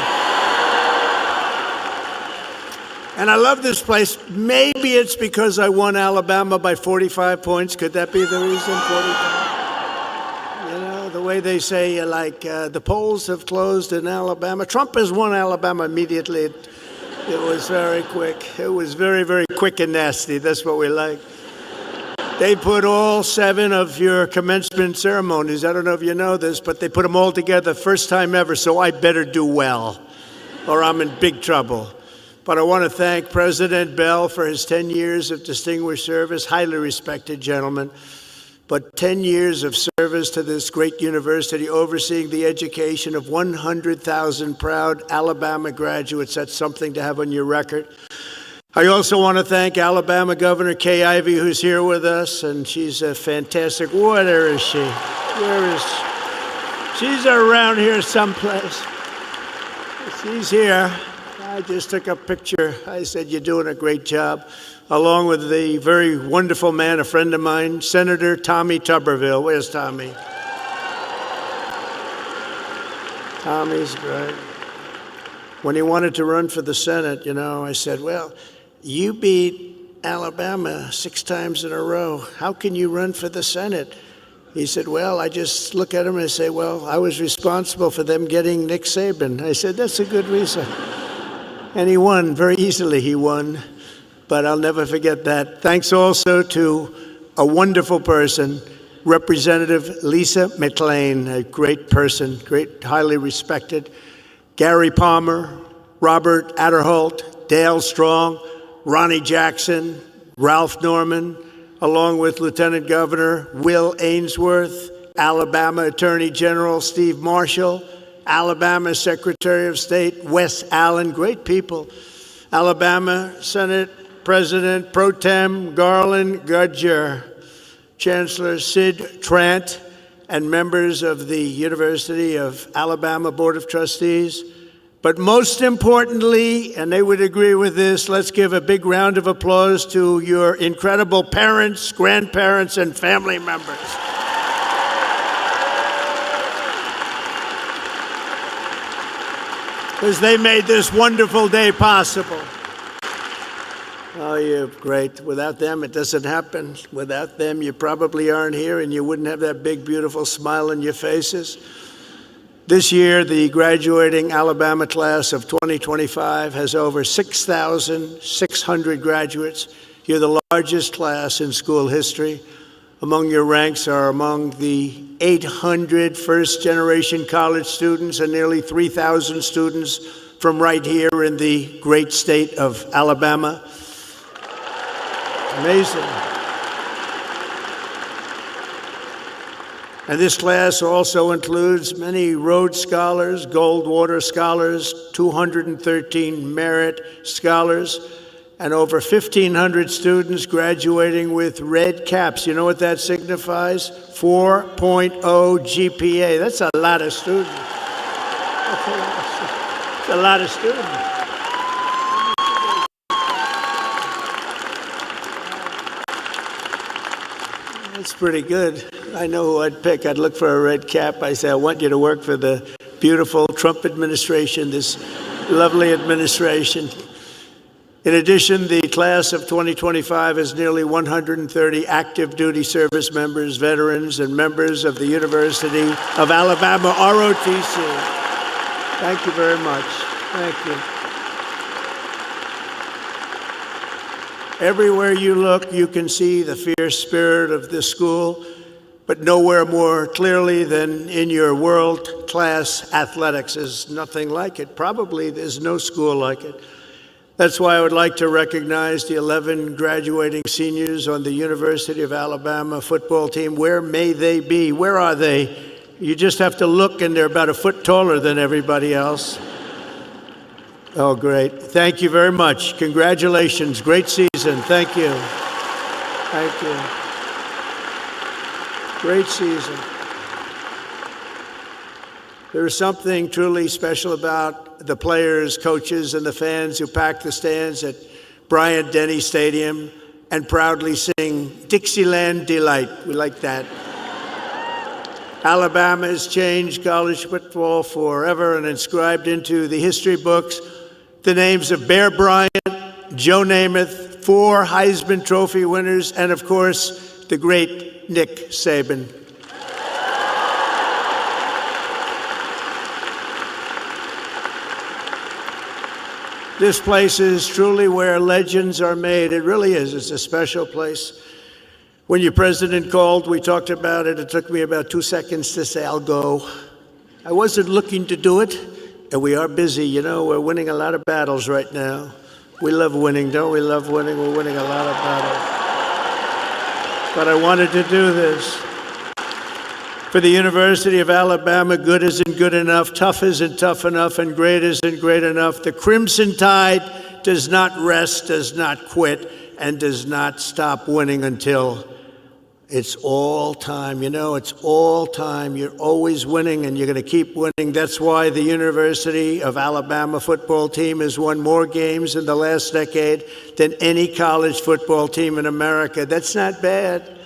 And I love this place. Maybe it's because I won Alabama by 45 points. Could that be the reason? 45? You know, the way they say, the polls have closed in Alabama. Trump has won Alabama immediately. It was very quick. It was very, very quick and nasty. That's what we like. They put all 7 of your commencement ceremonies, I don't know if you know this, but they put them all together first time ever, so I better do well, or I'm in big trouble. But I want to thank President Bell for his 10 years of distinguished service, highly respected gentleman, but 10 years of service to this great university, overseeing the education of 100,000 proud Alabama graduates. That's something to have on your record. I also want to thank Alabama Governor Kay Ivey, who's here with us, and she's a fantastic. Where is she? Where is she? She's around here someplace. She's here. I just took a picture. I said, "You're doing a great job," along with the very wonderful man, a friend of mine, Senator Tommy Tuberville. Where's Tommy? Tommy's great. When he wanted to run for the Senate, I said, "Well, you beat Alabama 6 times in a row. How can you run for the Senate?" He said, "Well, I just look at him and say, well, I was responsible for them getting Nick Saban." I said, "That's a good reason." And he won, very easily he won, but I'll never forget that. Thanks also to a wonderful person, Representative Lisa McClain, a great person, great, highly respected. Gary Palmer, Robert Adderholt, Dale Strong, Ronnie Jackson, Ralph Norman, along with Lieutenant Governor Will Ainsworth, Alabama Attorney General Steve Marshall, Alabama Secretary of State Wes Allen, great people. Alabama Senate President Pro Tem Garland Gudger, Chancellor Sid Trant, and members of the University of Alabama Board of Trustees. But most importantly, and they would agree with this, let's give a big round of applause to your incredible parents, grandparents, and family members. Because they made this wonderful day possible. Oh, you're great. Without them, it doesn't happen. Without them, you probably aren't here, and you wouldn't have that big, beautiful smile on your faces. This year, the graduating Alabama class of 2025 has over 6,600 graduates. You're the largest class in school history. Among your ranks are among the 800 first-generation college students and nearly 3,000 students from right here in the great state of Alabama. Amazing. And this class also includes many Rhodes Scholars, Goldwater Scholars, 213 Merit Scholars, and over 1,500 students graduating with red caps. You know what that signifies? 4.0 GPA. That's a lot of students. That's a lot of students. That's pretty good. I know who I'd pick. I'd look for a red cap. I say, I want you to work for the beautiful Trump administration, this lovely administration. In addition, the class of 2025 has nearly 130 active duty service members, veterans, and members of the University of Alabama, ROTC. Thank you very much. Thank you. Everywhere you look, you can see the fierce spirit of this school, but nowhere more clearly than in your world-class athletics. There's nothing like it. Probably there's no school like it. That's why I would like to recognize the 11 graduating seniors on the University of Alabama football team. Where may they be? Where are they? You just have to look, and they're about a foot taller than everybody else. Oh, great. Thank you very much. Congratulations. Great season. Thank you. Thank you. Great season. There is something truly special about the players, coaches, and the fans who pack the stands at Bryant-Denny Stadium and proudly sing Dixieland Delight. We like that. Alabama has changed college football forever and inscribed into the history books the names of Bear Bryant, Joe Namath, 4 Heisman Trophy winners, and of course, the great Nick Saban. This place is truly where legends are made. It really is. It's a special place. When your president called, we talked about it. It took me about 2 seconds to say, I'll go. I wasn't looking to do it, and we are busy. You know, we're winning a lot of battles right now. We love winning, don't we? Love winning. We're winning a lot of battles. But I wanted to do this. For the University of Alabama, good isn't good enough, tough isn't tough enough, and great isn't great enough. The Crimson Tide does not rest, does not quit, and does not stop winning until it's all time. You know, it's all time. You're always winning, and you're going to keep winning. That's why the University of Alabama football team has won more games in the last decade than any college football team in America. That's not bad.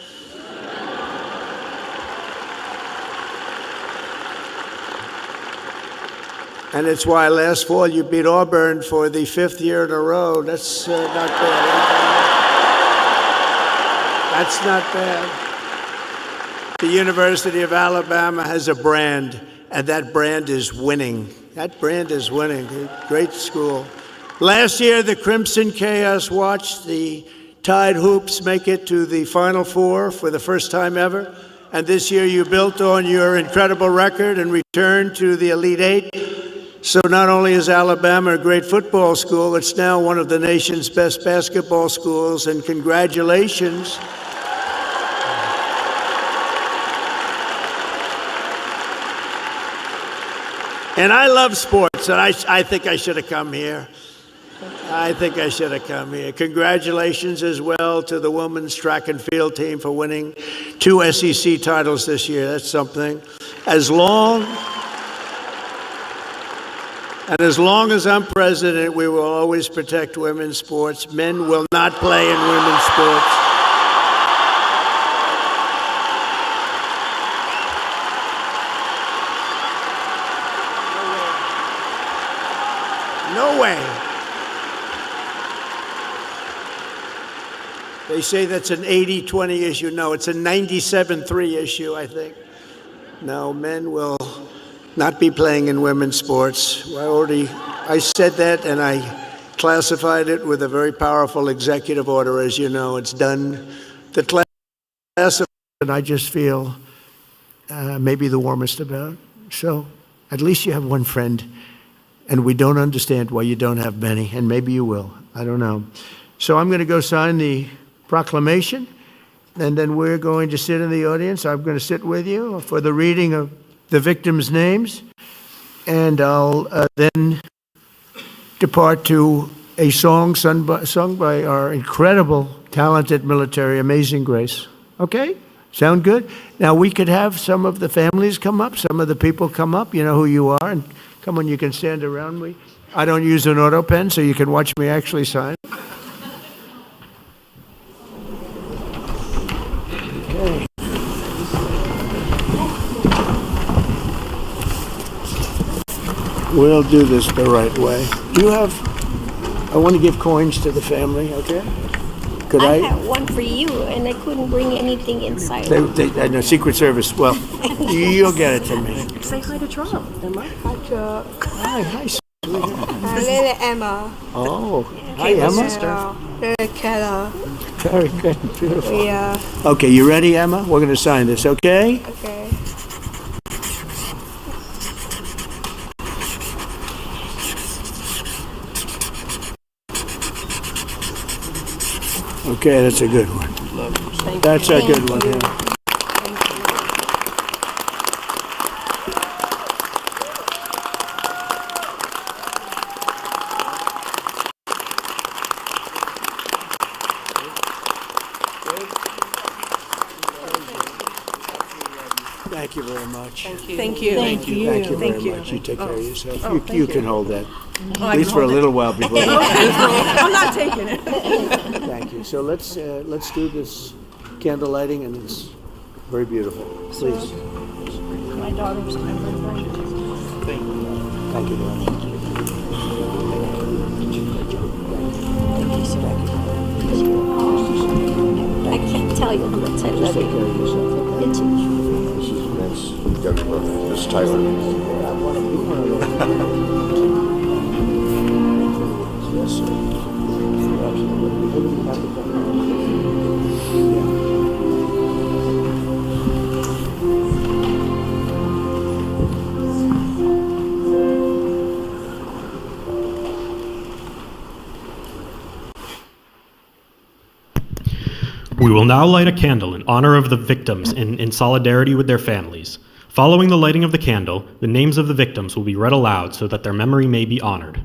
And it's why last fall you beat Auburn for the 5th year in a row. That's not bad. That's not bad. The University of Alabama has a brand, and that brand is winning. That brand is winning. Great school. Last year, the Crimson Chaos watched the Tide Hoops make it to the Final Four for the first time ever. And this year, you built on your incredible record and returned to the Elite Eight. So not only is Alabama a great football school, it's now one of the nation's best basketball schools, and congratulations. And I love sports, and I think I should have come here. I think I should have come here. Congratulations as well to the women's track and field team for winning 2 SEC titles this year. That's something. As long as I'm president, we will always protect women's sports. Men will not play in women's sports. No way. They say that's an 80-20 issue. No, it's a 97-3 issue, I think. No, men will not be playing in women's sports. I said that, and I classified it with a very powerful executive order. As you know, it's done. The class, and I just feel maybe the warmest about. So at least you have one friend, and we don't understand why you don't have many, and maybe you will. I don't know. So I'm going to go sign the proclamation, and then we're going to sit in the audience. I'm going to sit with you for the reading of the victims' names, and I'll then depart to a song sung by our incredible, talented military, Amazing Grace. Okay? Sound good? Now, we could have some of the families come up, some of the people come up, you know who you are, and come on, you can stand around me. I don't use an auto pen, so you can watch me actually sign. Okay. We'll do this the right way. I want to give coins to the family, okay? Could I? I have one for you, and I couldn't bring anything inside. I know, Secret Service. Well, you'll get it to me. Say hi to Trump, Emma. Hi, Chuck. Hi, Little Emma. Oh, hi, Emma. Little Kella. Very good, beautiful. Yeah. Okay, you ready, Emma? We're going to sign this, okay? Okay. Okay, that's a good one. That's a good one. Yeah. Thank you very much. Thank you. Thank you very much. You take care of yourself. You can hold that. At least can for a hold little it. while before. I'm not taking it. Thank you. So let's do this candle lighting, and it's very beautiful. Please. My daughter's my birthday. Thank you very much. I can't tell you how much I love Take care of yourself. you. Too. This is Tyler. Yes, sir. We will now light a candle in honor of the victims and in solidarity with their families. Following the lighting of the candle, the names of the victims will be read aloud so that their memory may be honored.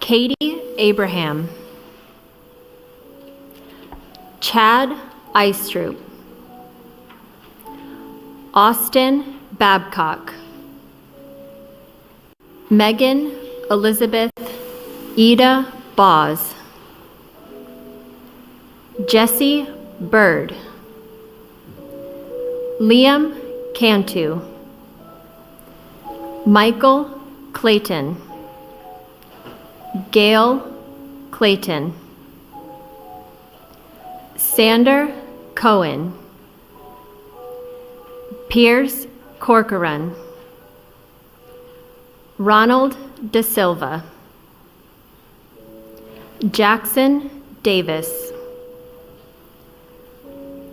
Katie Abraham, Chad Eistrup, Austin Babcock, Megan Elizabeth Ida Boz, Jesse Bird, Liam Cantu, Michael Clayton, Gail Clayton, Sander Cohen, Pierce Corcoran, Ronald De Silva, Jackson Davis,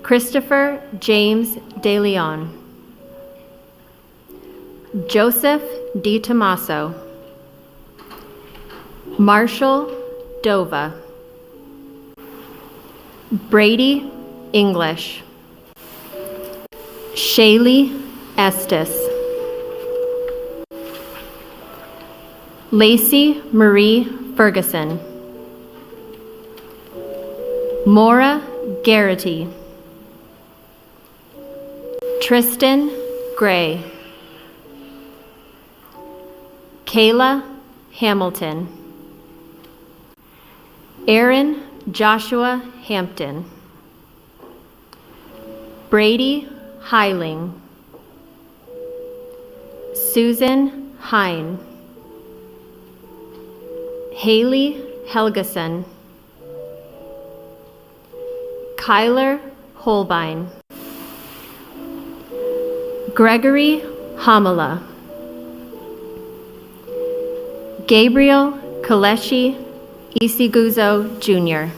Christopher James De Leon, Joseph Di Tommaso, Marshall Dova, Brady English, Shaylee Estes, Lacey Marie Ferguson, Maura Garrity, Tristan Gray, Kayla Hamilton, Aaron Joshua Hampton, Brady Heiling, Susan Hine, Haley Helgeson, Kyler Holbein, Gregory Hamala, Gabriel Kaleshi Isiguzo Jr.,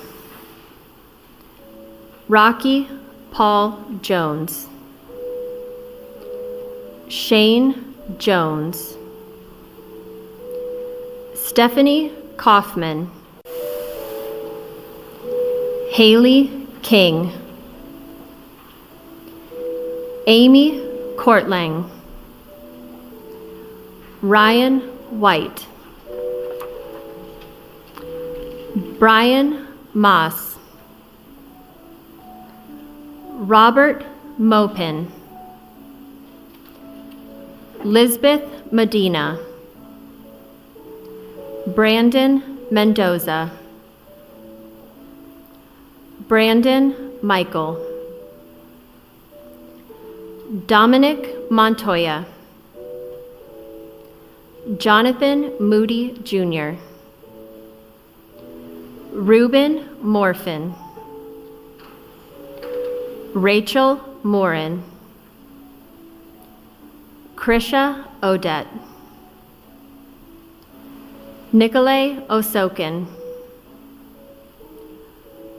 Rocky Paul Jones, Shane Jones, Stephanie Kaufman, Haley King, Amy Courtlang, Ryan White, Brian Moss, Robert Mopin, Lisbeth Medina, Brandon Mendoza, Brandon Michael, Dominic Montoya, Jonathan Moody Jr., Ruben Morfin, Rachel Morin, Krisha Odette, Nikolay Osokin,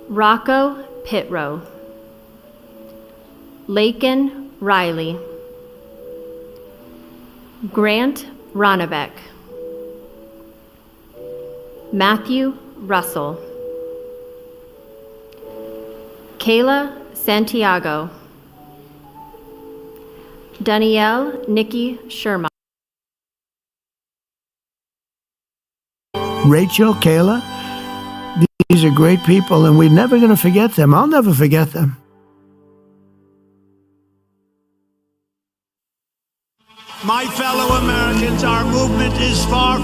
Rocco Pitro, Laken Riley, Grant Ronnebeck, Matthew Russell, Kayla Santiago, Danielle Nikki Sherma, Rachel, Kayla, these are great people, and we're never going to forget them. I'll never forget them. My fellow Americans, our movement is far